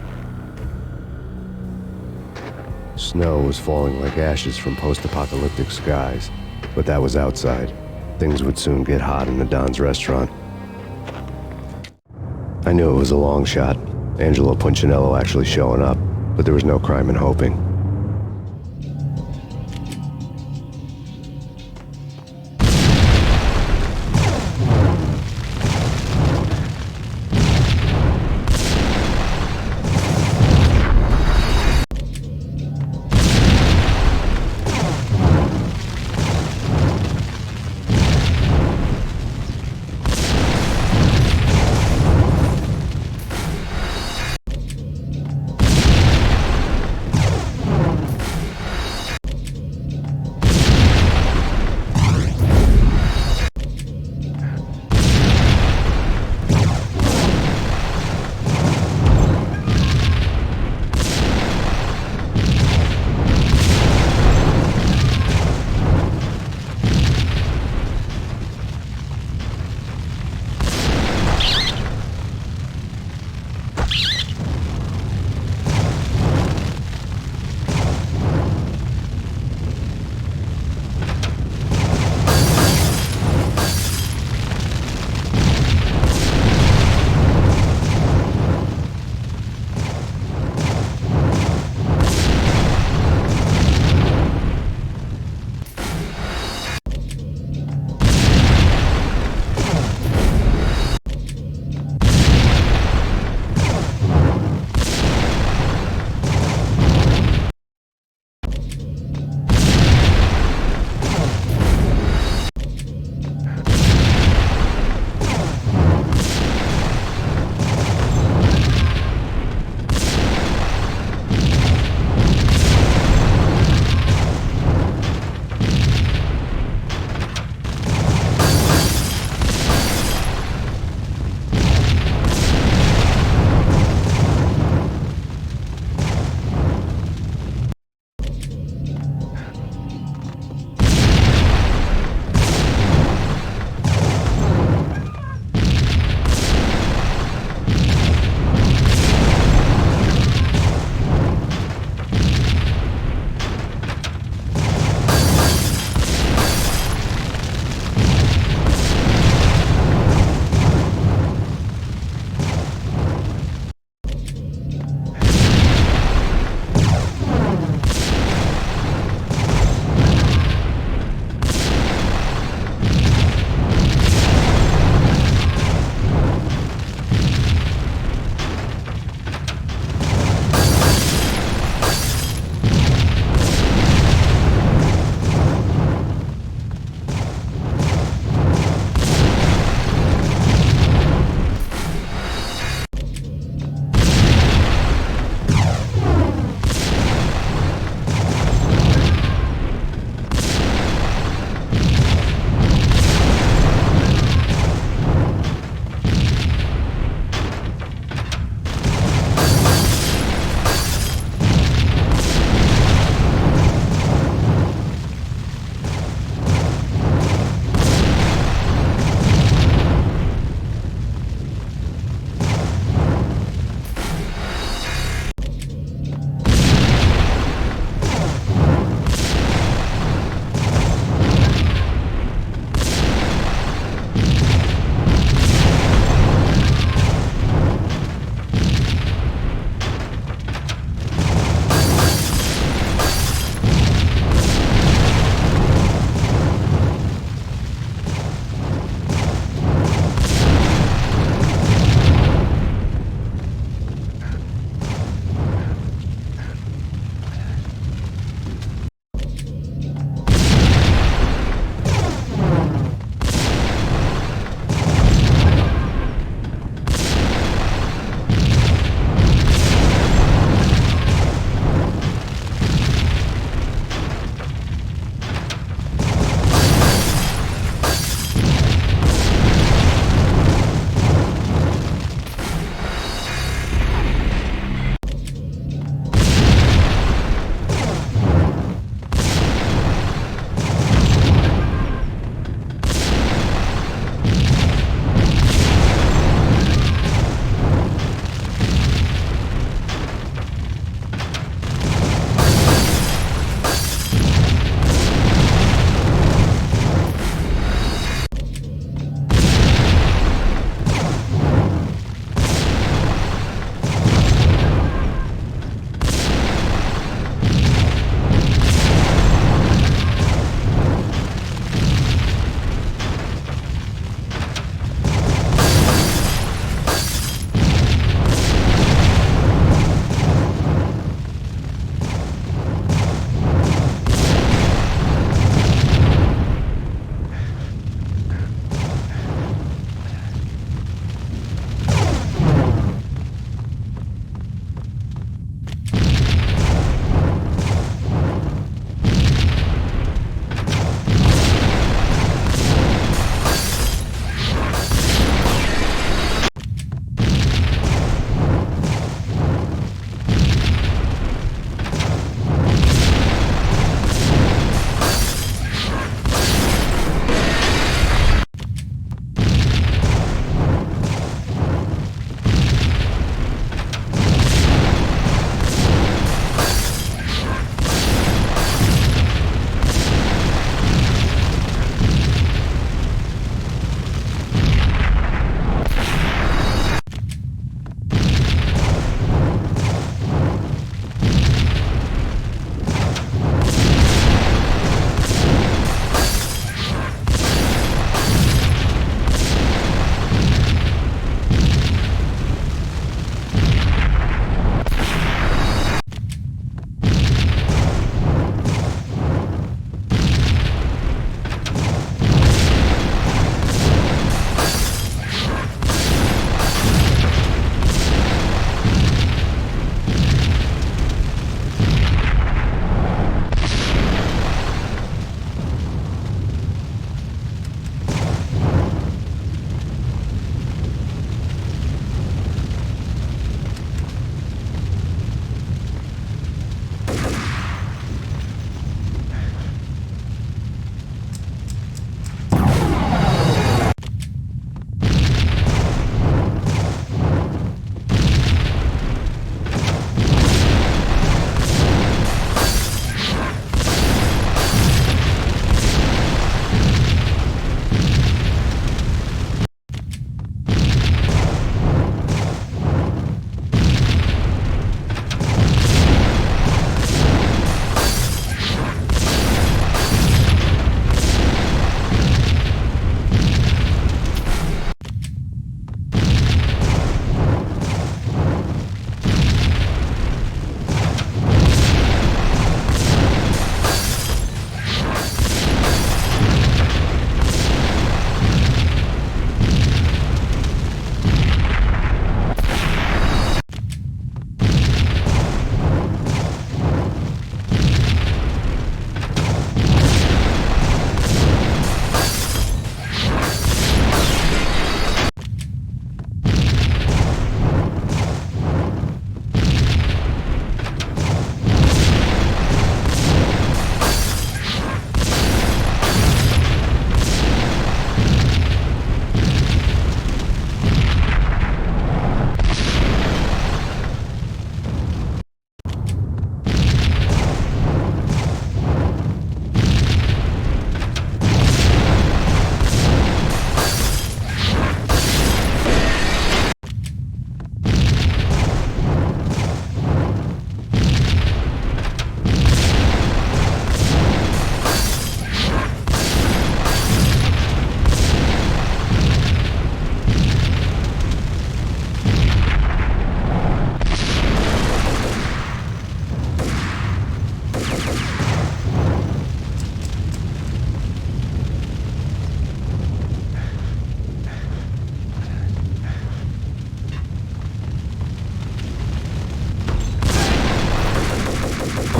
Snow was falling like ashes from post-apocalyptic skies, but that was outside. Things would soon get hot in the Don's restaurant. I knew it was a long shot, Angelo Punchinello actually showing up, but there was no crime in hoping.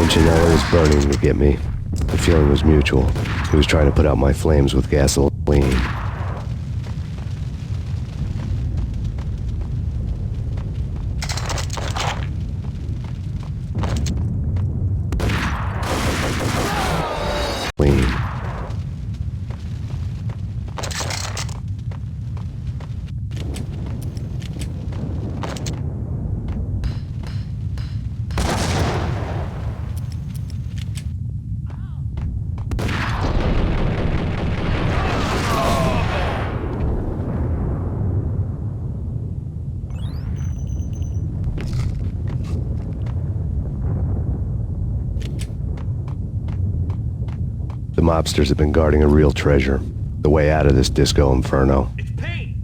Punchinello was burning to get me. The feeling was mutual. He was trying to put out my flames with gasoline. The mobsters have been guarding a real treasure. The way out of this disco inferno. It's Payne!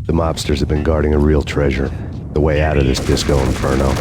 The mobsters have been guarding a real treasure. The way out of this disco inferno.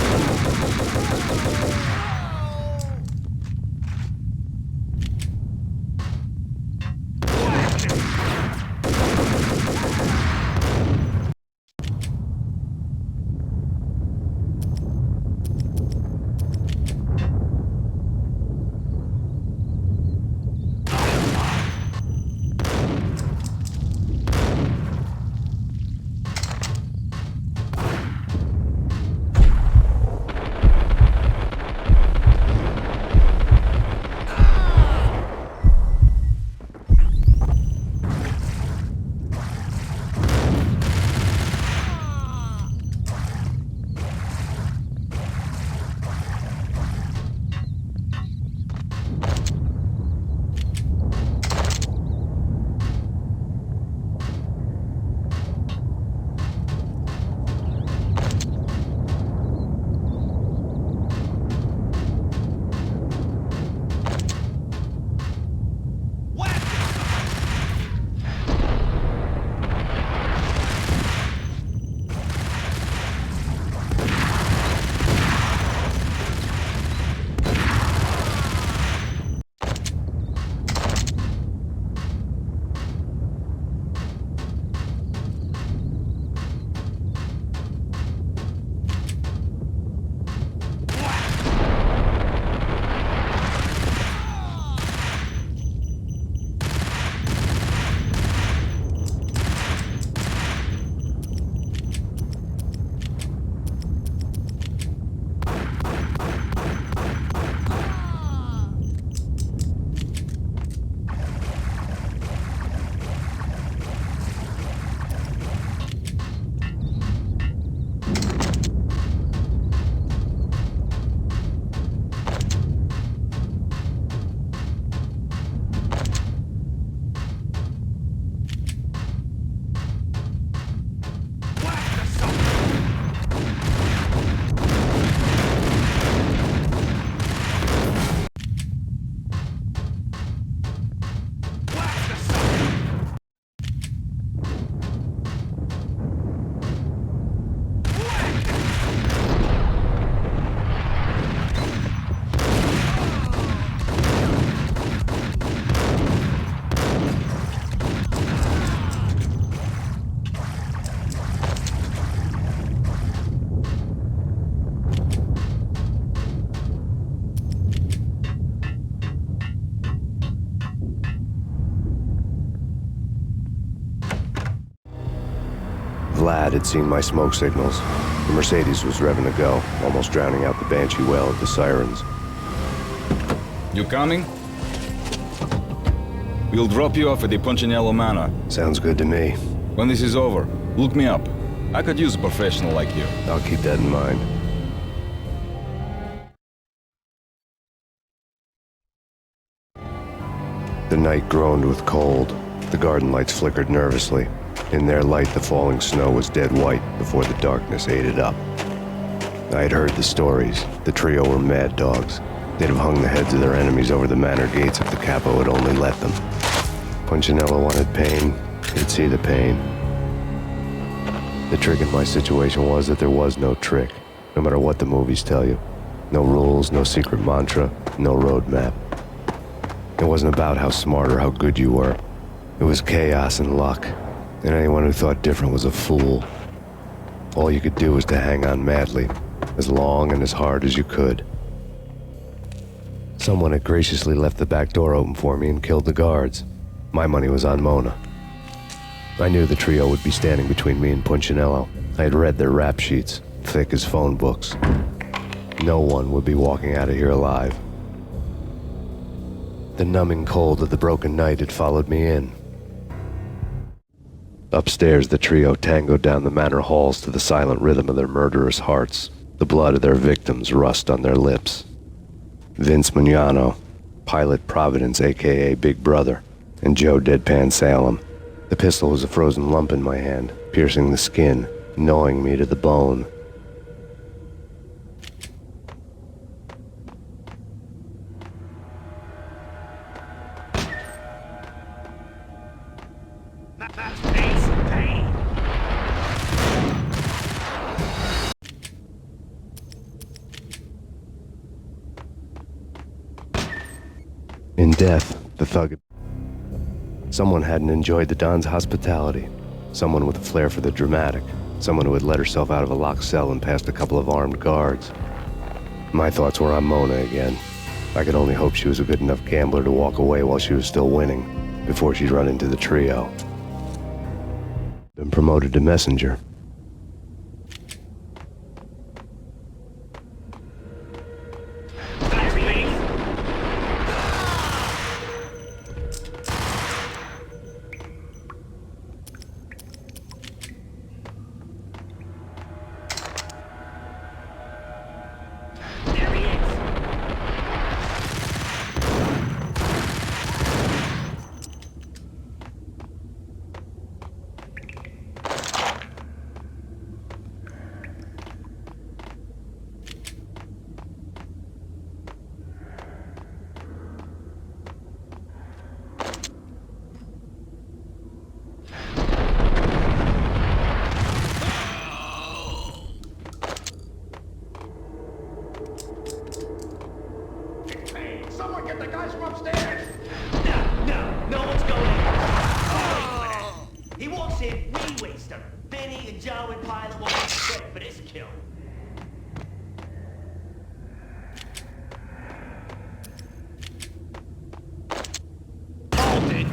Vlad had seen my smoke signals. The Mercedes was revving to go, almost drowning out the banshee wail of the sirens. You coming? We'll drop you off at the Punchinello Manor. Sounds good to me. When this is over, look me up. I could use a professional like you. I'll keep that in mind. The night groaned with cold. The garden lights flickered nervously. In their light, the falling snow was dead white before the darkness ate it up. I had heard the stories. The trio were mad dogs. They'd have hung the heads of their enemies over the manor gates if the capo had only let them. Punchinello wanted Payne. He'd see the pain. The trick in my situation was that there was no trick. no matter what the movies tell you. No rules, no secret mantra, no roadmap. It wasn't about how smart or how good you were. It was chaos and luck, and anyone who thought different was a fool. All you could do was to hang on madly, as long and as hard as you could. Someone had graciously left the back door open for me and killed the guards. My money was on Mona. I knew the trio would be standing between me and Punchinello. I had read their rap sheets, thick as phone books. No one would be walking out of here alive. The numbing cold of the broken night had followed me in. Upstairs, the trio tangoed down the manor halls to the silent rhythm of their murderous hearts. The blood of their victims rust on their lips. Vince Mignano, Pilot Providence, a.k.a. Big Brother, and Joe Deadpan Salem. The pistol was a frozen lump in my hand, piercing the skin, gnawing me to the bone. Payne! In death, the thug... Someone hadn't enjoyed the Don's hospitality. Someone with a flair for the dramatic. Someone who had let herself out of a locked cell and past a couple of armed guards. My thoughts were on Mona again. I could only hope she was a good enough gambler to walk away while she was still winning, before she'd run into the trio. Been promoted to messenger. Someone get the guys from upstairs! No one's going in. He walks in, we waste him. Vinny and Joe and Pilot will get credit for this kill. Hold it!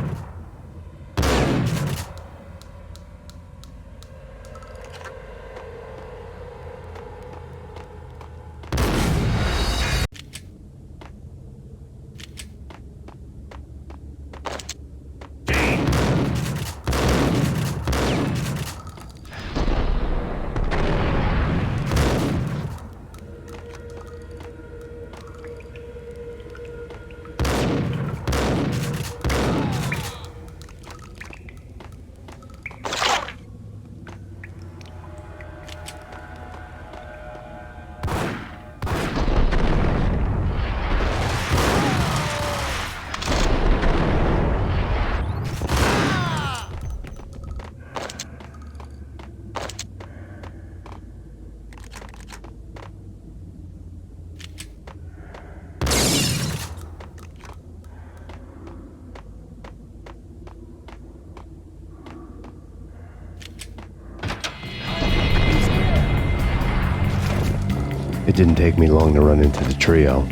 It didn't take me long to run into the trio.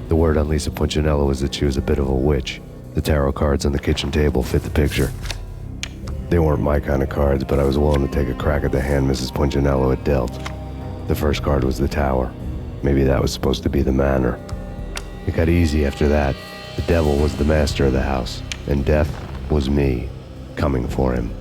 The word on Lisa Punchinello was that she was a bit of a witch. The tarot cards on the kitchen table fit the picture. They weren't my kind of cards, but I was willing to take a crack at the hand Mrs. Punchinello had dealt. The first card was the tower. Maybe that was supposed to be the manor. It got easy after that. The devil was the master of the house, and death was me, coming for him.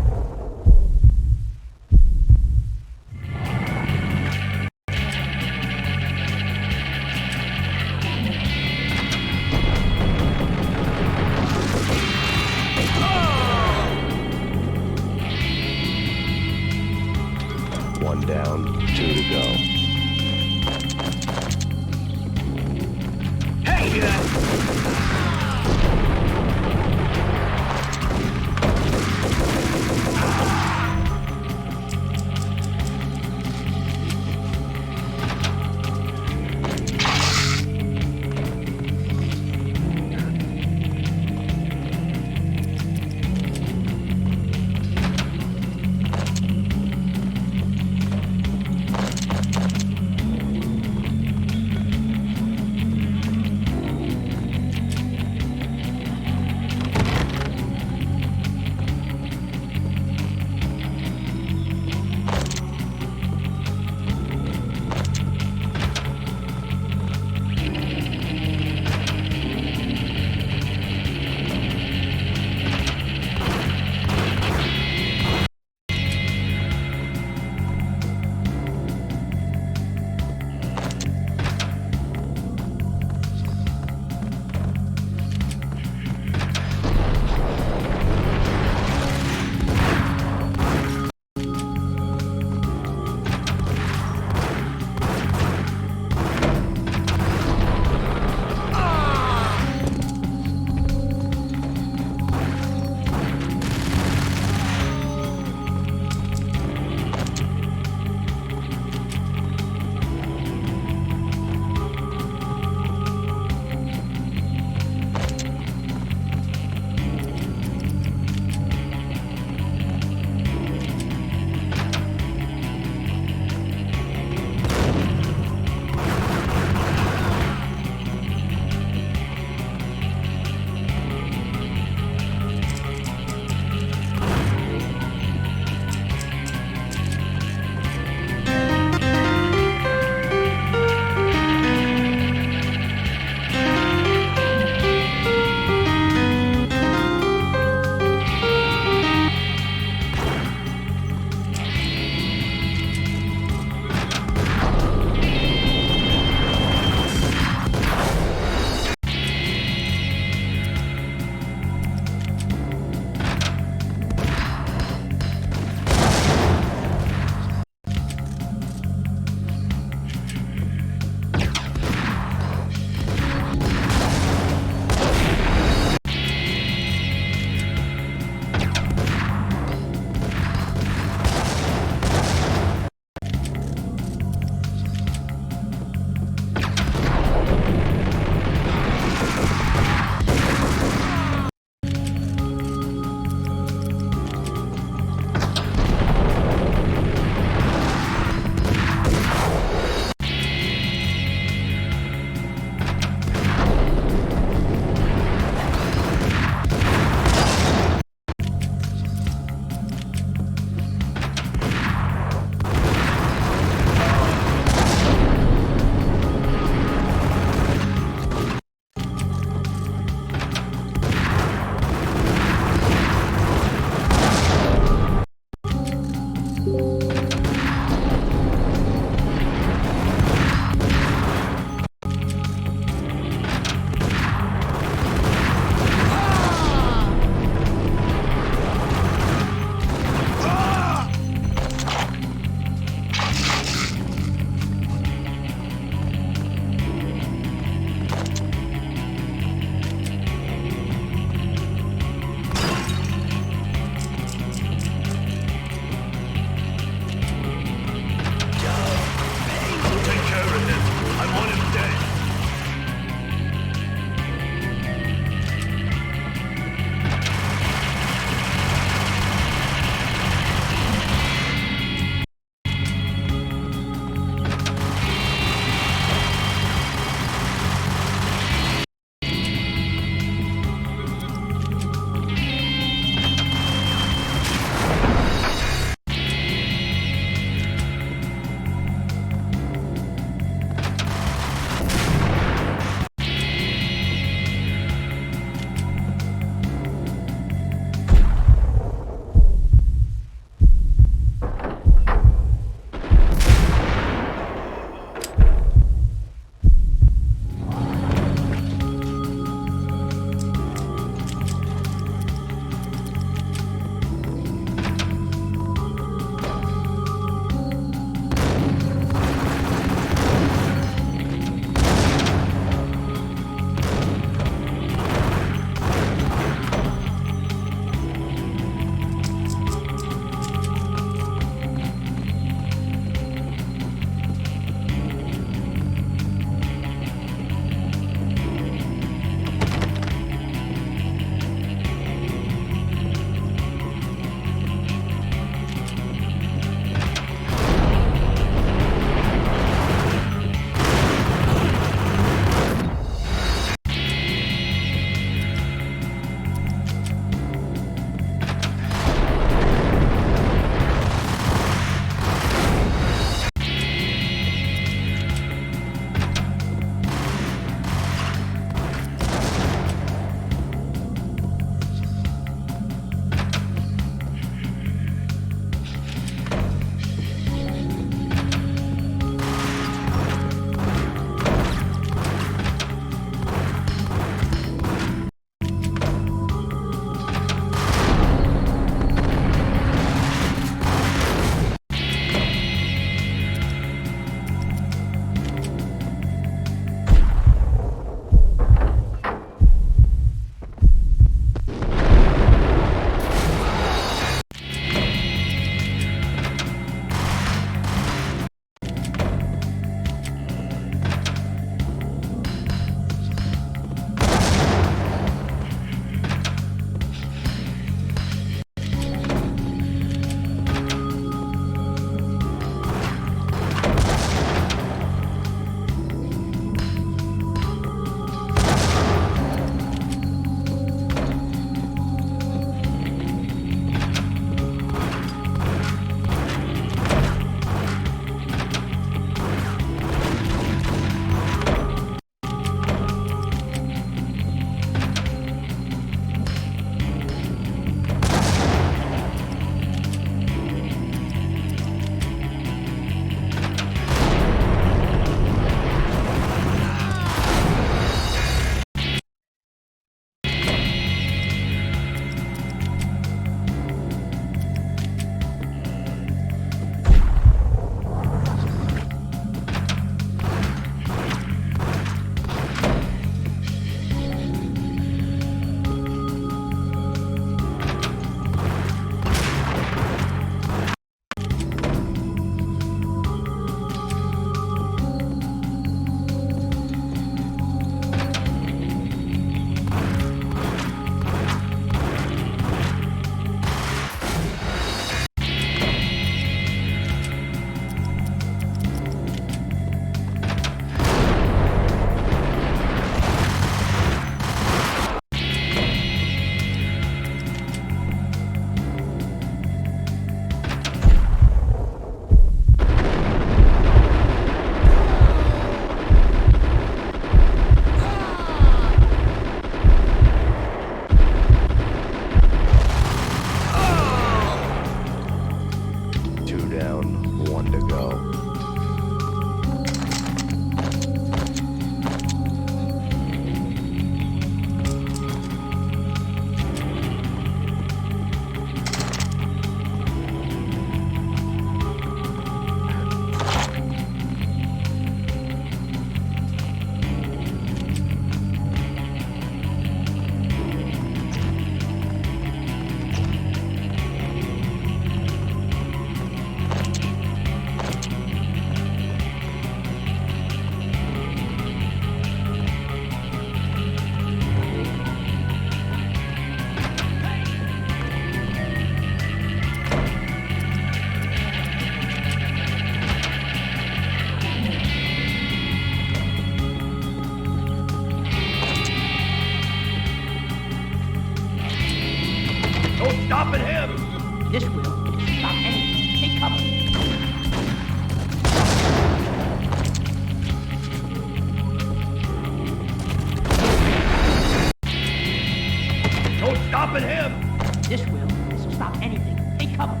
stopping him! This will stop anything. Take cover.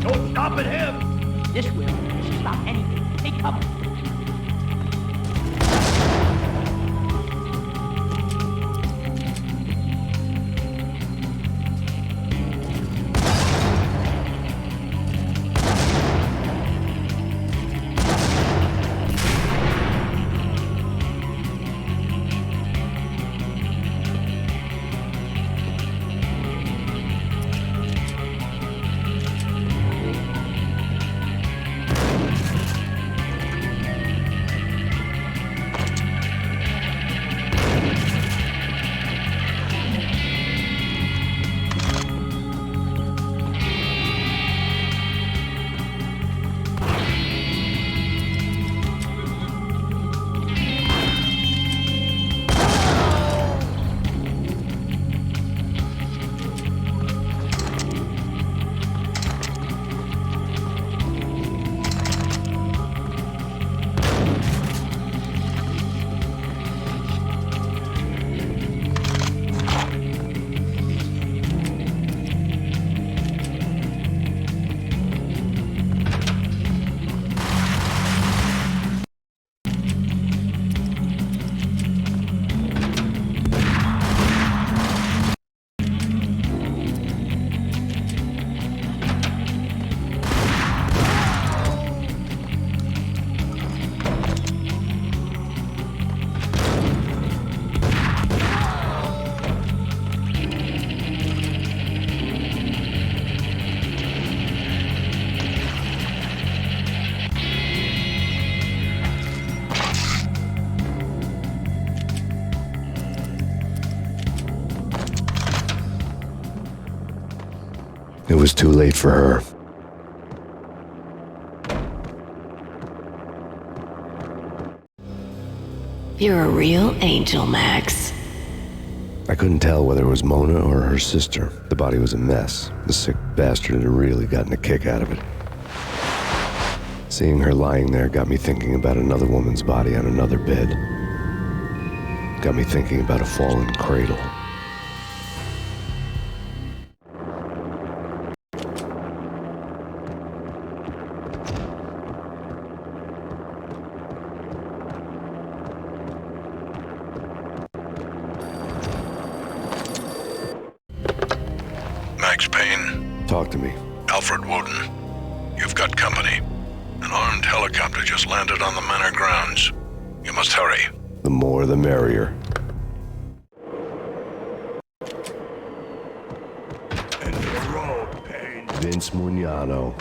No stopping him! This will stop anything. Take cover. It was too late for her. You're a real angel, Max. I couldn't tell whether it was Mona or her sister. The body was a mess. The sick bastard had really gotten a kick out of it. Seeing her lying there got me thinking about another woman's body on another bed. Got me thinking about a fallen cradle. Max Payne. Talk to me. Alfred Woden. You've got company. An armed helicopter just landed on the manor grounds. You must hurry. The more the merrier. End of the road, Payne. Vince Mugnano.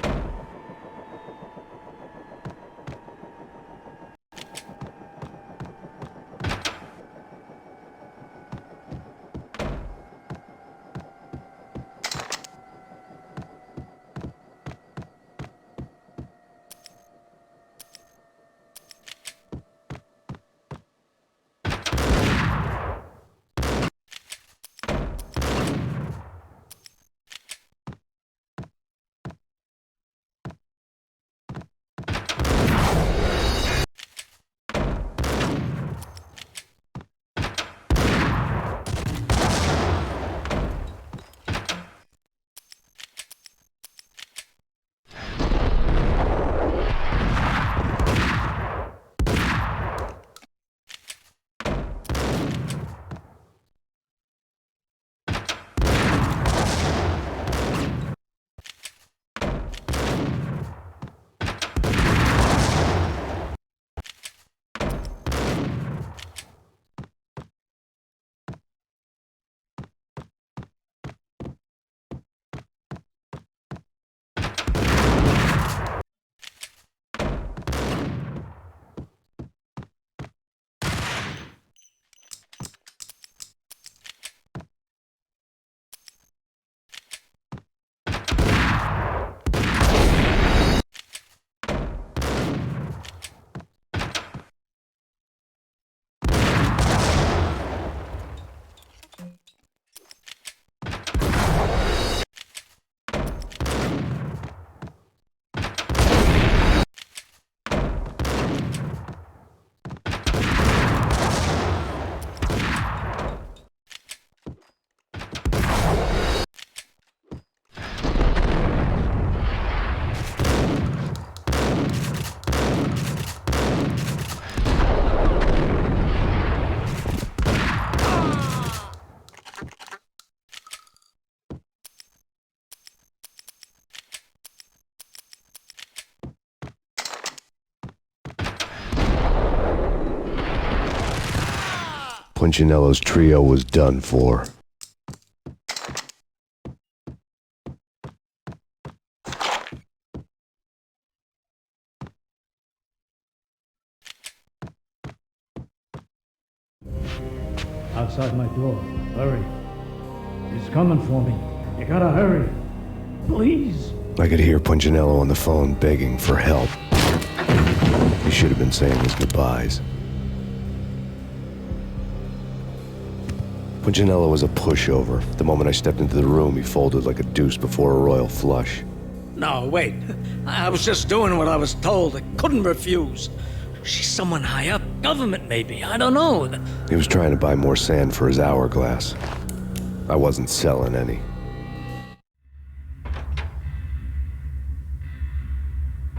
Punchinello's trio was done for. Outside my door. Hurry. He's coming for me. You gotta hurry. Please. I could hear Punchinello on the phone begging for help. He should have been saying his goodbyes. Punchinello was a pushover. The moment I stepped into the room, he folded like a deuce before a royal flush. No, wait. I was just doing what I was told. I couldn't refuse. She's someone high up. Government, maybe. I don't know. He was trying to buy more sand for his hourglass. I wasn't selling any.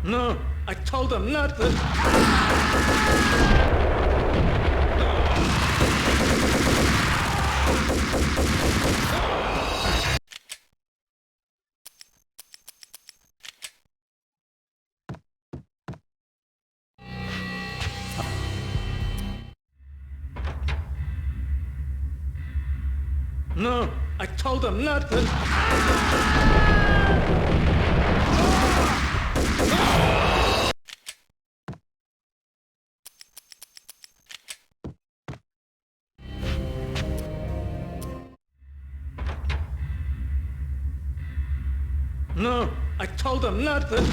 No, I told him not to. No, I told him not to. No, I told him not to.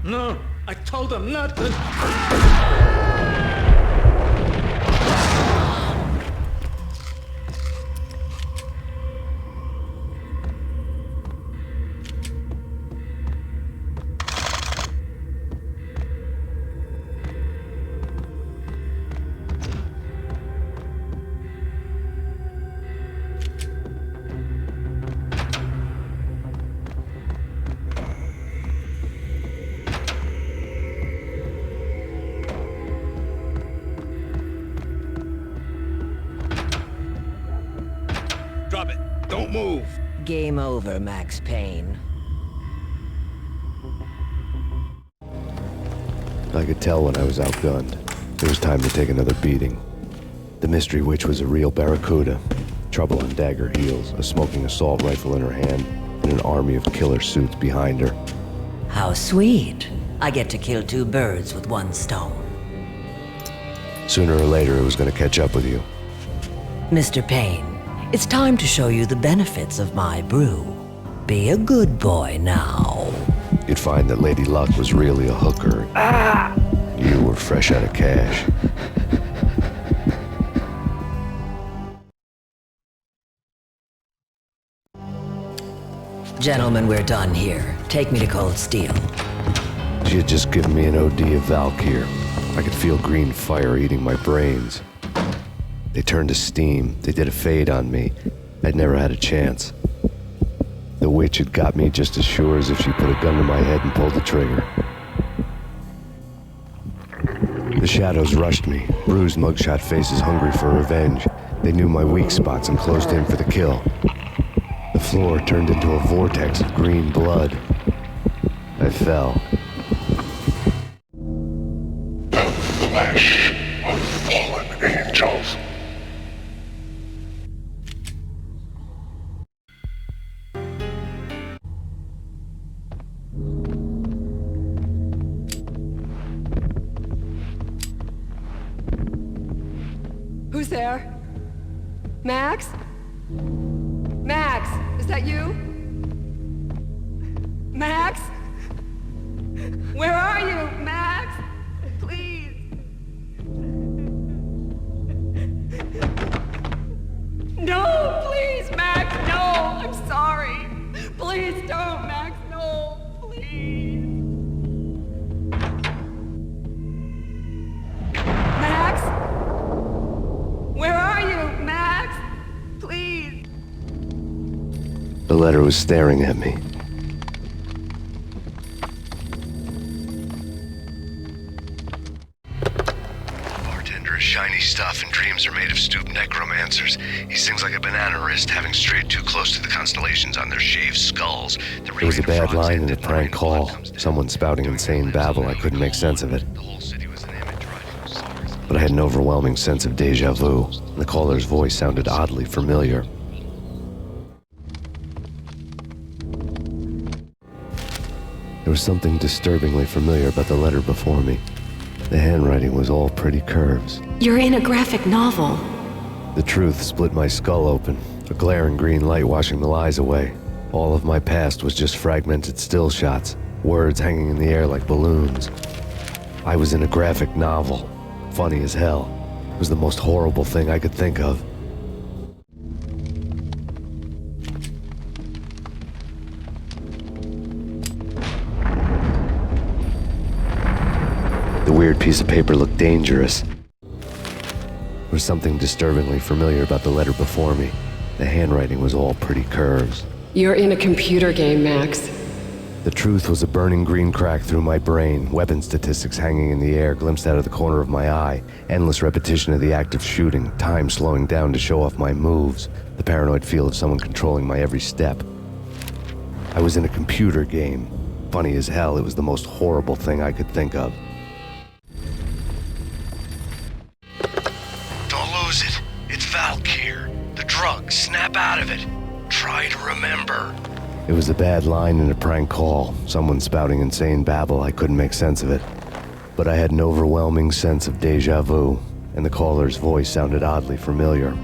No, I told him not to. Drop it. Don't move. Game over, Max Payne. I could tell when I was outgunned. It was time to take another beating. The mystery witch was a real barracuda. Trouble on dagger heels, a smoking assault rifle in her hand, and an army of killer suits behind her. How sweet. I get to kill two birds with one stone. Sooner or later, it was going to catch up with you. Mr. Payne, it's time to show you the benefits of my brew. Be a good boy now. You'd find that Lady Luck was really a hooker. You were fresh out of cash. Gentlemen, we're done here. Take me to Cold Steel. She had just given me an OD of Valkyr. I could feel green fire eating my brains. They turned to steam. They did a fade on me. I'd never had a chance. The witch had got me just as sure as if she put a gun to my head and pulled the trigger. The shadows rushed me, bruised mugshot faces hungry for revenge. They knew my weak spots and closed in for the kill. The floor turned into a vortex of green blood. I fell. The flesh of fallen angels. Who's there? Max? Max, is that you? Max? Where are you, Max? Please. No, please, Max, no. I'm sorry. Please don't, Max, no, please. Max? Where are you, Max? Please. The letter was staring at me. Bartender, a shiny stuff, and dreams are made of stooped necromancers. He sings like a banana wrist, having strayed too close to the constellations on their shaved skulls. It was a bad line in a prank call. Someone spouting insane babble. I couldn't make sense of it. But I had an overwhelming sense of deja vu. The caller's voice sounded oddly familiar. There was something disturbingly familiar about the letter before me. The handwriting was all pretty curves. You're in a graphic novel. The truth split my skull open, a glaring green light washing the lies away. All of my past was just fragmented still shots, words hanging in the air like balloons. I was in a graphic novel. Funny as hell. It was the most horrible thing I could think of. The weird piece of paper looked dangerous. There was something disturbingly familiar about the letter before me. The handwriting was all pretty curves. You're in a computer game, Max. The truth was a burning green crack through my brain, weapon statistics hanging in the air, glimpsed out of the corner of my eye, endless repetition of the act of shooting, time slowing down to show off my moves, the paranoid feel of someone controlling my every step. I was in a computer game. Funny as hell, it was the most horrible thing I could think of. Don't lose it. It's Valkyr. The drug. Snap out of it. Try to remember. It was a bad line in a prank call, someone spouting insane babble. I couldn't make sense of it. But I had an overwhelming sense of deja vu, and the caller's voice sounded oddly familiar.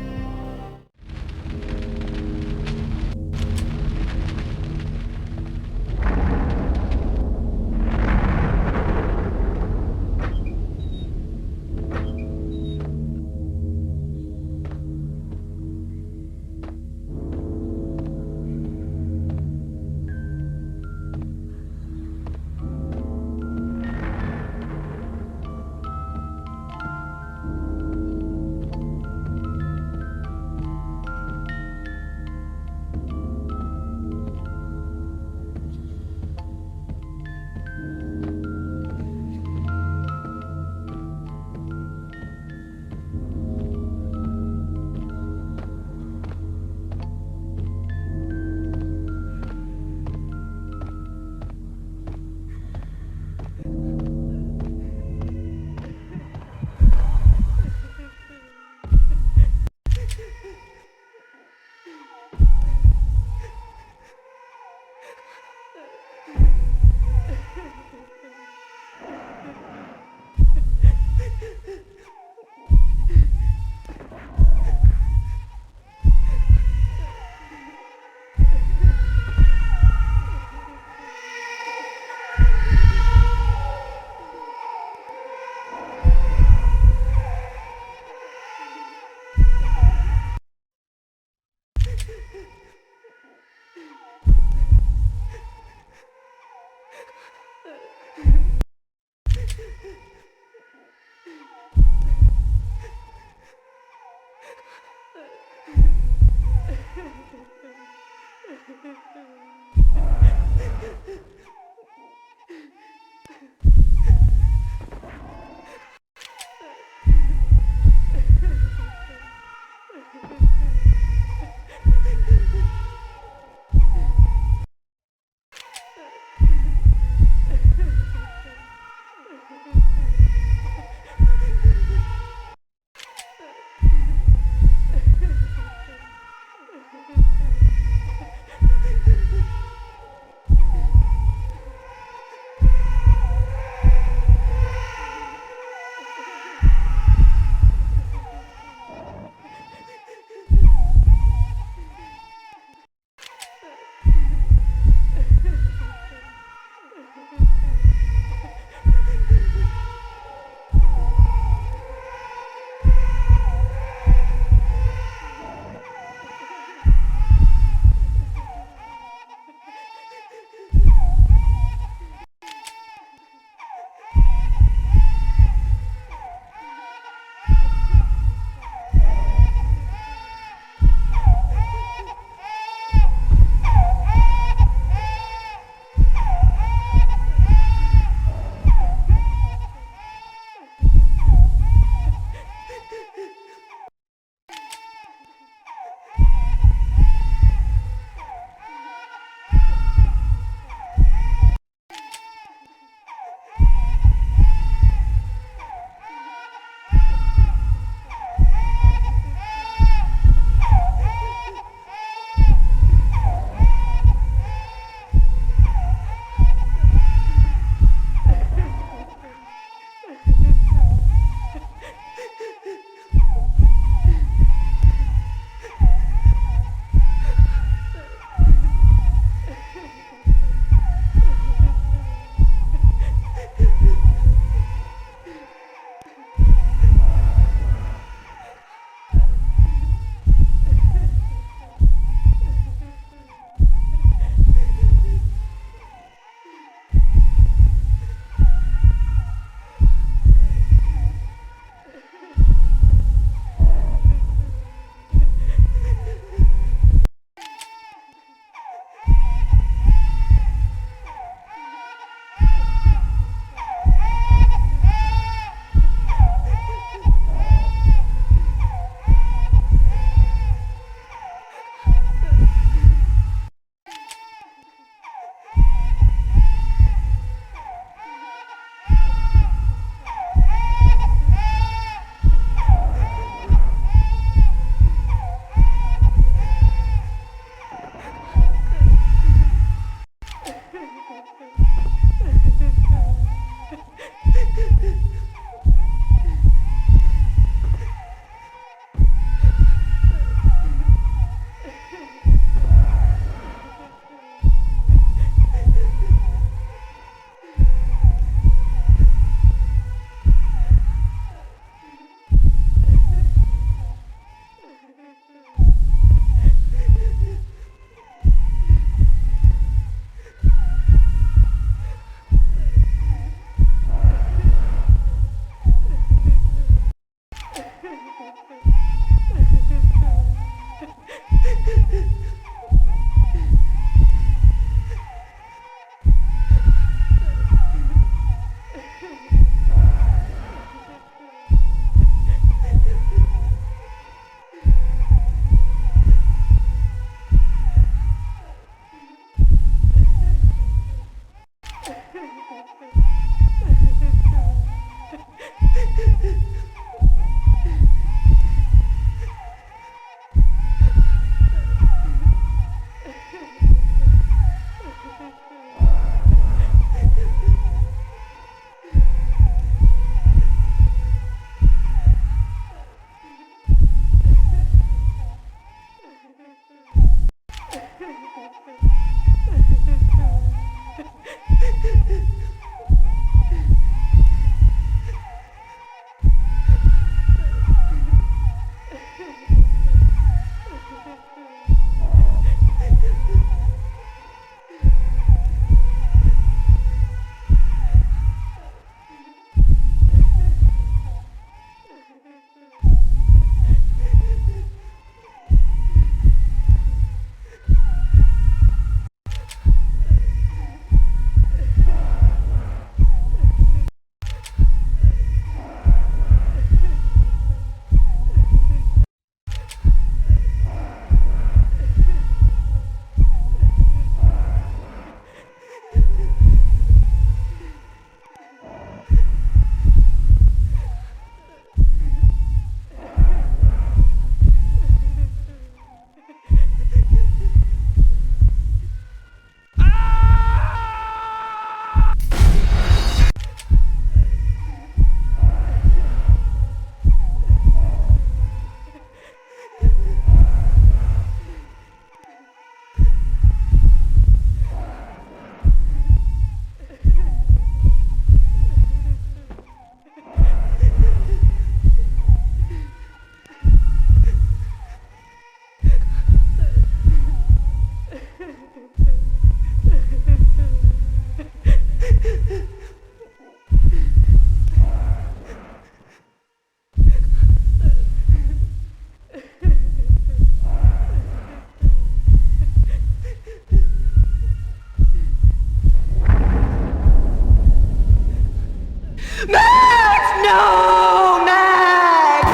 No, Max!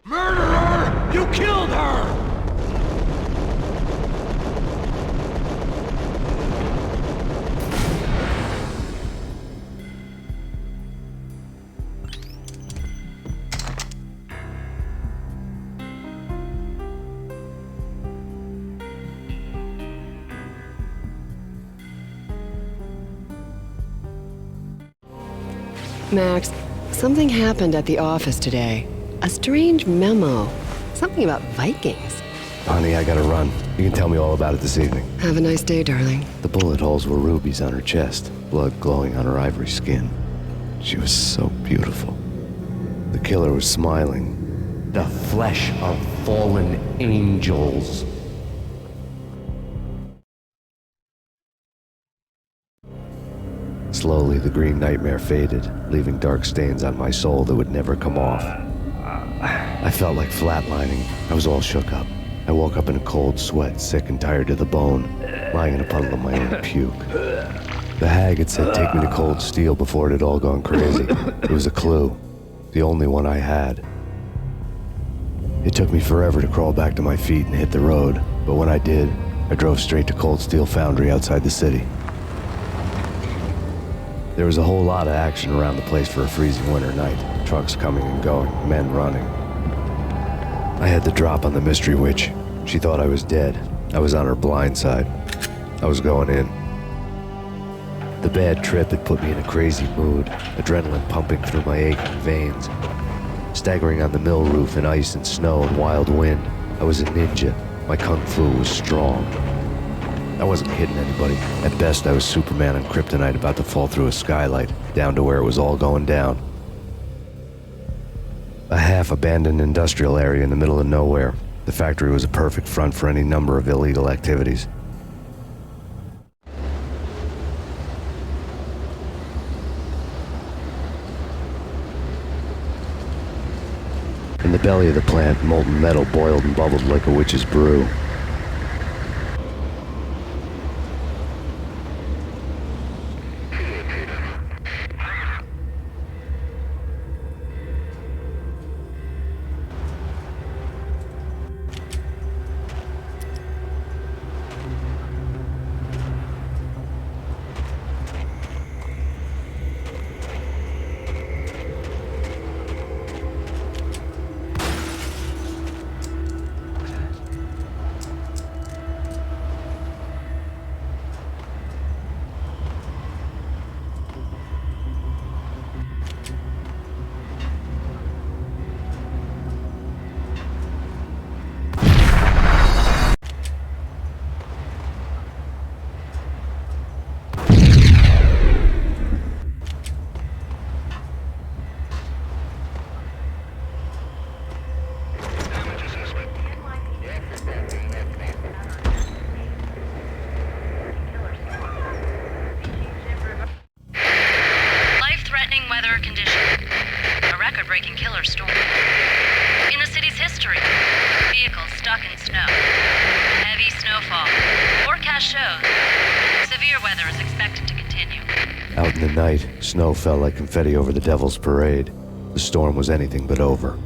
Murderer! You killed her! Max, something happened at the office today. A strange memo. Something about Vikings. Honey, I gotta run. You can tell me all about it this evening. Have a nice day, darling. The bullet holes were rubies on her chest, blood glowing on her ivory skin. She was so beautiful. The killer was smiling. The flesh of fallen angels. Slowly, the green nightmare faded, leaving dark stains on my soul that would never come off. I felt like flatlining. I was all shook up. I woke up in a cold sweat, sick and tired to the bone, lying in a puddle of my own puke. The hag had said take me to Cold Steel before it had all gone crazy. It was a clue, the only one I had. It took me forever to crawl back to my feet and hit the road, but when I did, I drove straight to Cold Steel Foundry outside the city. There was a whole lot of action around the place for a freezing winter night. Trucks coming and going, men running. I had the drop on the mystery witch. She thought I was dead. I was on her blind side. I was going in. The bad trip had put me in a crazy mood, adrenaline pumping through my aching veins. Staggering on the mill roof in ice and snow and wild wind, I was a ninja. My kung fu was strong. I wasn't hitting anybody. At best, I was Superman on kryptonite about to fall through a skylight, down to where it was all going down. A half-abandoned industrial area in the middle of nowhere. The factory was a perfect front for any number of illegal activities. In the belly of the plant, molten metal boiled and bubbled like a witch's brew. Life-threatening weather condition. A record-breaking killer storm. In the city's history, vehicles stuck in snow. Heavy snowfall. Forecast shows severe weather is expected to continue. Out in the night, snow fell like confetti over the Devil's Parade. The storm was anything but over.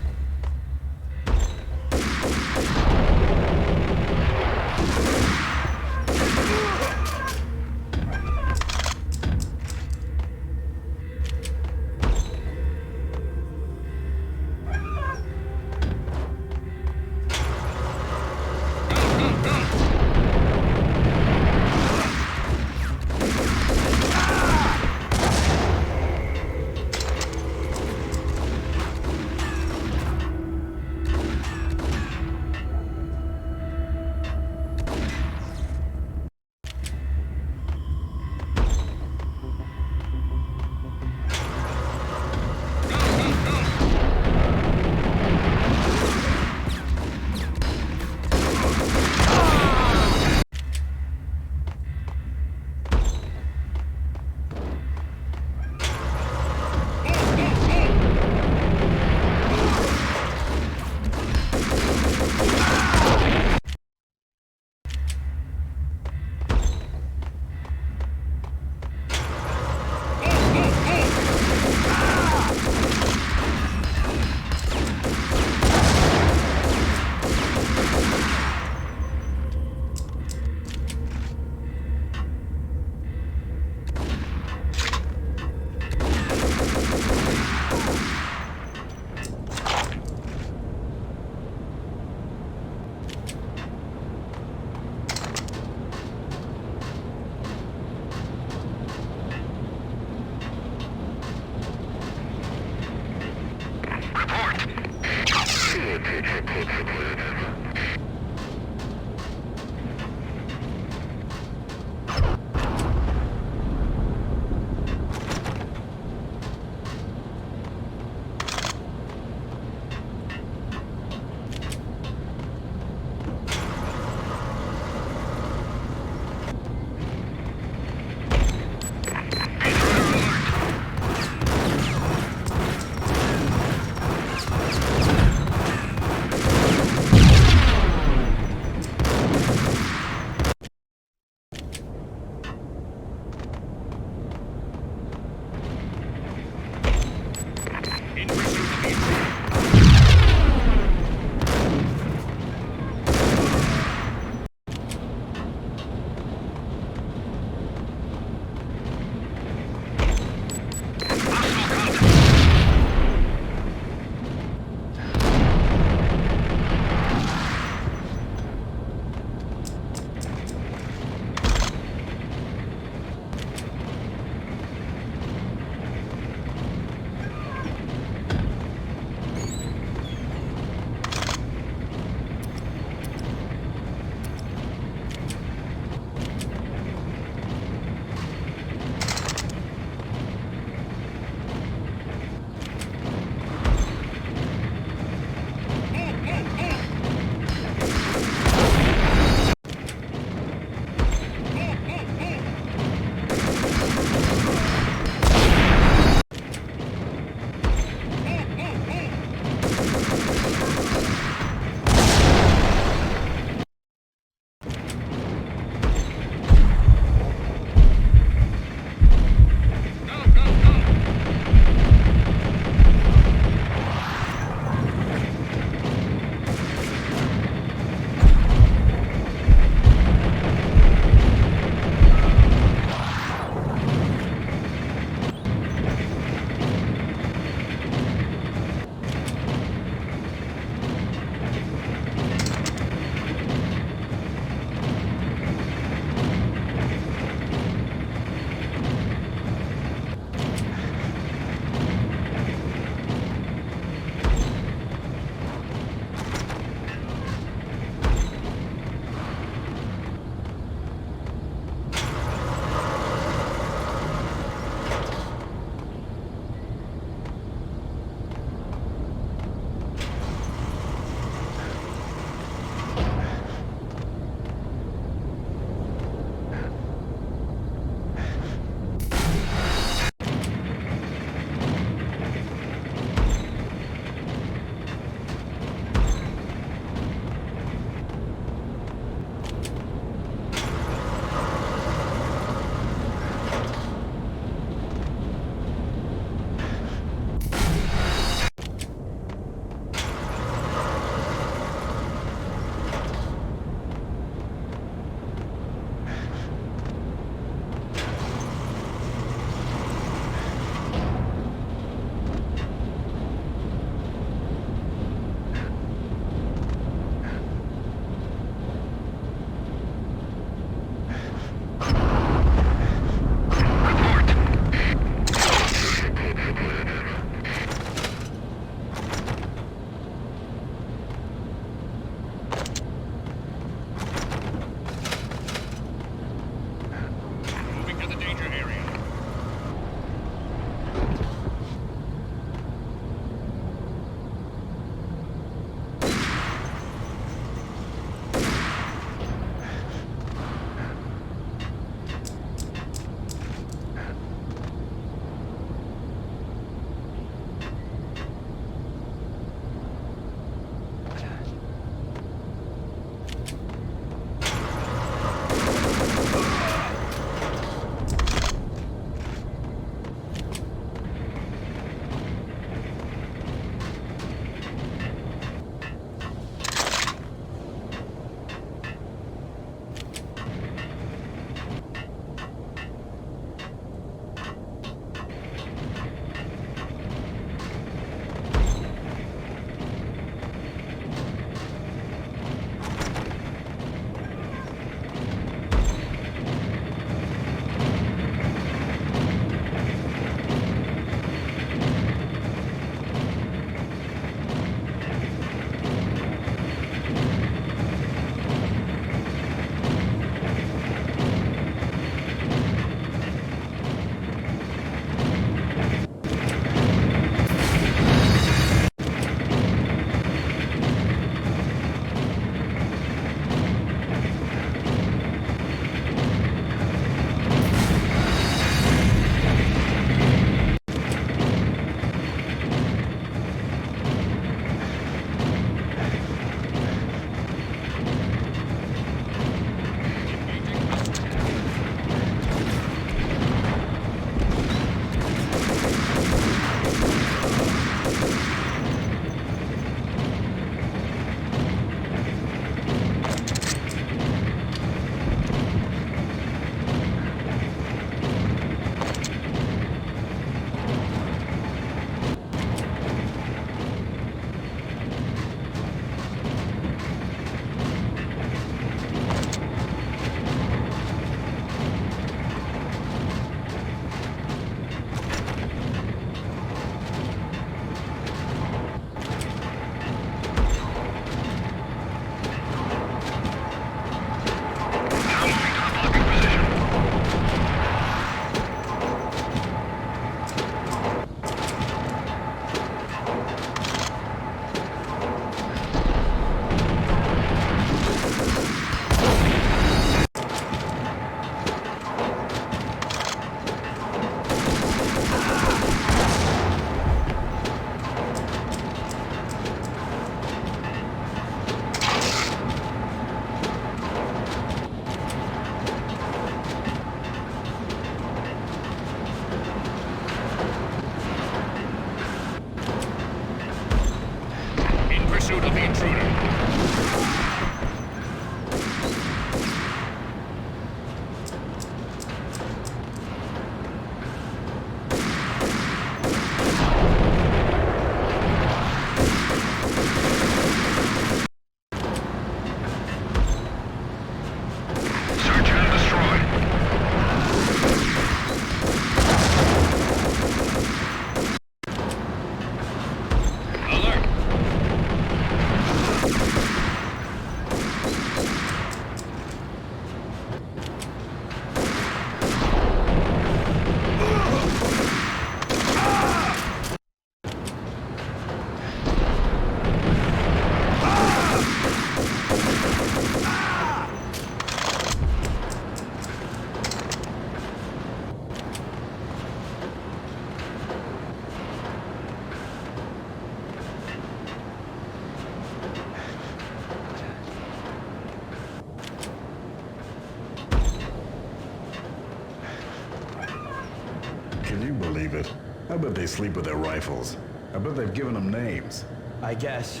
Can you believe it? I bet they sleep with their rifles. I bet they've given them names. I guess.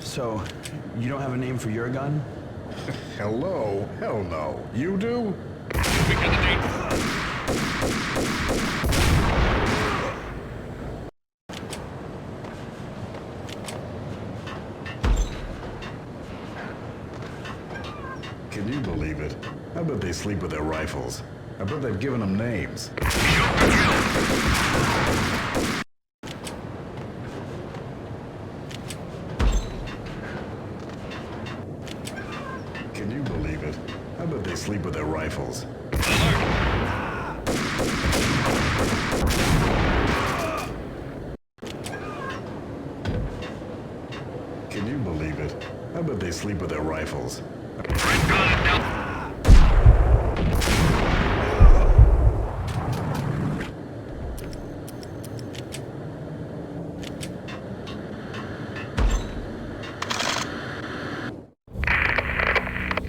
So, you don't have a name for your gun? Hello? Hell no. You do? Can you believe it? I bet they sleep with their rifles. I bet they've given them names. Can you believe it? I bet they sleep with their rifles. Can you believe it? I bet they sleep with their rifles.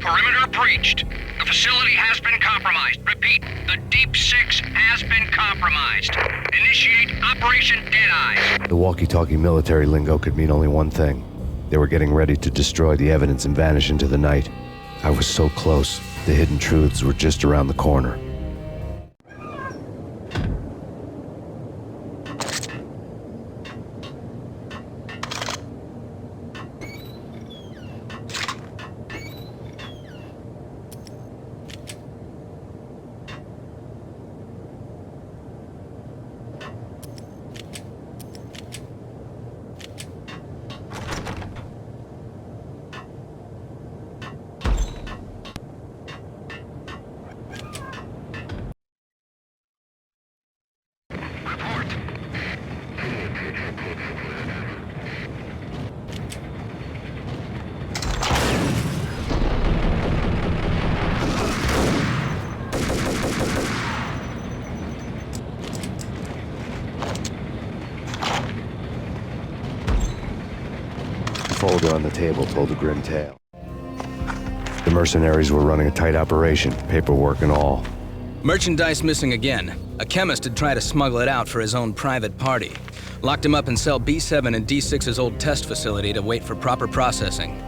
Perimeter breached. The facility has been compromised. Repeat, the Deep Six has been compromised. Initiate Operation Deadeye. The walkie-talkie military lingo could mean only one thing. They were getting ready to destroy the evidence and vanish into the night. I was so close. The hidden truths were just around the corner. The folder on the table told a grim tale. The mercenaries were running a tight operation, paperwork and all. Merchandise missing again. A chemist had tried to smuggle it out for his own private party. Locked him up in cell B7 in D6's old test facility to wait for proper processing.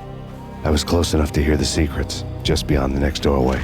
I was close enough to hear the secrets, just beyond the next doorway.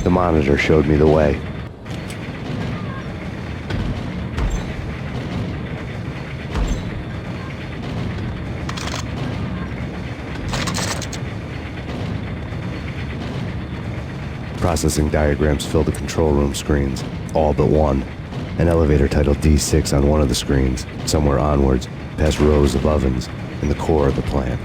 The monitor showed me the way. Processing diagrams fill the control room screens, all but one. An elevator titled D6 on one of the screens, somewhere onwards, past rows of ovens, in the core of the plant.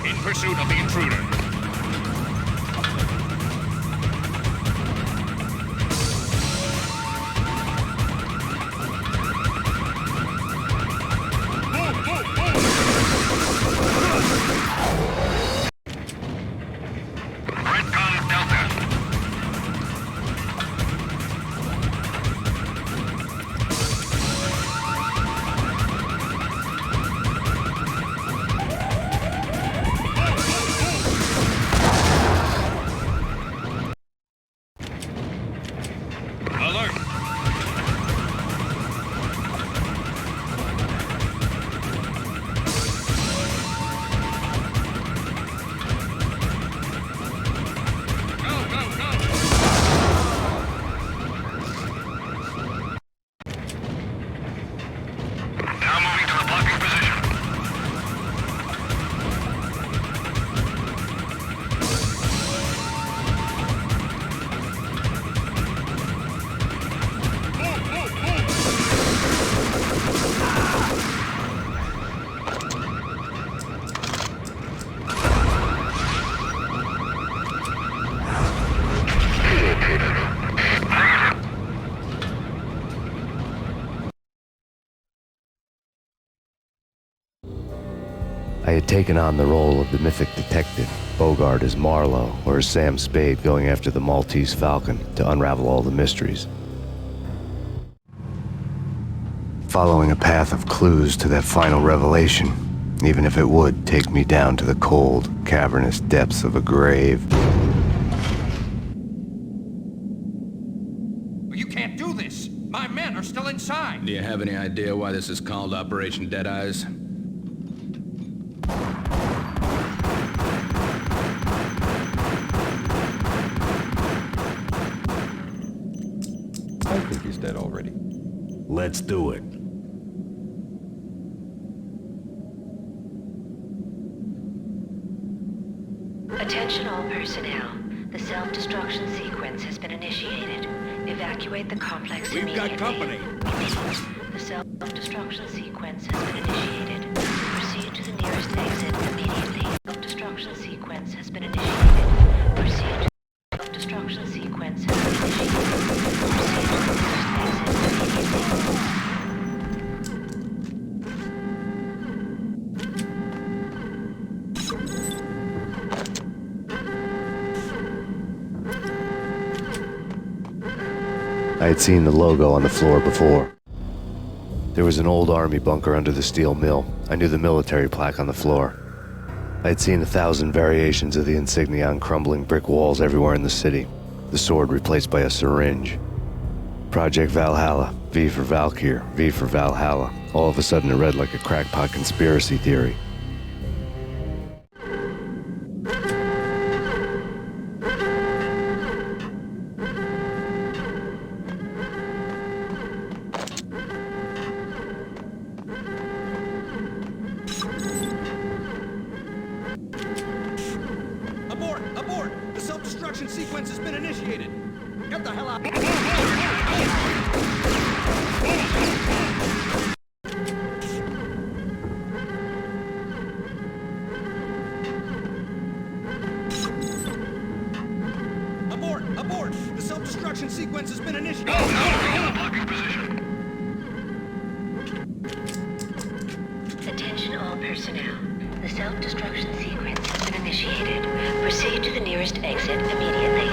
in pursuit of the intruder. Redcon Delta. Alert! Now moving to the blocking position. I had taken on the role of the mythic detective, Bogart as Marlowe, or as Sam Spade going after the Maltese Falcon to unravel all the mysteries. Following a path of clues to that final revelation, even if it would take me down to the cold, cavernous depths of a grave. You can't do this! My men are still inside! Do you have any idea why this is called Operation Dead Eyes? I think he's dead already. Let's do it. Attention all personnel. The self-destruction sequence has been initiated. Evacuate the complex immediately. We've got company. The self-destruction sequence has been initiated. Proceed to the nearest exit immediately. Self-destruction sequence has been initiated. Proceed to the self-destruction sequence has been initiated. Proceed to the nearest exit immediately. I had seen the logo on the floor before. There was an old army bunker under the steel mill. I knew the military plaque on the floor. I had seen 1,000 variations of the insignia on crumbling brick walls everywhere in the city. The sword replaced by a syringe. Project Valhalla, V for Valkyr, V for Valhalla. All of a sudden it read like a crackpot conspiracy theory. Abort! Abort! The self-destruction sequence has been initiated! Get the hell out! Abort! Abort! The self-destruction sequence has been initiated! Go! Go! Blocking position. Attention all personnel. The self-destruction sequence has been initiated. Proceed to the nearest exit immediately.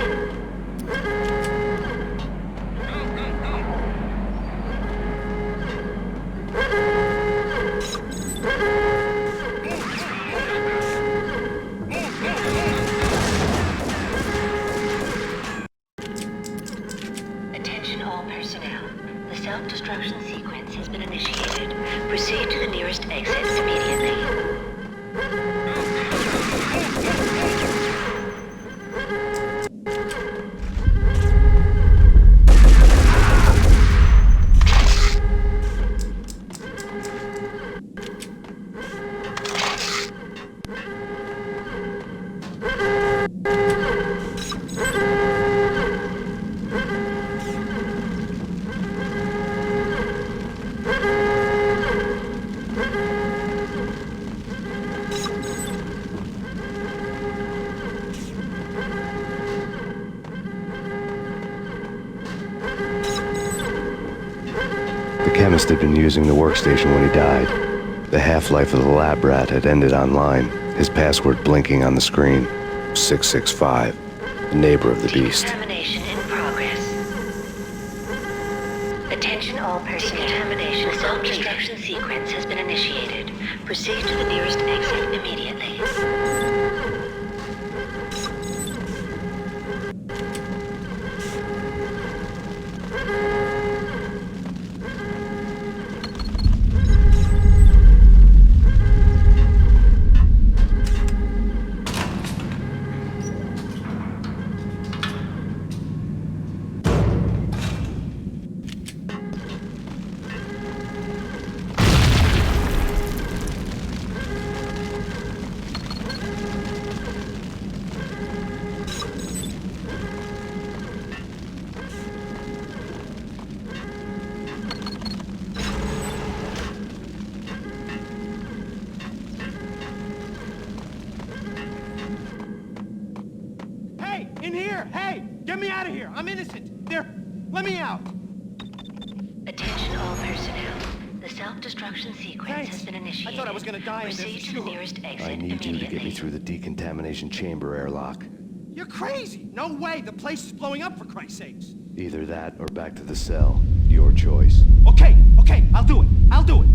Attention all personnel. The self-destruction sequence has been initiated. Proceed to the nearest exit immediately. The chemist had been using the workstation when he died. The half-life of the lab rat had ended online, his password blinking on the screen. 665, the neighbor of the beast. Decontamination in progress. Attention all personnel. Decontamination self-destruction sequence has been initiated. Proceed to the nearest exit immediately. In here! Hey! Get me out of here! I'm innocent! There! Let me out! Attention all personnel. The self-destruction sequence has been initiated. I thought I was gonna die in Proceed this, to the nearest exit I need you to get me immediately. through the decontamination chamber airlock. You're crazy! No way! The place is blowing up, for Christ's sakes! Either that or back to the cell. Your choice. Okay, I'll do it! I'll do it!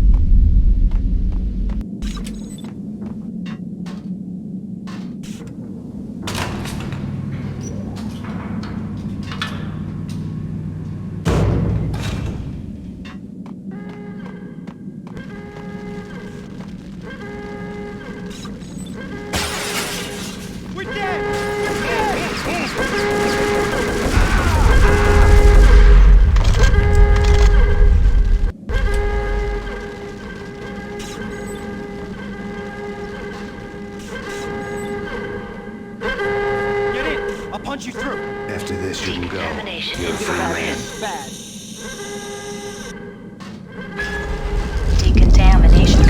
Punch you through. After this, you can go. Decontamination You're in free man. Bad. Decontamination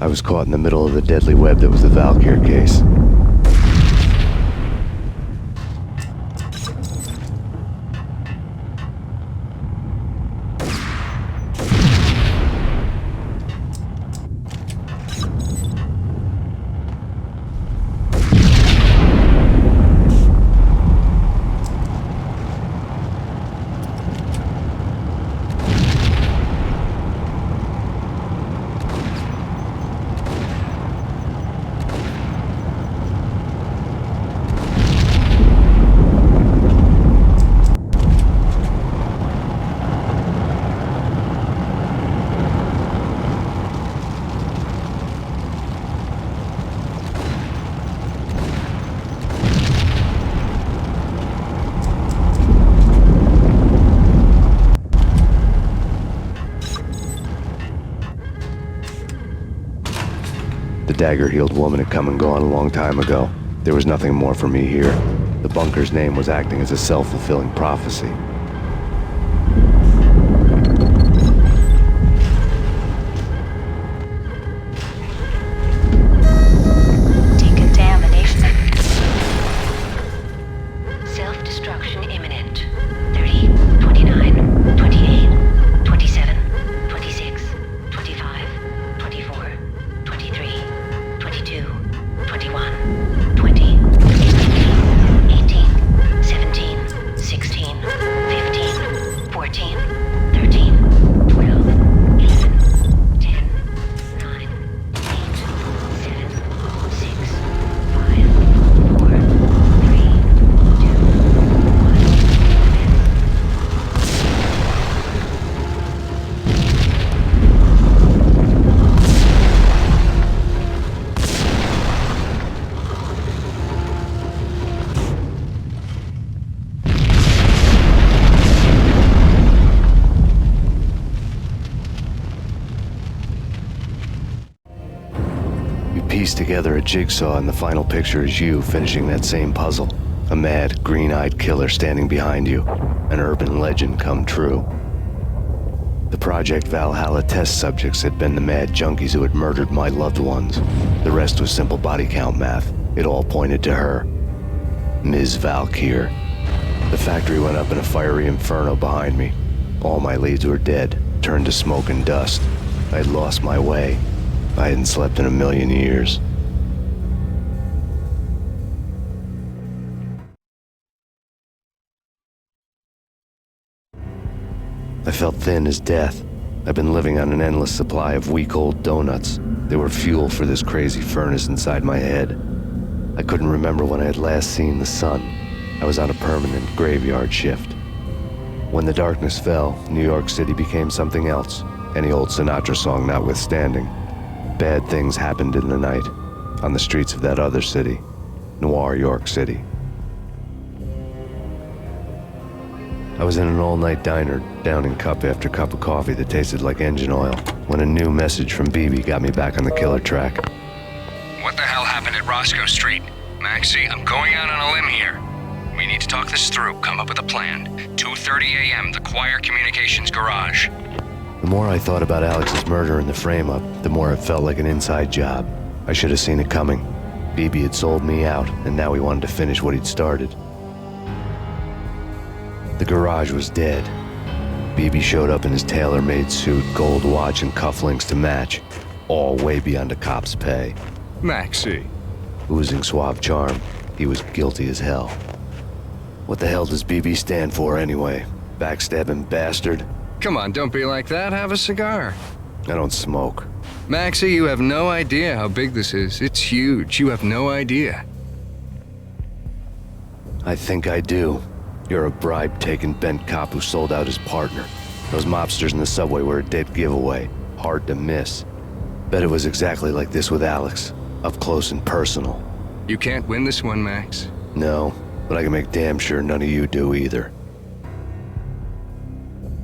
I was caught in the middle of the deadly web that was the Valkyr case. The dagger-heeled woman had come and gone a long time ago. There was nothing more for me here. The bunker's name was acting as a self-fulfilling prophecy. Decontamination. Self-destruction imminent. 30, 29, 28, 27, 26, 25, 24, 23, 22, 21, 20, 18, 17, 16, 15, 14, 13, 12, 11, 10, 9, 8, 7, 6, 5, 4, 3, 2, 1. together a jigsaw, and the final picture is you finishing that same puzzle. A mad, green-eyed killer standing behind you. An urban legend come true. The Project Valhalla test subjects had been the mad junkies who had murdered my loved ones. The rest was simple body count math. It all pointed to her. Ms. Valkyr. The factory went up in a fiery inferno behind me. All my leads were dead, turned to smoke and dust. I had lost my way. I hadn't slept in a million years. I felt thin as death. I've been living on an endless supply of week-old donuts. They were fuel for this crazy furnace inside my head. I couldn't remember when I had last seen the sun. I was on a permanent graveyard shift. When the darkness fell, New York City became something else, any old Sinatra song notwithstanding. Bad things happened in the night, on the streets of that other city, Noir York City. I was in an all-night diner, downing cup after cup of coffee that tasted like engine oil, when a new message from BB got me back on the killer track. What the hell happened at Roscoe Street? Maxie, I'm going out on a limb here. We need to talk this through, come up with a plan. 2:30 a.m., the Choir Communications Garage. The more I thought about Alex's murder and the frame-up, the more it felt like an inside job. I should have seen it coming. BB had sold me out, and now he wanted to finish what he'd started. The garage was dead. BB showed up in his tailor-made suit, gold watch, and cufflinks to match, all way beyond a cop's pay. Maxie. Oozing suave charm, he was guilty as hell. What the hell does BB stand for anyway? Backstabbing bastard? Come on, don't be like that. Have a cigar. I don't smoke. Maxie, you have no idea how big this is. It's huge. You have no idea. I think I do. You're a bribe-taking bent cop who sold out his partner. Those mobsters in the subway were a dead giveaway. Hard to miss. Bet it was exactly like this with Alex. Up close and personal. You can't win this one, Max. No, but I can make damn sure none of you do either.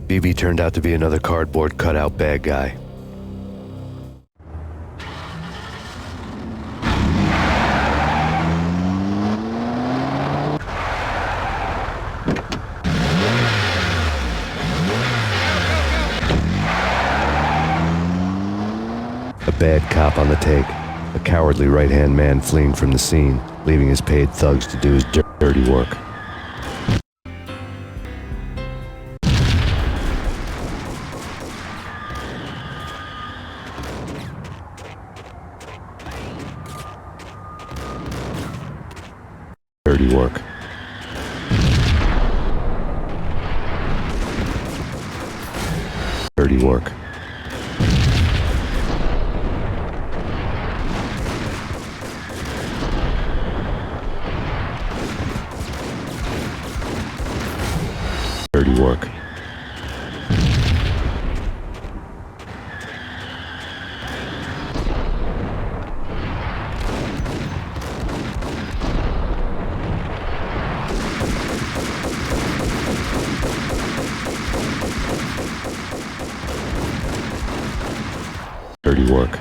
BB turned out to be another cardboard cutout bad guy. A bad cop on the take. A cowardly right-hand man fleeing from the scene, leaving his paid thugs to do his dirty work. Dirty work. Dirty work. Dirty work. Dirty work.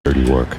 Dirty work.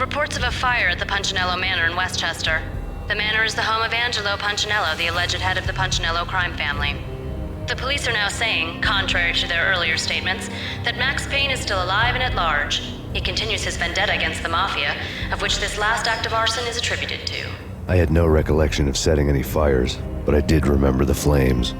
reports of a fire at the Punchinello Manor in Westchester. The manor is the home of Angelo Punchinello, the alleged head of the Punchinello crime family. The police are now saying, contrary to their earlier statements, that Max Payne is still alive and at large. He continues his vendetta against the Mafia, of which this last act of arson is attributed to. I had no recollection of setting any fires, but I did remember the flames.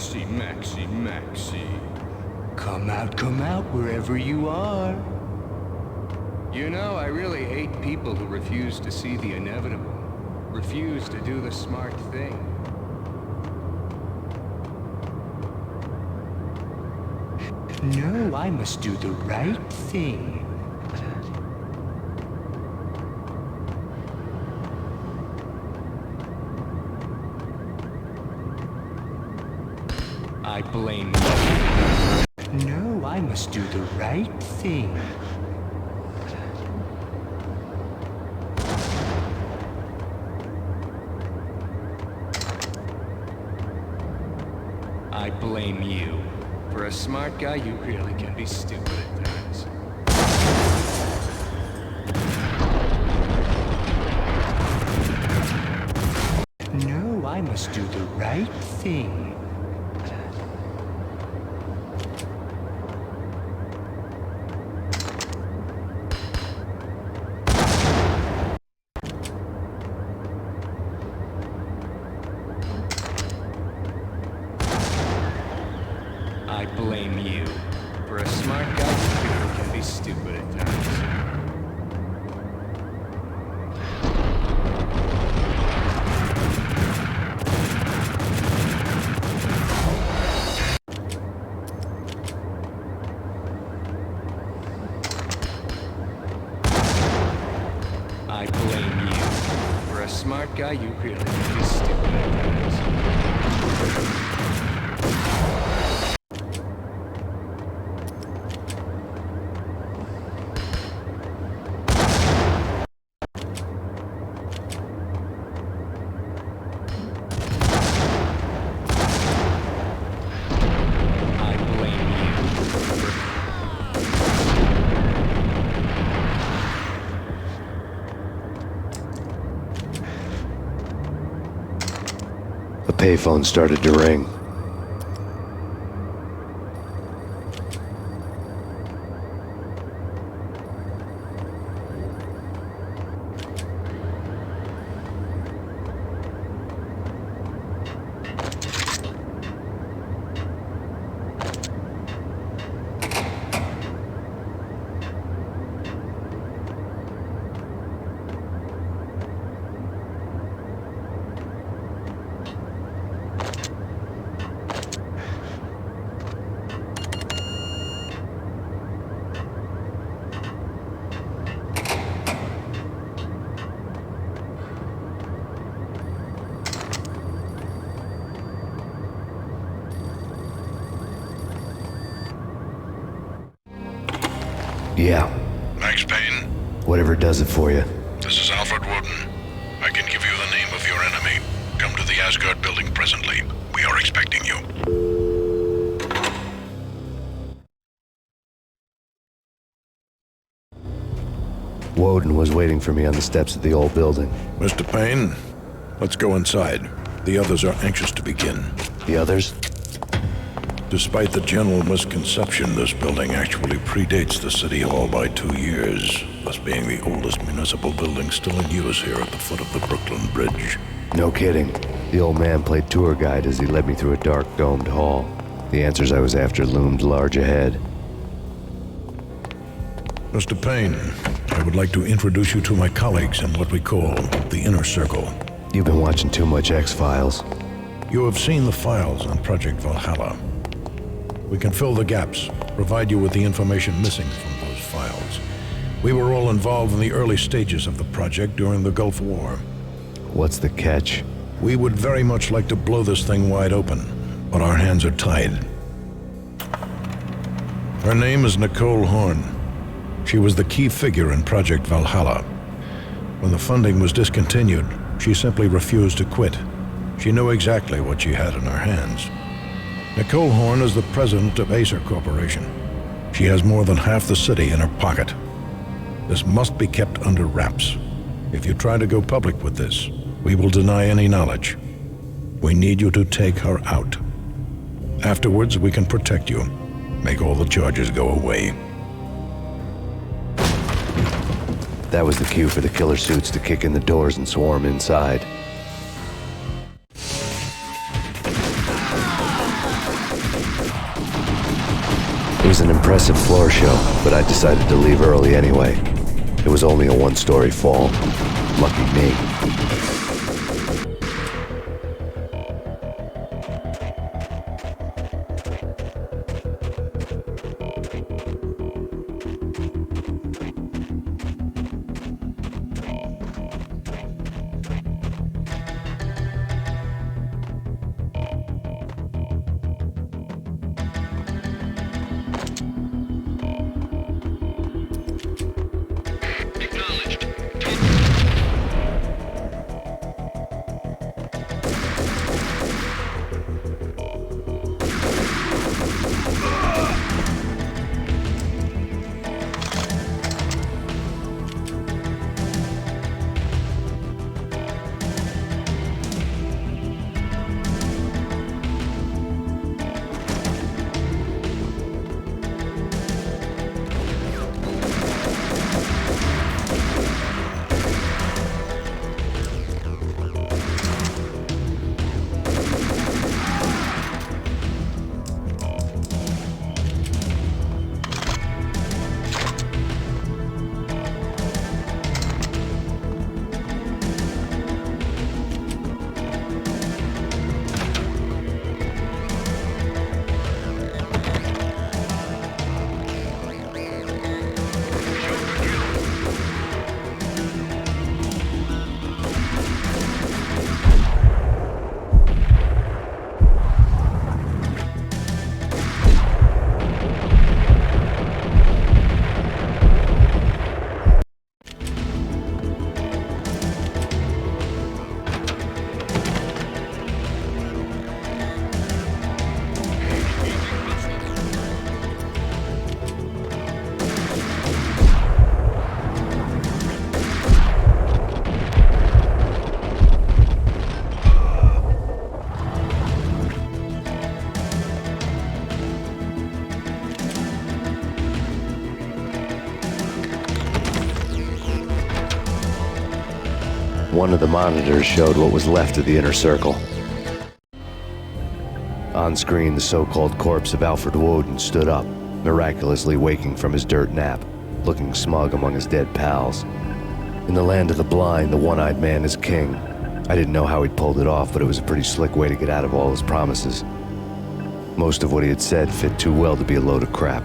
Maxie, Maxie, Maxie. Come out wherever you are. You know, I really hate people who refuse to see the inevitable. Refuse to do the smart thing. No, I must do the right thing. I blame you. No, I must do the right thing. I blame you. For a smart guy, you really can be stupid at times. No, I must do the right thing. I blame you. For a smart guy, you really can be stupid at times. I blame you. For a smart guy, you really can be stupid at times. A payphone started to ring. Yeah. Max Payne? Whatever does it for you. This is Alfred Woden. I can give you the name of your enemy. Come to the Asgard building presently. We are expecting you. Woden was waiting for me on the steps of the old building. Mr. Payne, let's go inside. The others are anxious to begin. The others? Despite the general misconception, this building actually predates the City Hall by 2 years, thus being the oldest municipal building still in use here at the foot of the Brooklyn Bridge. No kidding. The old man played tour guide as he led me through a dark, domed hall. The answers I was after loomed large ahead. Mr. Payne, I would like to introduce you to my colleagues in what we call the Inner Circle. You've been watching too much X-Files. You have seen the files on Project Valhalla. We can fill the gaps, provide you with the information missing from those files. We were all involved in the early stages of the project during the Gulf War. What's the catch? We would very much like to blow this thing wide open, but our hands are tied. Her name is Nicole Horn. She was the key figure in Project Valhalla. When the funding was discontinued, she simply refused to quit. She knew exactly what she had in her hands. Nicole Horn is the president of Acer Corporation. She has more than half the city in her pocket. This must be kept under wraps. If you try to go public with this, we will deny any knowledge. We need you to take her out. Afterwards, we can protect you. Make all the charges go away. That was the cue for the killer suits to kick in the doors and swarm inside. an impressive floor show, but I decided to leave early anyway. It was only a one-story fall. Lucky me. One of the monitors showed what was left of the inner circle. On screen, the so-called corpse of Alfred Woden stood up, miraculously waking from his dirt nap, looking smug among his dead pals. In the land of the blind, the one-eyed man is king. I didn't know how he'd pulled it off, but it was a pretty slick way to get out of all his promises. Most of what he had said fit too well to be a load of crap.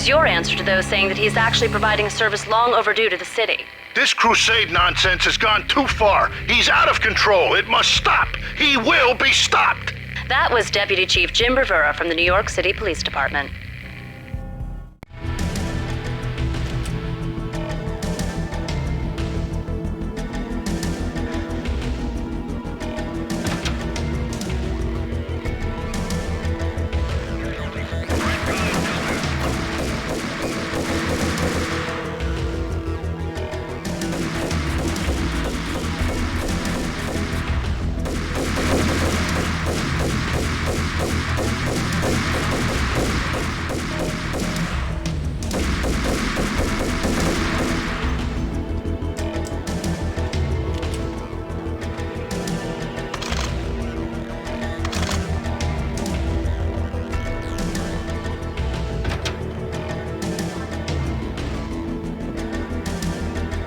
is your answer to those saying that he is actually providing a service long overdue to the city? This crusade nonsense has gone too far. He's out of control. It must stop. He will be stopped. That was Deputy Chief Jim Bravura from the New York City Police Department.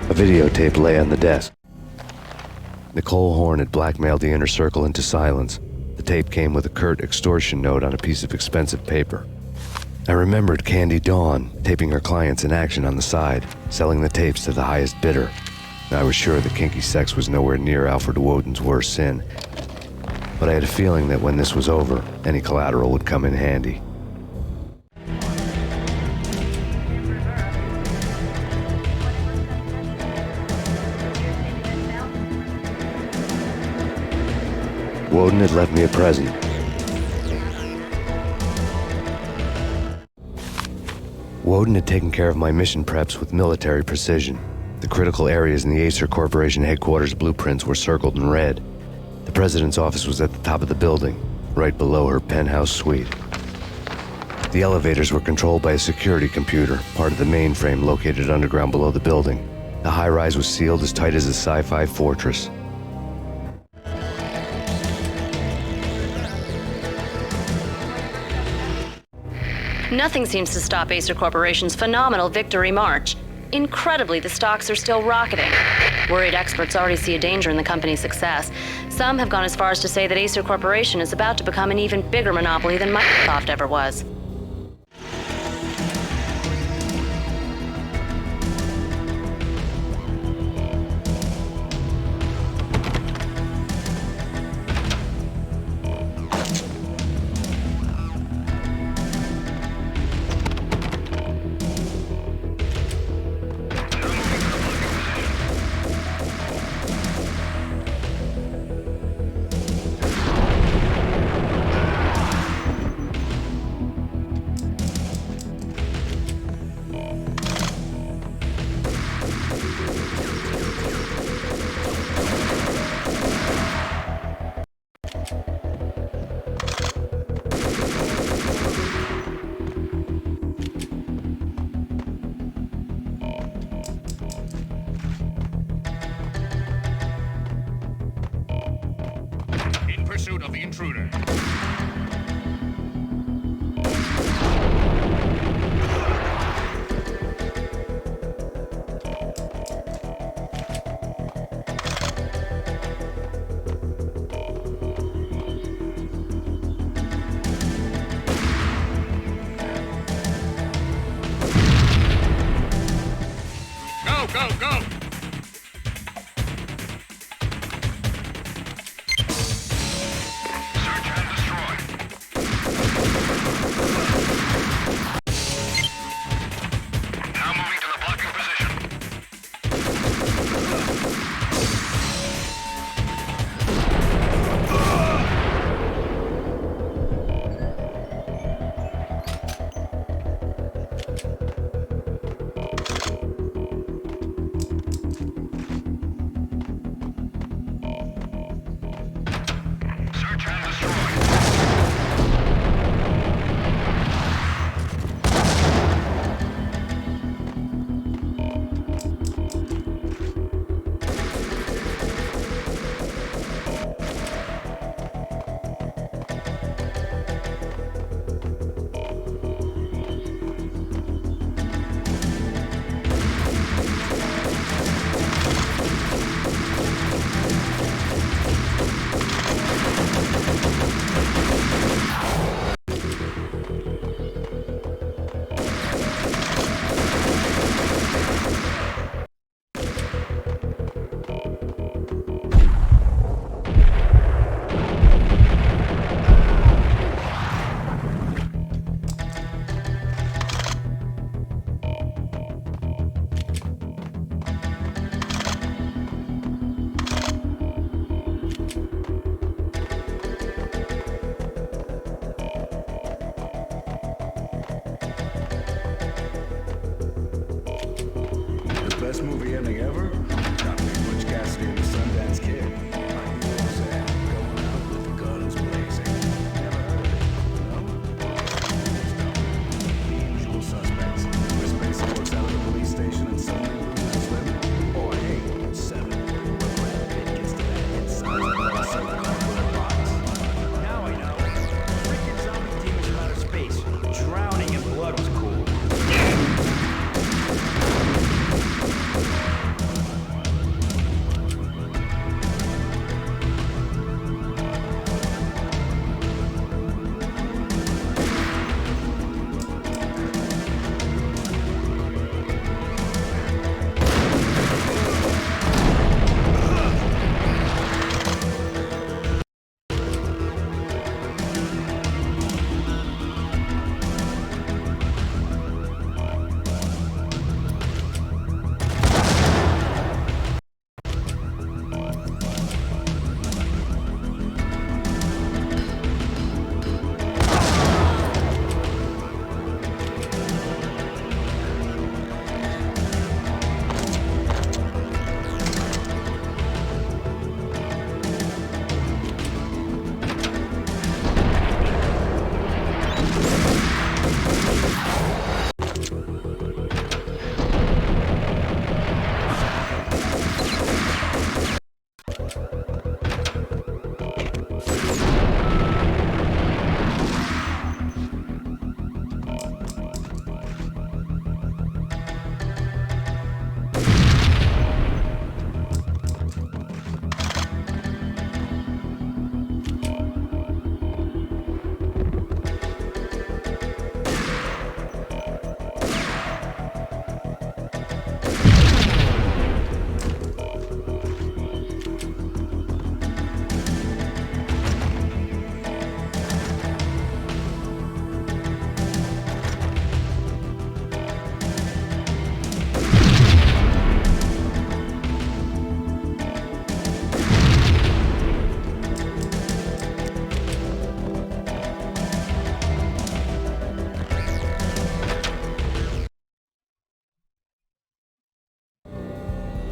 A videotape lay on the desk. Nicole Horn had blackmailed the inner circle into silence. The tape came with a curt extortion note on a piece of expensive paper. I remembered Candy Dawn taping her clients in action on the side, selling the tapes to the highest bidder. I was sure that kinky sex was nowhere near Alfred Woden's worst sin, but I had a feeling that when this was over, any collateral would come in handy. Woden had left me a present. Woden had taken care of my mission preps with military precision. The critical areas in the Acer Corporation headquarters blueprints were circled in red. The president's office was at the top of the building, right below her penthouse suite. The elevators were controlled by a security computer, part of the mainframe located underground below the building. The high-rise was sealed as tight as a sci-fi fortress. Nothing seems to stop Acer Corporation's phenomenal victory march. Incredibly, the stocks are still rocketing. Worried experts already see a danger in the company's success. Some have gone as far as to say that Acer Corporation is about to become an even bigger monopoly than Microsoft ever was. In pursuit of the intruder. Go, go, go! Search and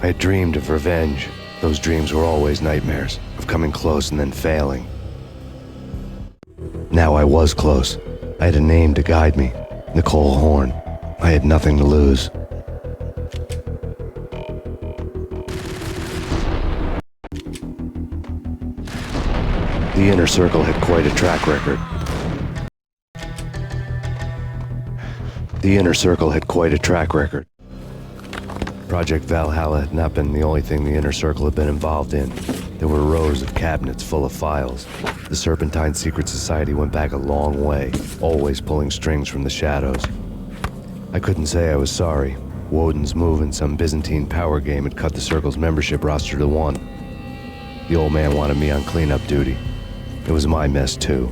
I had dreamed of revenge. Those dreams were always nightmares, of coming close and then failing. Now I was close. I had a name to guide me, Nicole Horn. I had nothing to lose. The Inner Circle had quite a track record. The Inner Circle had quite a track record. Project Valhalla had not been the only thing the Inner Circle had been involved in. There were rows of cabinets full of files. The Serpentine Secret Society went back a long way, always pulling strings from the shadows. I couldn't say I was sorry. Woden's move in some Byzantine power game had cut the Circle's membership roster to 1. The old man wanted me on cleanup duty. It was my mess, too.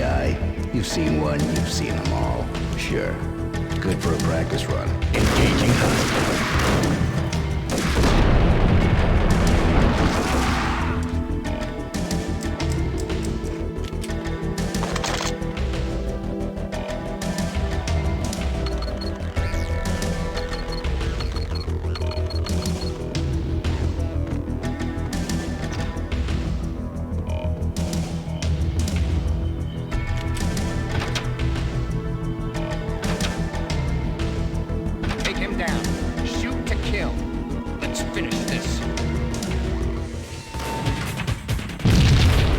aye. You've seen one, you've seen them all. Sure. Good for a practice run. Engaging hostile. Take him down. Shoot to kill. Let's finish this.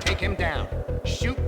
Take him down. Shoot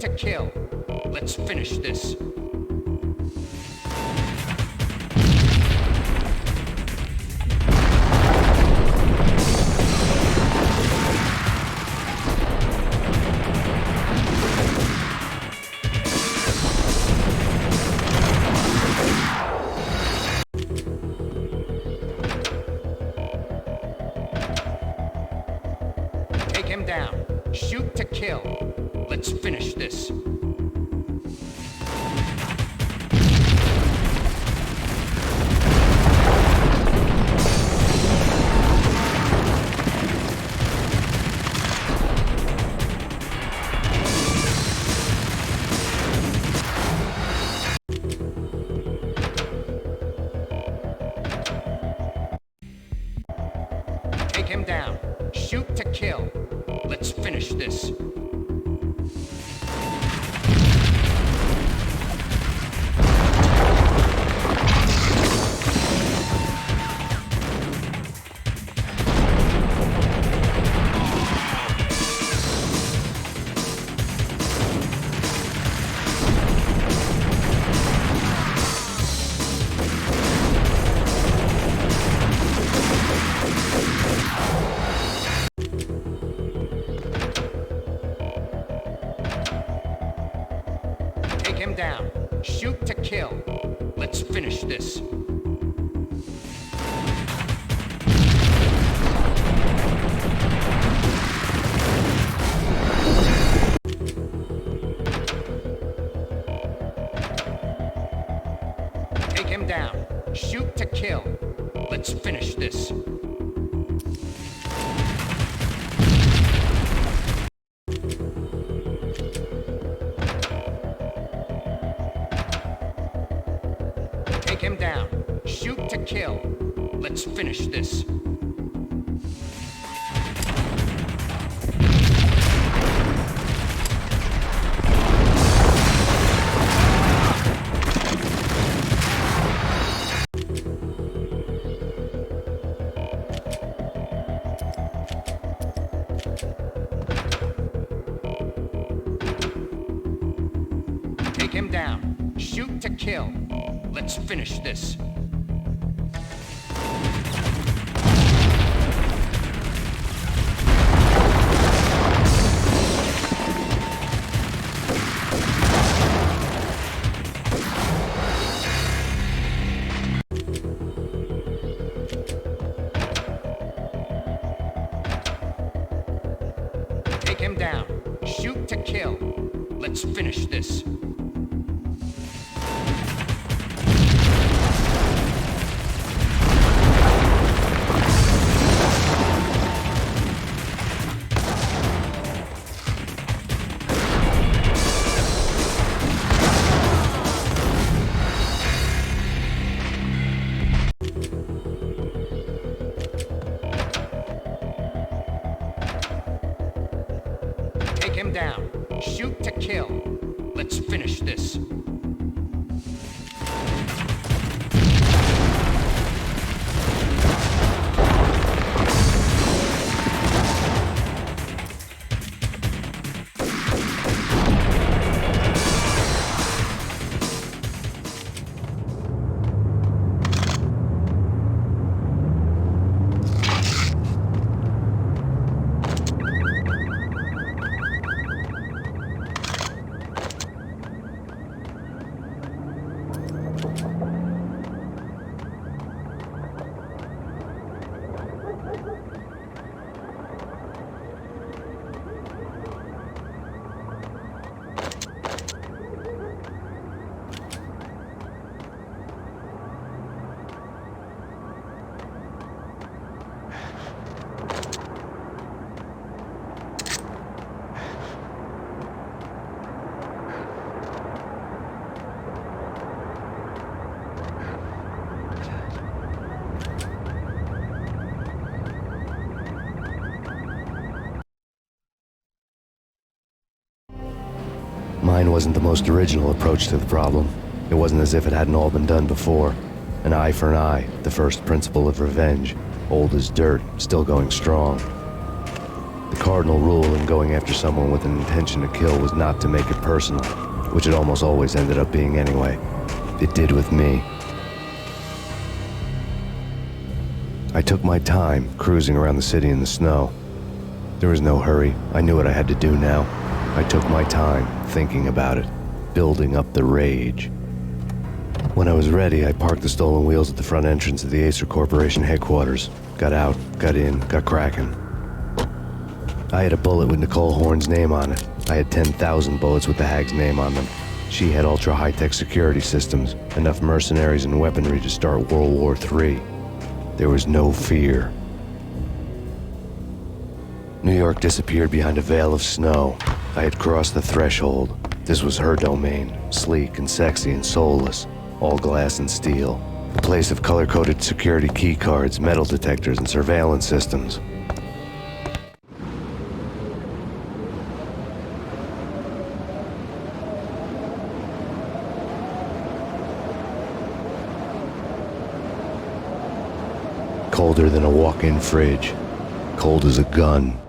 to kill. Let's finish this. Take him down. Shoot to kill. Let's finish this. Take him down. Shoot to kill. Let's finish this. Take him down. Shoot to kill. Let's finish this. Take him down. Shoot to kill. Let's finish this. Take him down. Shoot to kill. Let's finish this. Take him down. Shoot to kill. Let's finish this. Take him down. Shoot to kill. Let's finish this. Take him down. Shoot to kill. Let's finish this. Mine wasn't the most original approach to the problem. It wasn't as if it hadn't all been done before. An eye for an eye, the first principle of revenge. Old as dirt, still going strong. The cardinal rule in going after someone with an intention to kill was not to make it personal, which it almost always ended up being anyway. It did with me. I took my time, cruising around the city in the snow. There was no hurry. I knew what I had to do now. I took my time, thinking about it, building up the rage. When I was ready, I parked the stolen wheels at the front entrance of the Acer Corporation headquarters. Got out, got in, got cracking. I had a bullet with Nicole Horn's name on it. I had 10,000 bullets with the Hag's name on them. She had ultra-high-tech security systems, enough mercenaries and weaponry to start World War III. There was no fear. New York disappeared behind a veil of snow. I had crossed the threshold. This was her domain, sleek and sexy and soulless, all glass and steel. A place of color-coded security keycards, metal detectors, and surveillance systems. Colder than a walk-in fridge. Cold as a gun.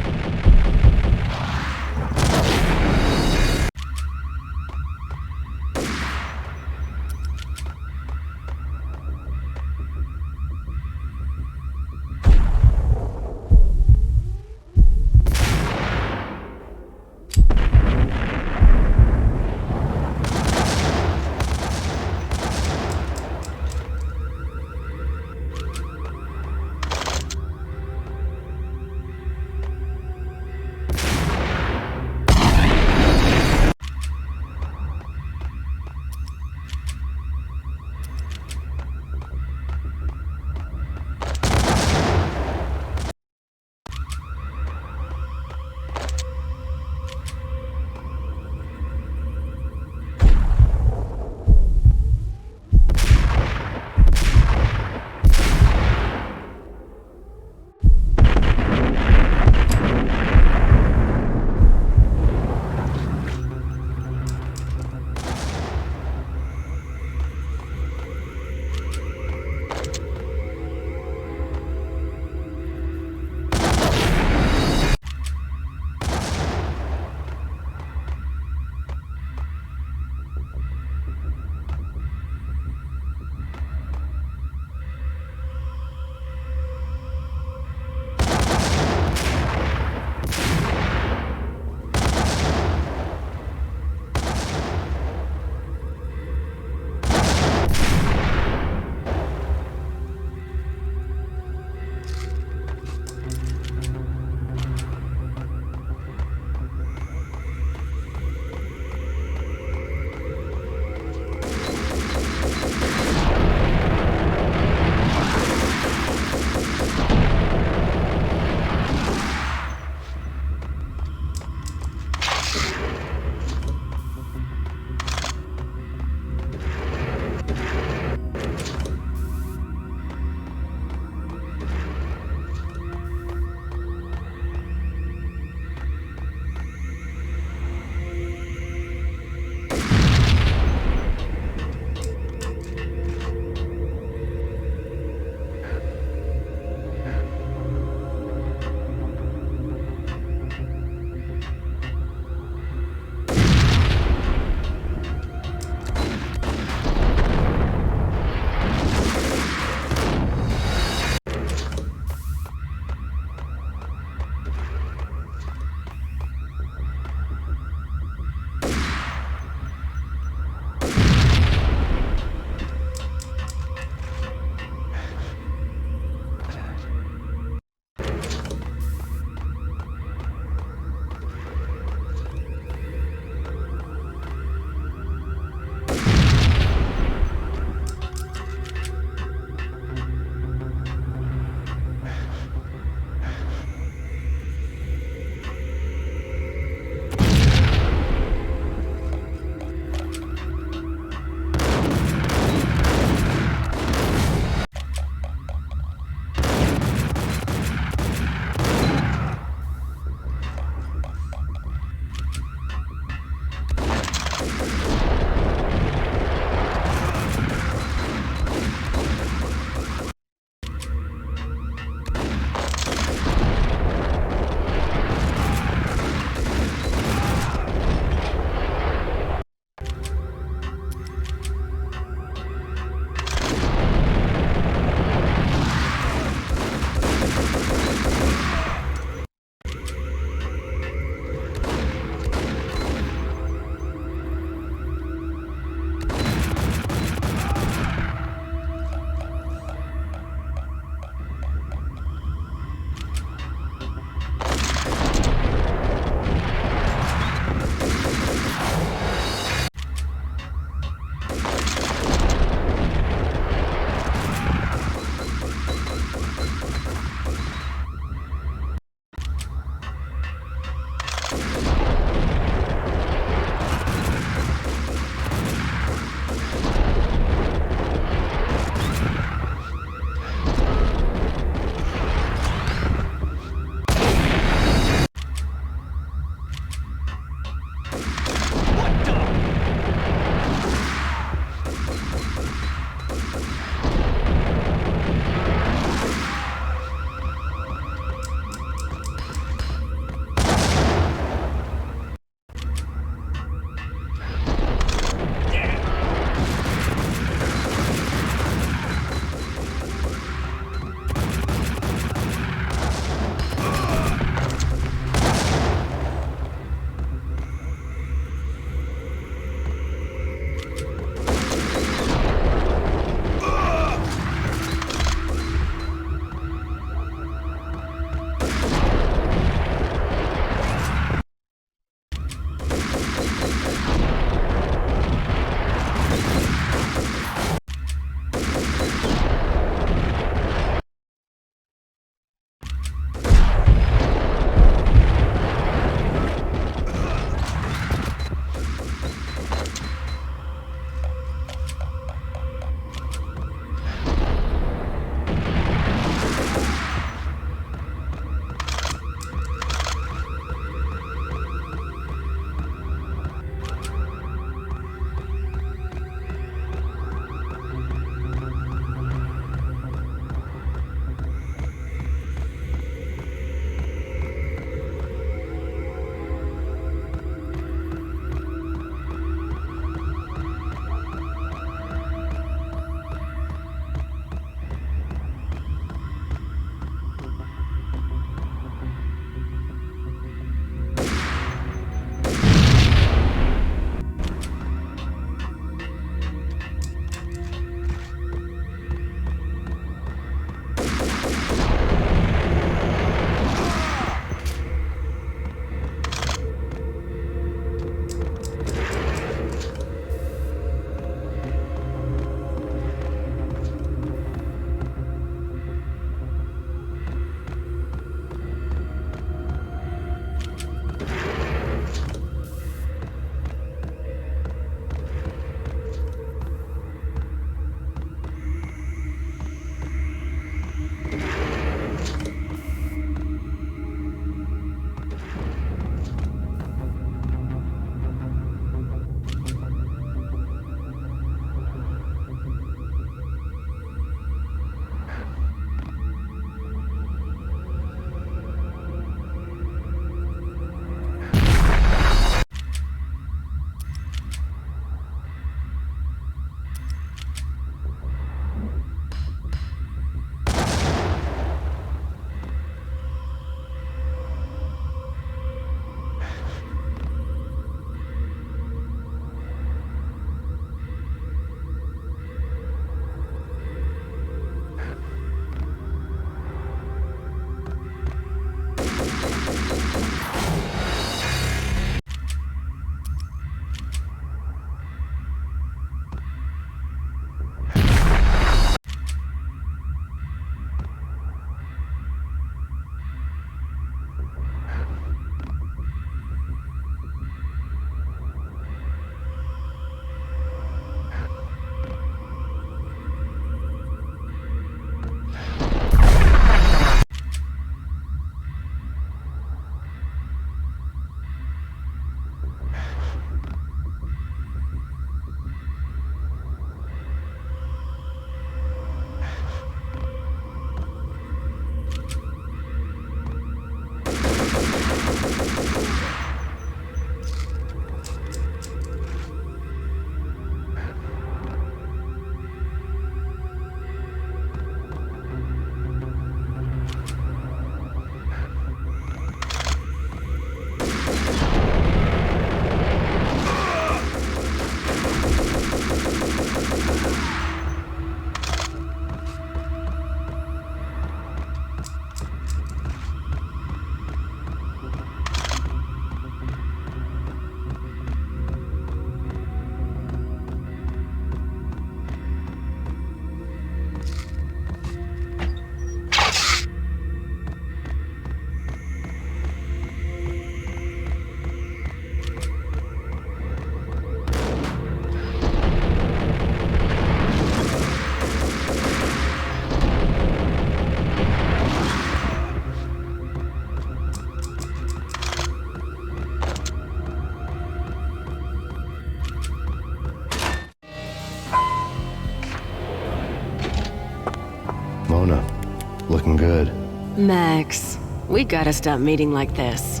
Max, we gotta stop meeting like this.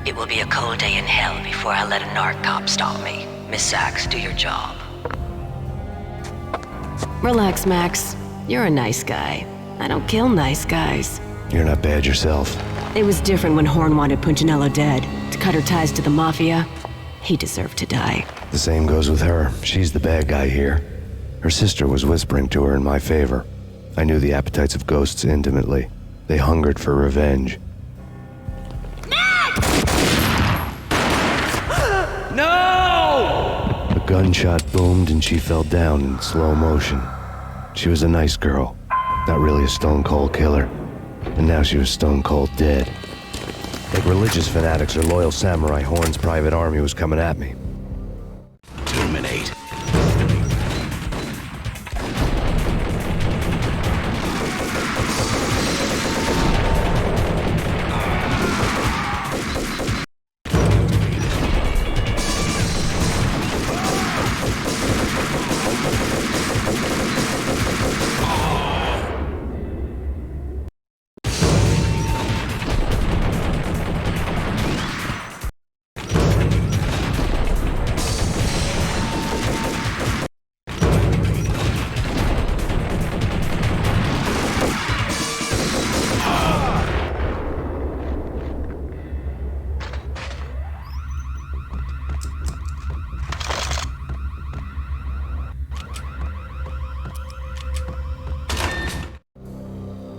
It will be a cold day in hell before I let a narc cop stop me. Miss Sachs, do your job. Relax, Max. You're a nice guy. I don't kill nice guys. You're not bad yourself. It was different when Horn wanted Punchinello dead. To cut her ties to the Mafia, he deserved to die. The same goes with her. She's the bad guy here. Her sister was whispering to her in my favor. I knew the appetites of ghosts intimately. They hungered for revenge. No! A gunshot boomed and she fell down in slow motion. She was a nice girl, not really a stone-cold killer. And now she was stone-cold dead. Like religious fanatics or loyal samurai, Horn's private army was coming at me. Terminate.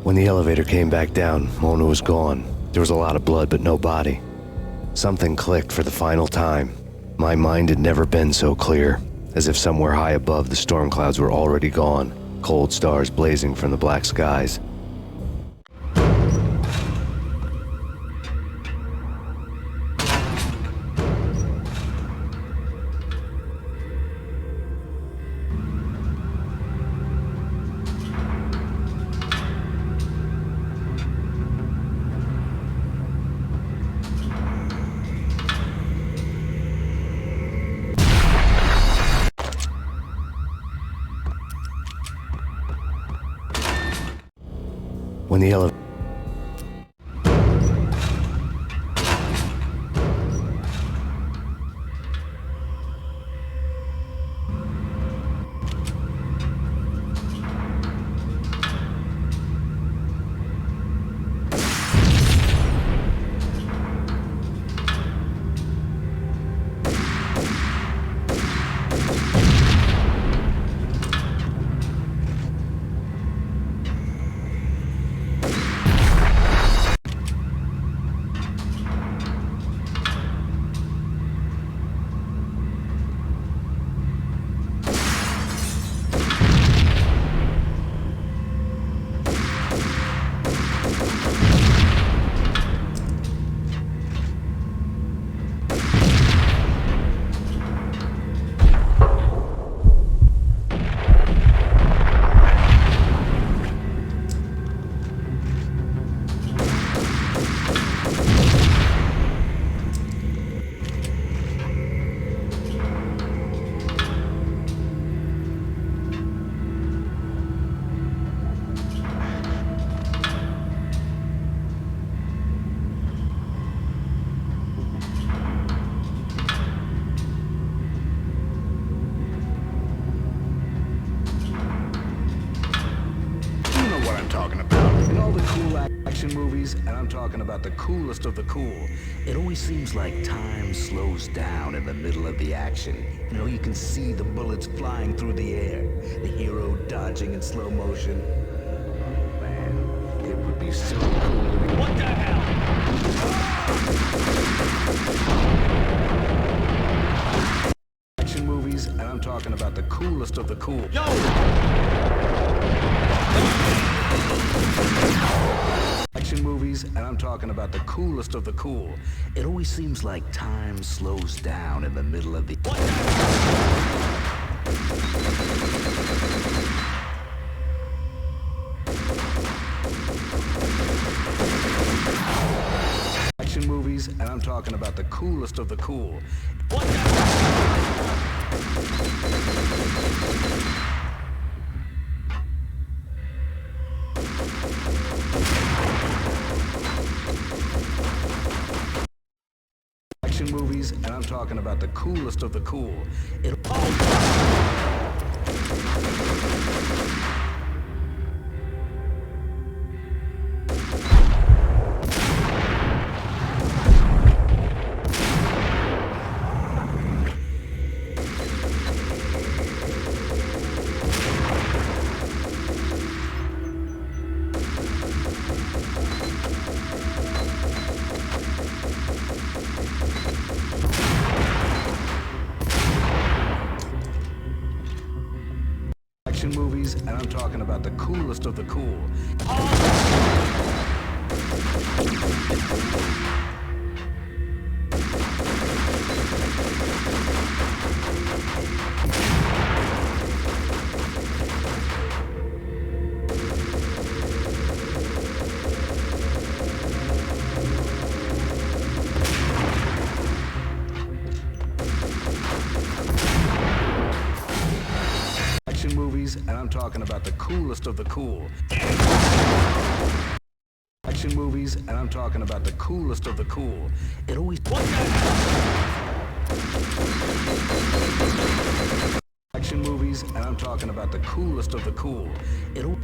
When the elevator came back down, Mona was gone. There was a lot of blood, but no body. Something clicked for the final time. My mind had never been so clear, as if somewhere high above the storm clouds were already gone, cold stars blazing from the black skies. When the elevator... Movies, and I'm talking about the coolest of the cool. It always seems like time slows down in the middle of the action. You know, you can see the bullets flying through the air, the hero dodging in slow motion. Oh, man, it would be so cool to be... What the hell? Action movies, and I'm talking about the coolest of the cool. Yo! Action movies, and I'm talking about the coolest of the cool. It always seems like time slows down in the middle of the... Action movies, and I'm talking about the coolest of the cool. What the... Action movies, and I'm talking about the coolest of the cool. Action movies, and I'm talking about the coolest of the cool. Action movies, and I'm talking about the coolest of the cool. Action movies, and I'm talking about the coolest of the cool. It always... What the hell? Action movies, and I'm talking about the coolest of the cool. It'll...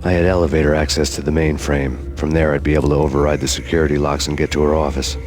I had elevator access to the mainframe. From there, I'd be able to override the security locks and get to her office.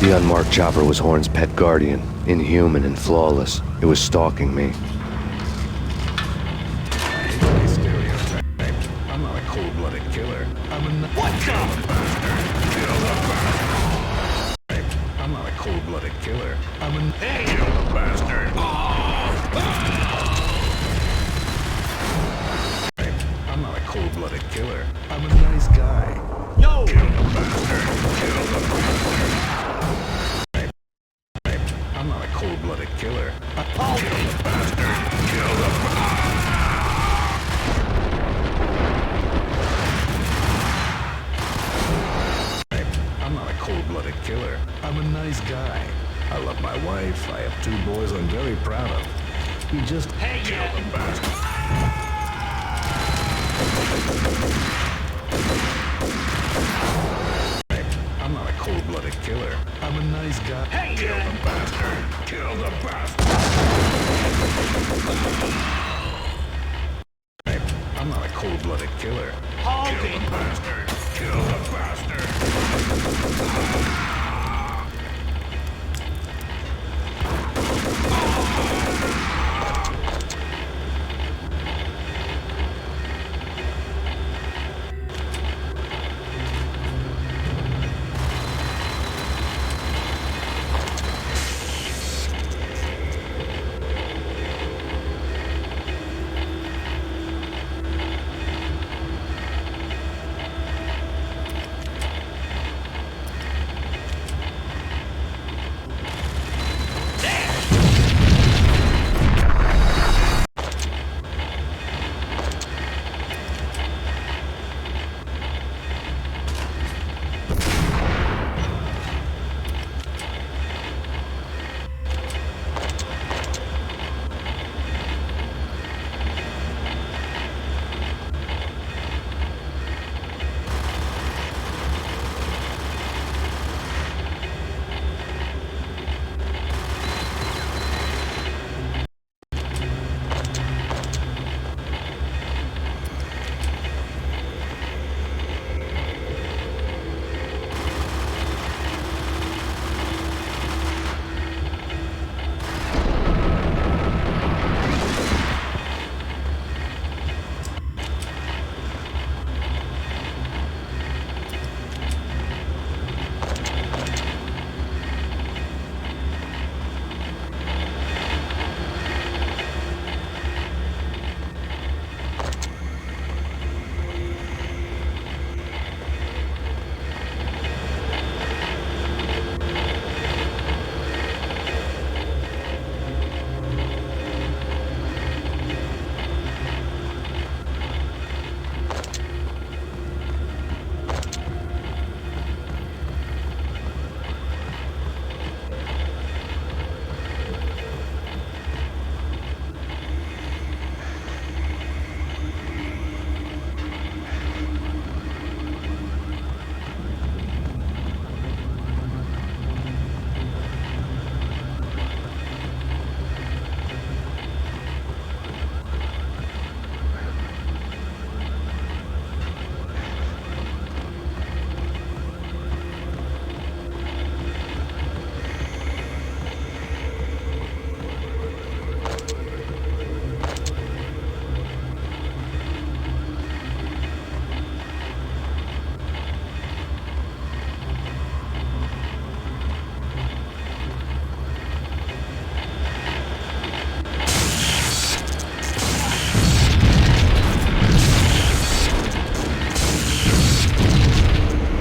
The unmarked chopper was Horn's pet guardian, inhuman and flawless. It was stalking me. I'm not a cold-blooded killer. I'm not a cold-blooded killer. Hey, you bastard! I'm not a cold-blooded killer. I'm a nice guy. Yo! Kill the bastard! Kill the bastard! I'm not a cold-blooded killer. Kill the bastard! Kill the I'm not a cold-blooded killer. I'm a nice guy. I love my wife. I have 2 boys I'm very proud of. You just kill the bastard. I'm not a cold-blooded killer. I'm a nice guy. Kill the bastard. Kill the bastard. I'm not a cold-blooded killer. Kill the bastard. Kill the bastard.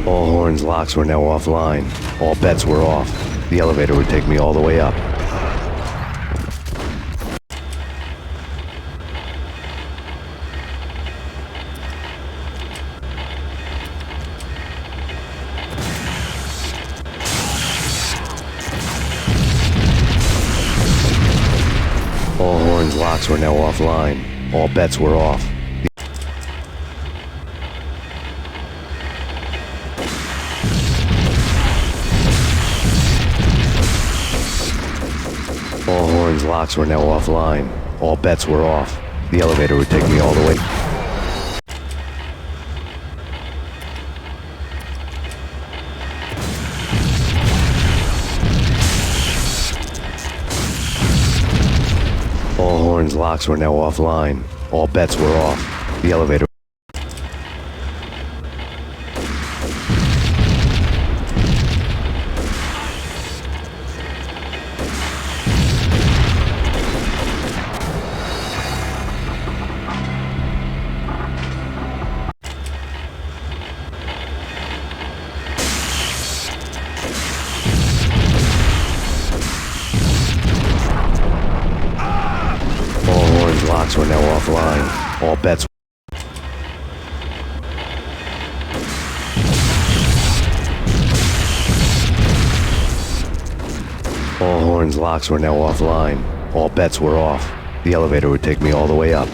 All Horn's locks were now offline. All bets were off. The elevator would take me all the way up. All Horn's locks were now offline. All bets were off. All Horn's locks were now offline. All bets were off. The elevator would take me all the way. All horns locks were now offline. All bets were off. The elevator. Locks were now offline. All bets. All horns locks were now offline. All bets were off. The elevator would take me all the way up.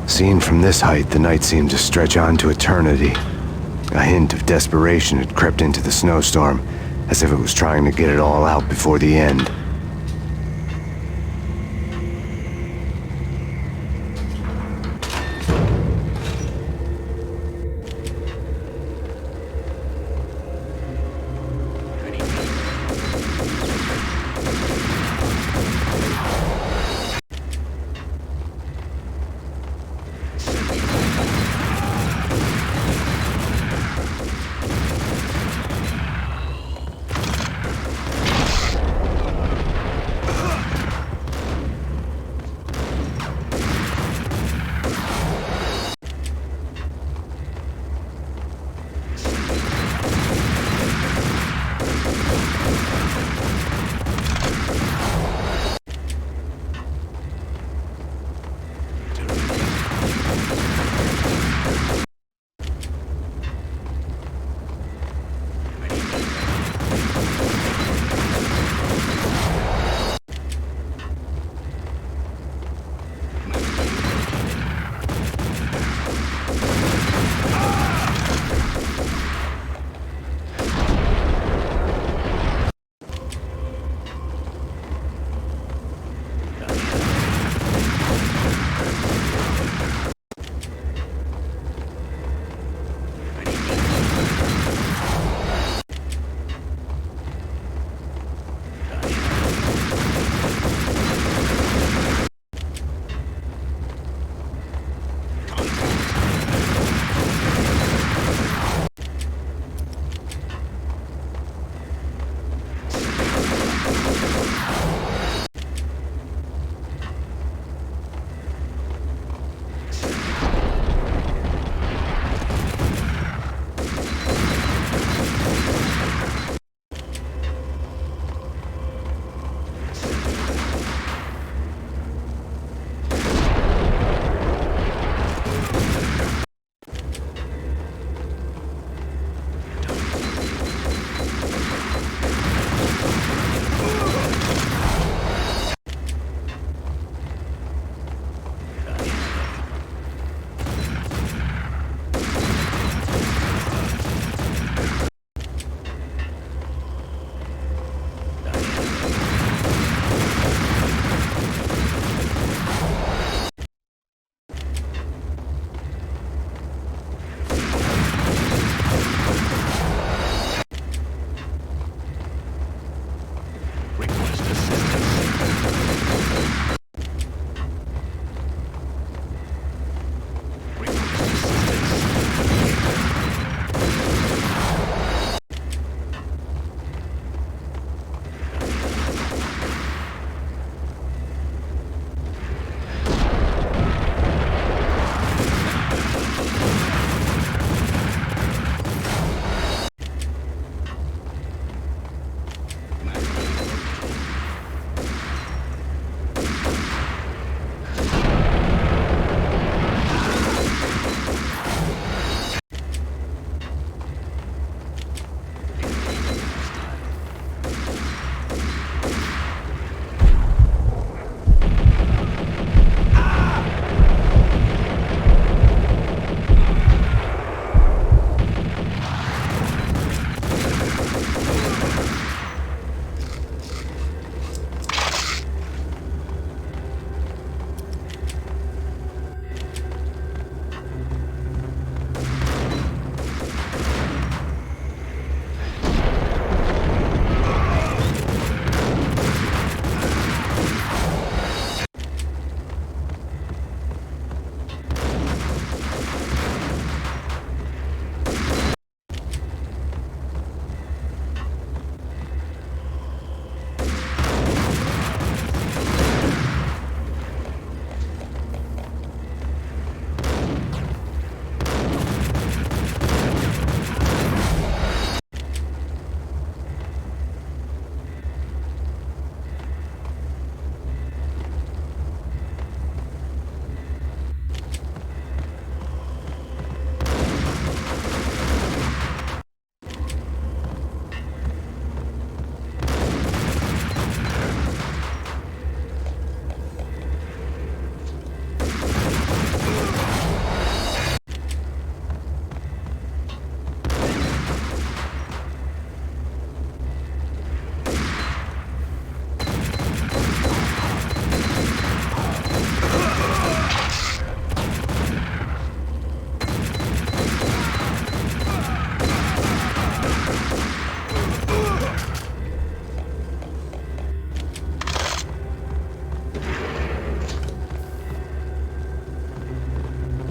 Seen from this height, the night seemed to stretch on to eternity. A hint of desperation had crept into the snowstorm, as if it was trying to get it all out before the end.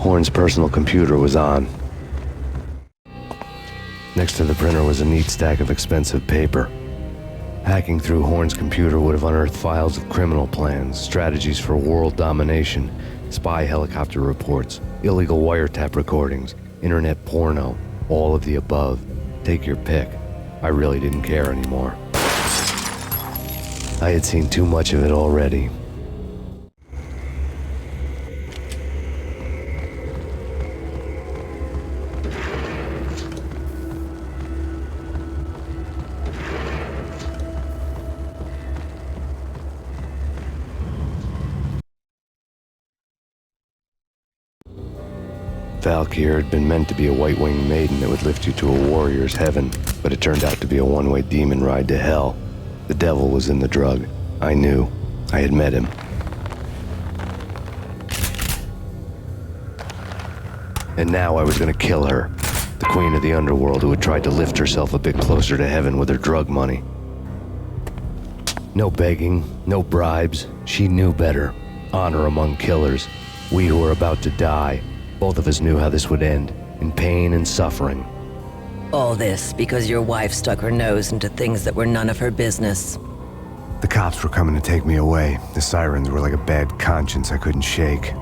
Horn's personal computer was on. Next to the printer was a neat stack of expensive paper. Hacking through Horn's computer would have unearthed files of criminal plans, strategies for world domination, spy helicopter reports, illegal wiretap recordings, internet porno, all of the above. Take your pick. I really didn't care anymore. I had seen too much of it already. Valkyr had been meant to be a white-winged maiden that would lift you to a warrior's heaven, but it turned out to be a one-way demon ride to hell. The devil was in the drug. I knew. I had met him. And now I was gonna kill her, the queen of the underworld who had tried to lift herself a bit closer to heaven with her drug money. No begging, no bribes. She knew better. Honor among killers. We who were about to die. Both of us knew how this would end, in pain and suffering. All this because your wife stuck her nose into things that were none of her business. The cops were coming to take me away. The sirens were like a bad conscience I couldn't shake.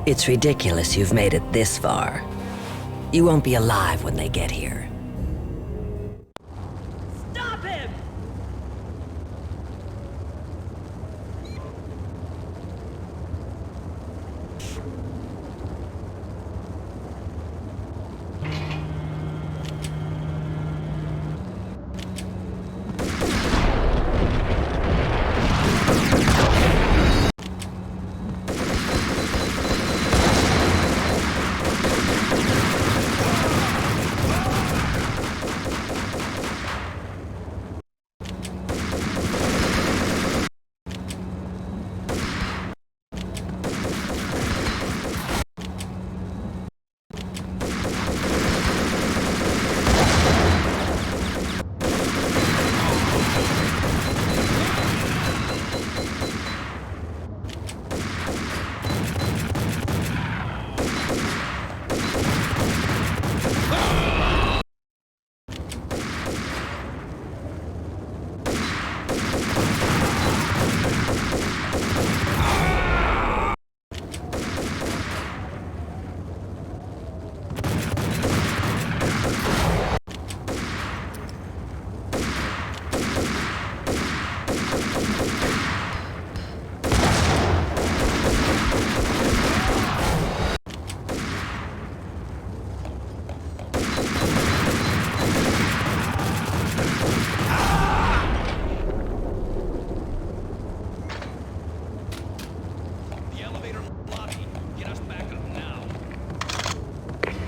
It's ridiculous you've made it this far. You won't be alive when they get here. Stop him!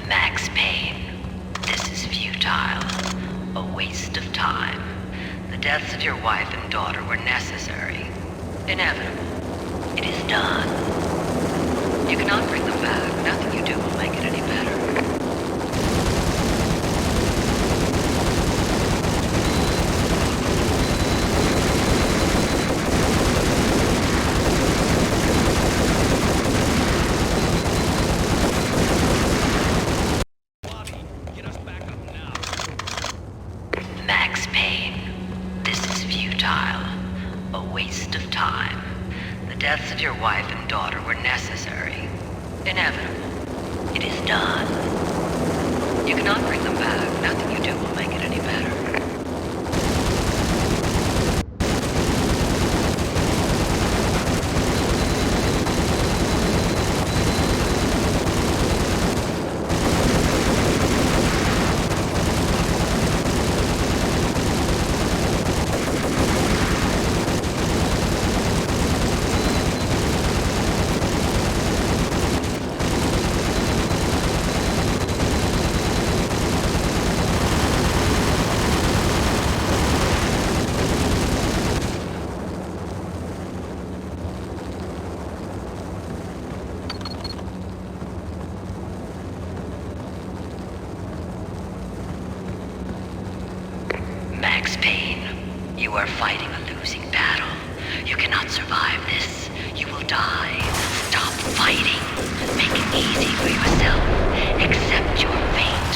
Max Payne, this is futile. A waste of time. The deaths of your wife and daughter were necessary. Inevitable. It is done. You cannot bring them back. Nothing you do will make it any better. Max Payne, this is futile. A waste of time. The deaths of your wife and daughter were necessary. Inevitable. It is done. You cannot bring them back. Nothing you do will make it any better. Max Payne, you are fighting a losing battle. You cannot survive this. You will die. Stop fighting. Make it easy for yourself. Accept your fate.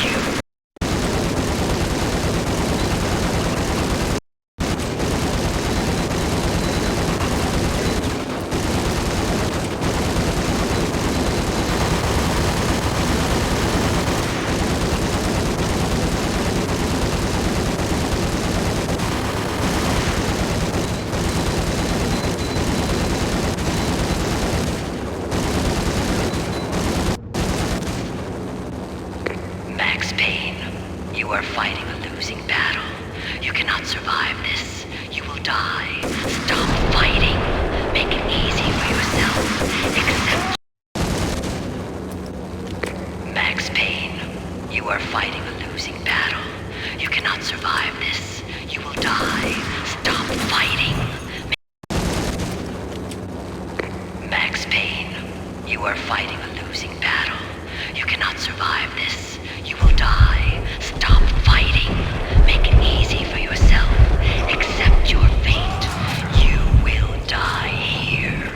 You Max Payne, you are fighting a losing battle. You cannot survive this. You will die. Stop fighting. Make it easy for yourself. Accept. Max Payne, you are fighting a losing battle. You cannot survive this. You will die. Stop fighting. Max Payne, you are fighting a losing battle. You cannot survive this. You will die. Stop fighting. Make it easy for yourself. Accept your fate. You will die here.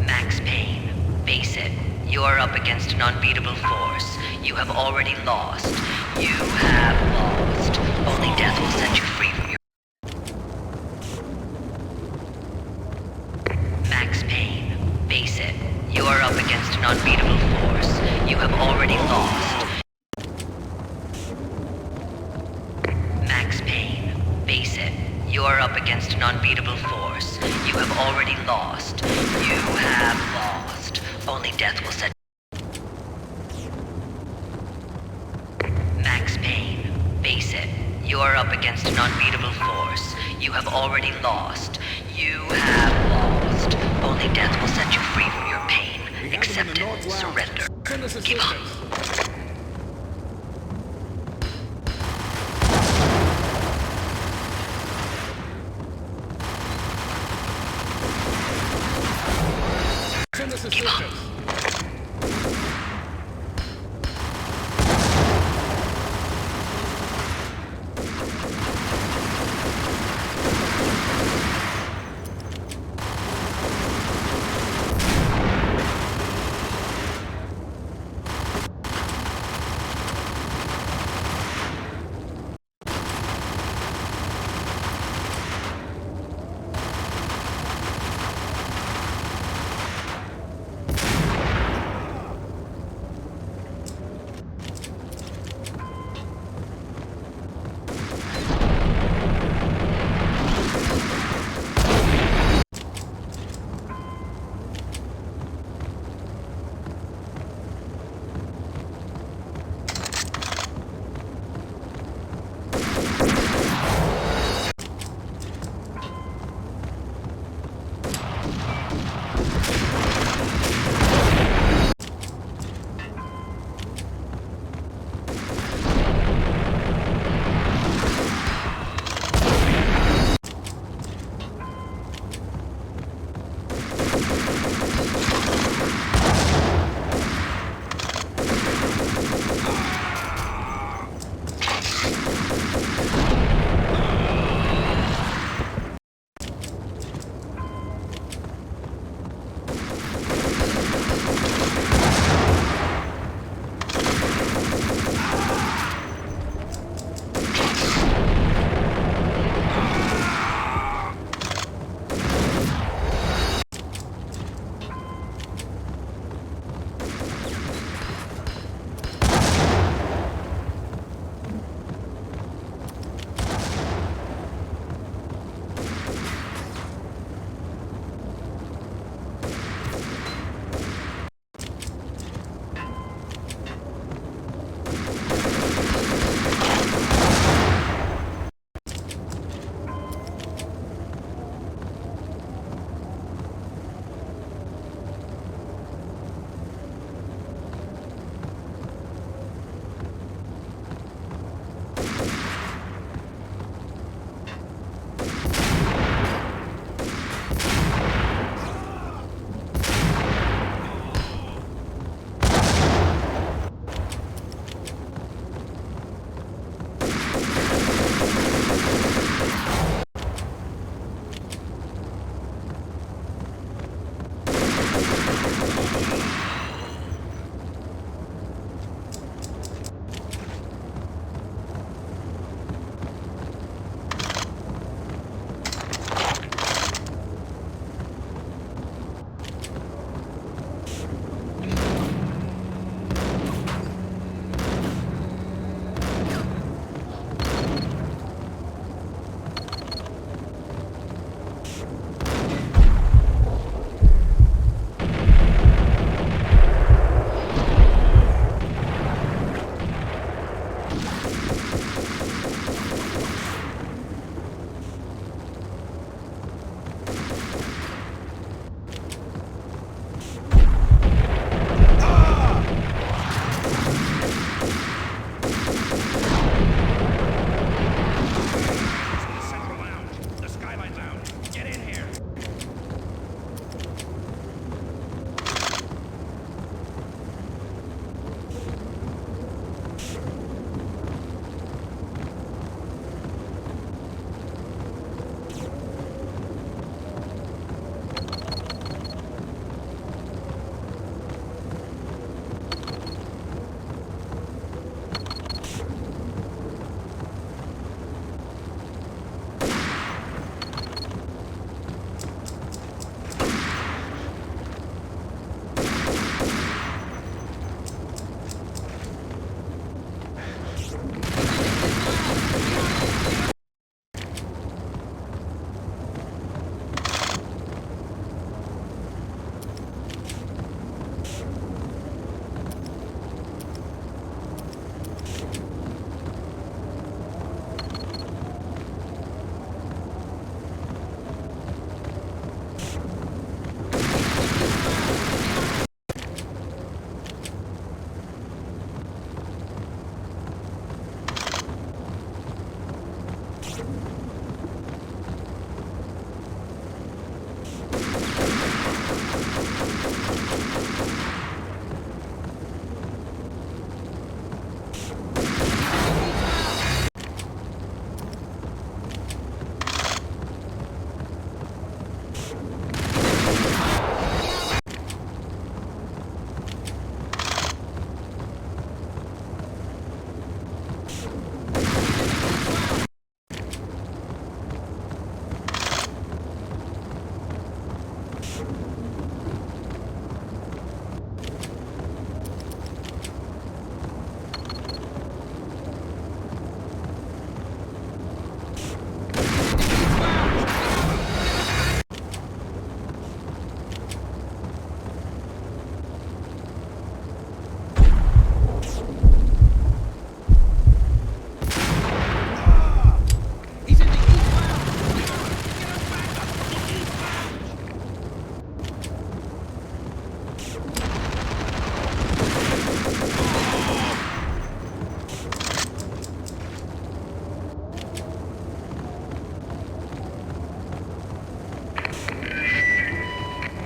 Max Payne, face it. You are up against an unbeatable force. You have already lost. You have lost. Only death will set you free from your... Max Payne, face it. You are up against an unbeatable force. You have already lost. Max Payne, face it. You are up against an unbeatable force. You have already lost. You have lost. Only death will set... Max Payne, face it. You are up against an unbeatable force. You have already lost. You have lost. Only death will set you free from your pain. Accept it. Surrender. Give up. Give up.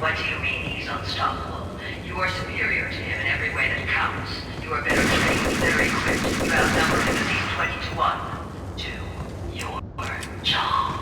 What do you mean he's unstoppable? You are superior to him in every way that counts. You are better trained, better equipped. You outnumber him at least 20 to 1. Do your job.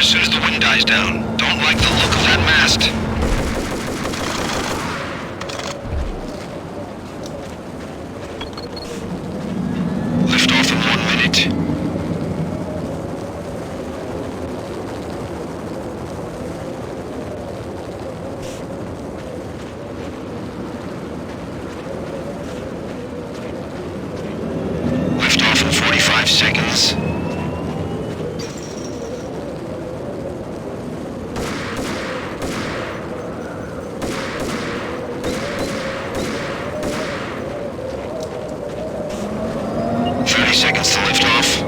as soon as the wind dies down. Don't like the look of that mast. Lift off in 1 minute. 5 seconds. Seconds to lift off.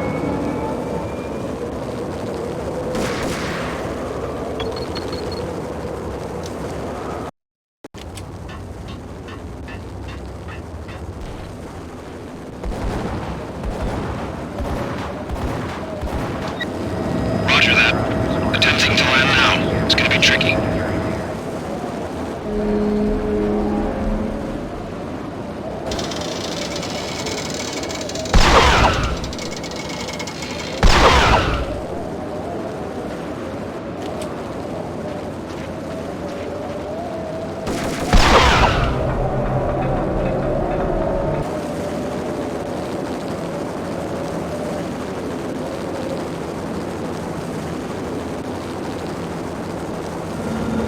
Roger that. Attempting to land now. It's gonna be tricky.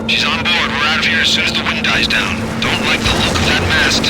She's on board. We're out of here as soon as the wind dies down. Don't like the look of that mast.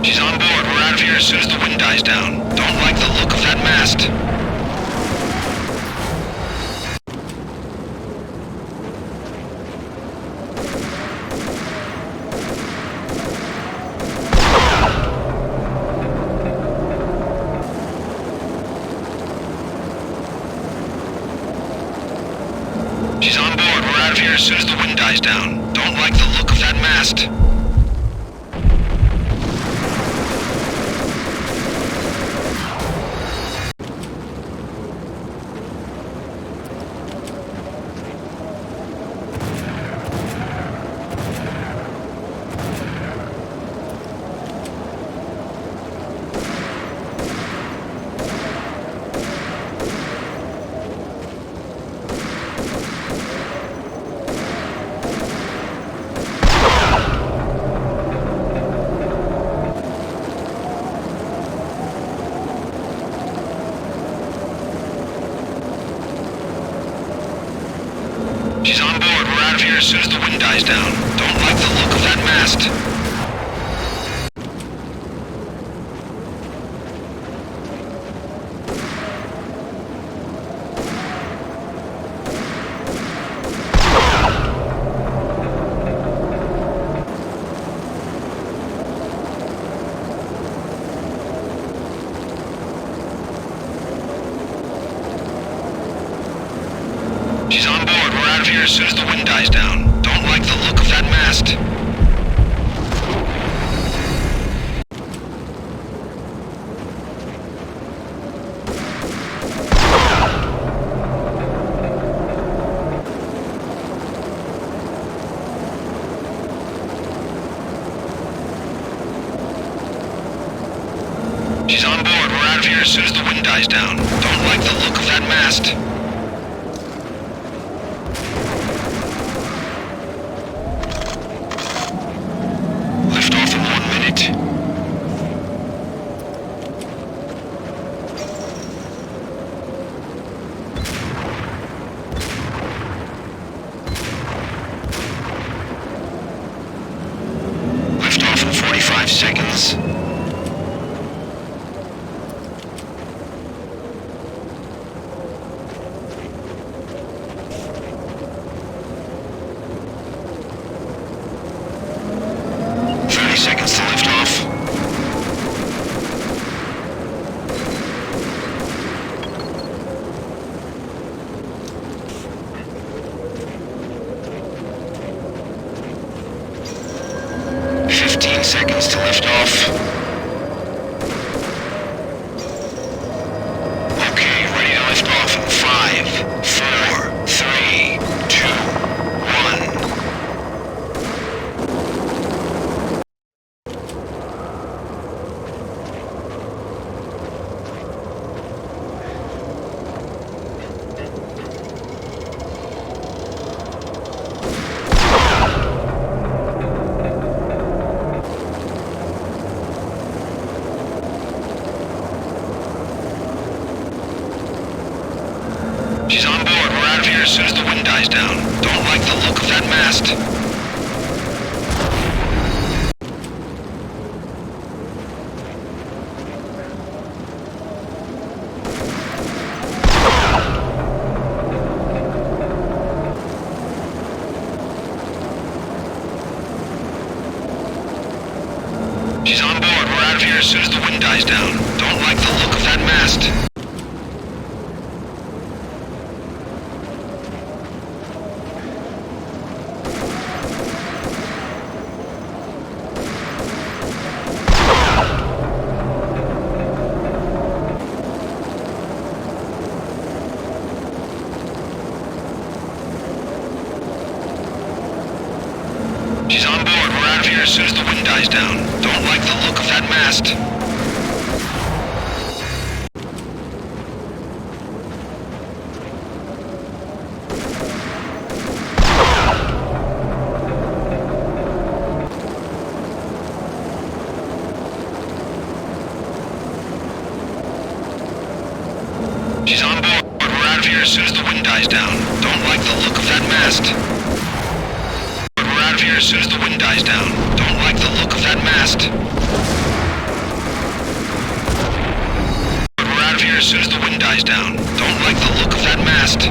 She's on board. We're out of here as soon as the wind dies down. Don't like the look of that mast. She's on board. We're out of here as soon as the wind dies down. Don't like the look of that mast. She's on board. We're out of here as soon as the wind dies down. Don't like the look of that mast. She's on board. We're out of here as soon as the wind dies down. Don't like the look of that mast. She's on board. We're out of here as soon as the wind dies down. Don't like the look of that mast. Lift off in 1 minute. Lift off in 45 seconds. Seconds to lift off. 10 seconds to lift off. Okay, ready to lift off in 5, 4, 3, 2, 1. She's on board. We're out of here as soon as the wind dies down. Don't like the look of that mast. She's on board. We're out of here as soon as the wind dies down. Don't like the look of that mast. She's on board. We're out of here as soon as the wind dies down. Don't like the look of that mast. She's on board. We're out of here as soon as the wind dies down. Don't like the look of that mast. We're out of here as soon as the wind dies down. Don't like the look of that mast. We're out of here as soon as the wind dies down. Don't like the look of that mast.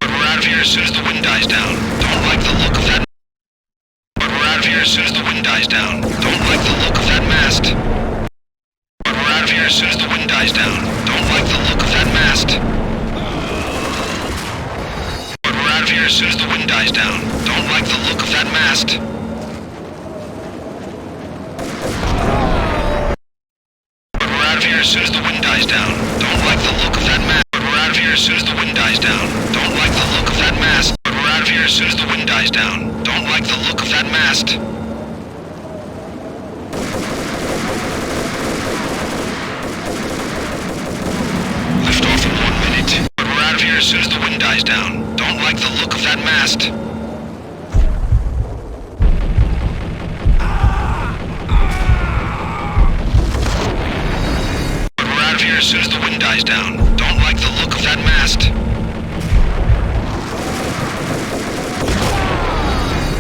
We're out of here as soon as the wind dies down. Don't like the look of that. We're out of here as soon as the wind dies down. Don't like the look of that mast. We're out of here as soon as the wind dies down. Don't like the look of that mast. We're out of here as soon as the wind dies down. Don't like the look of that mast. We're out of here as soon as the wind dies down. Don't like the look of that mast. We're out of here as soon as the wind dies down. Don't like the look of that mast. We're out of here as soon as the wind dies down. Don't like the look of that mast. Lift off in 1 minute. We're out of here as soon as the wind dies down. Don't like the look of that mast. We're out of here as soon as the wind dies down. Don't like the look of that mast.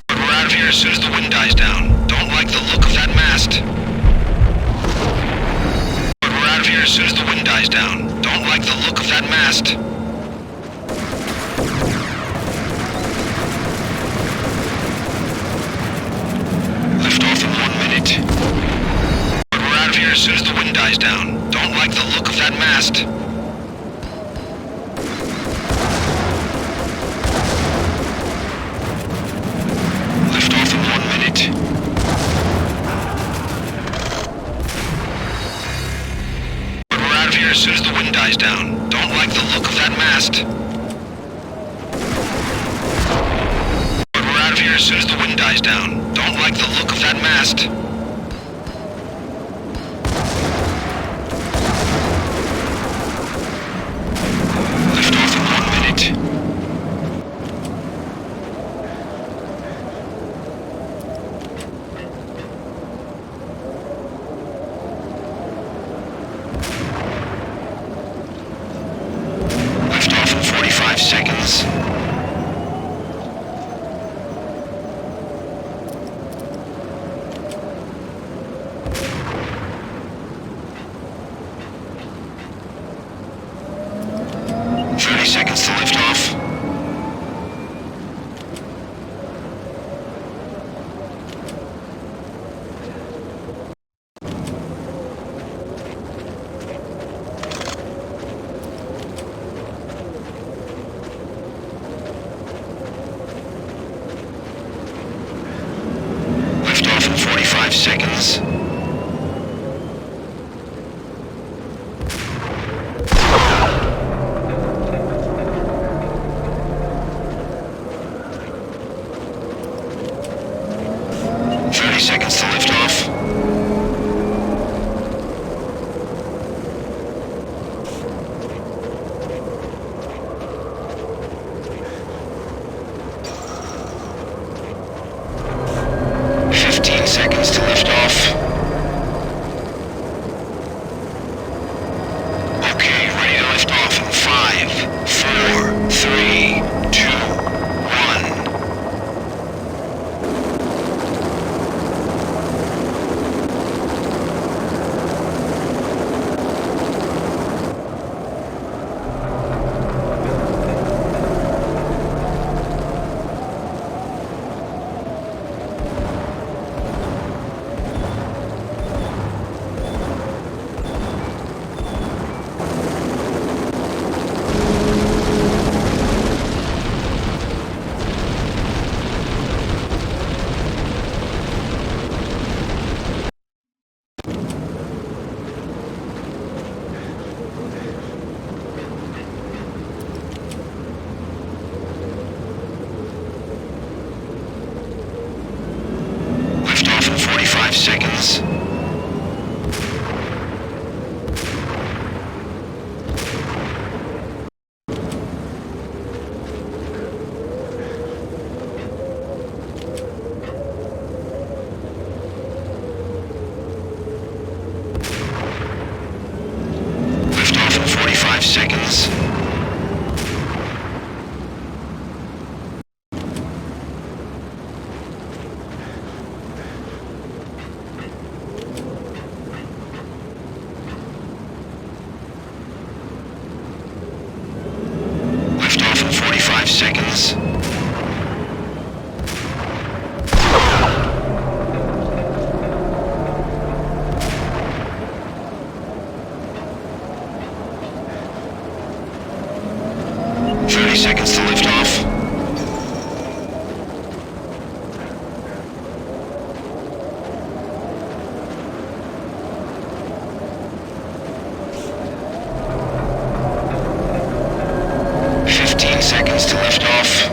We're out of here as soon as the wind dies down. Don't like the look of that mast. We're out of here as soon as the wind dies down. Don't like the look of that mast. Lift off in 1 minute. We're out of here as soon as the wind dies down. Don't like the look of that mast. Lift off in 1 minute. We're out of here as soon as the wind dies down. Don't like the look of that mast. We're out of here as soon as the wind dies down. Don't like the look of that mast. Lift off in 1 minute. Lift off in 45 seconds. Seconds to lift off. seconds to lift off. 15 seconds to lift off. Okay, ready to lift off in 5, 4, 3, 2, 1. Lift off in 45 seconds. Lift off in 45 seconds. Lift off in 45 seconds. Seconds to lift off. 15 seconds to lift off.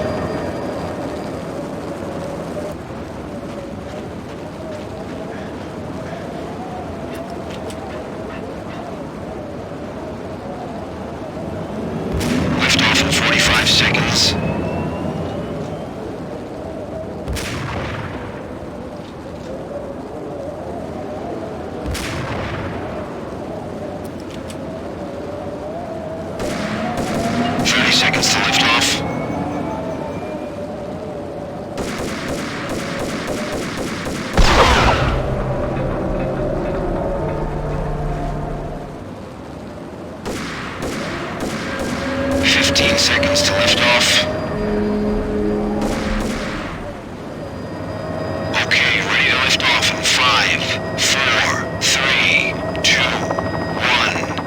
45 seconds. Seconds to lift off. 15 seconds to lift off. Okay, ready to lift off in 5, 4, 3, 2, 1.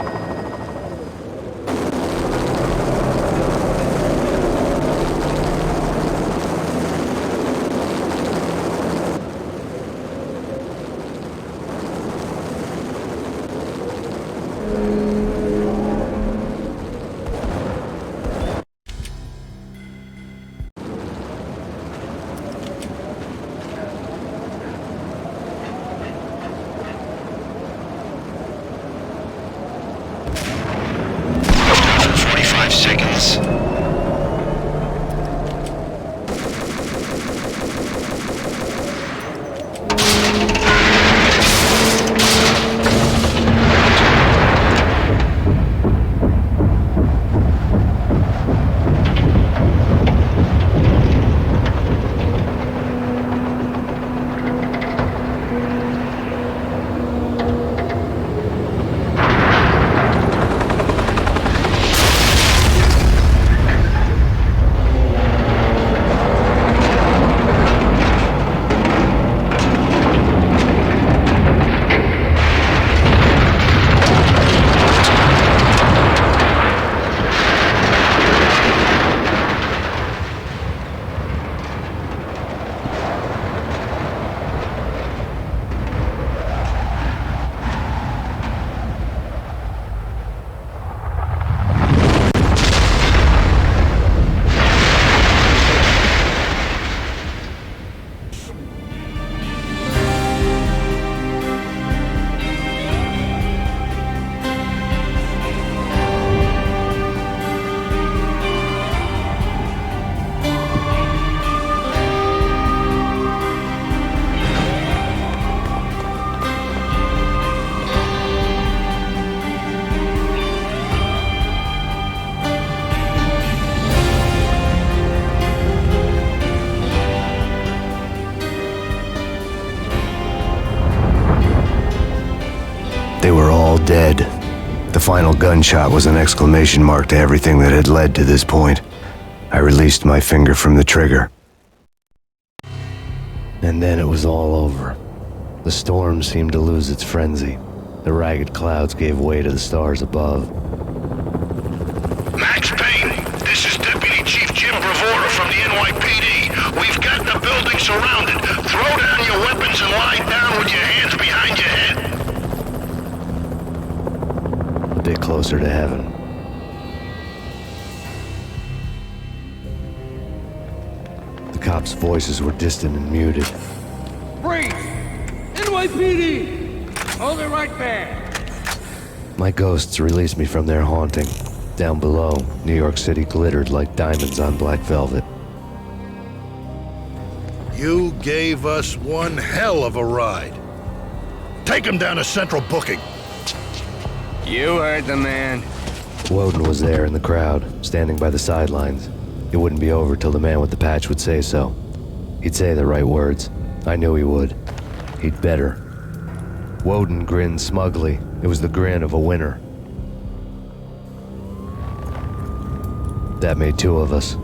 dead. The final gunshot was an exclamation mark to everything that had led to this point. I released my finger from the trigger. And then it was all over. The storm seemed to lose its frenzy. The ragged clouds gave way to the stars above. Max Payne, this is Deputy Chief Jim Bravura from the NYPD. We've got the building surrounded. Throw down your weapons and lie down with your hands behind your head. A bit closer to heaven. The cops' voices were distant and muted. Freeze! NYPD! Hold it right there! My ghosts released me from their haunting. Down below, New York City glittered like diamonds on black velvet. You gave us one hell of a ride. Take him down to Central Booking. You heard the man. Woden was there in the crowd, standing by the sidelines. It wouldn't be over till the man with the patch would say so. He'd say the right words. I knew he would. He'd better. Woden grinned smugly. It was the grin of a winner. That made two of us.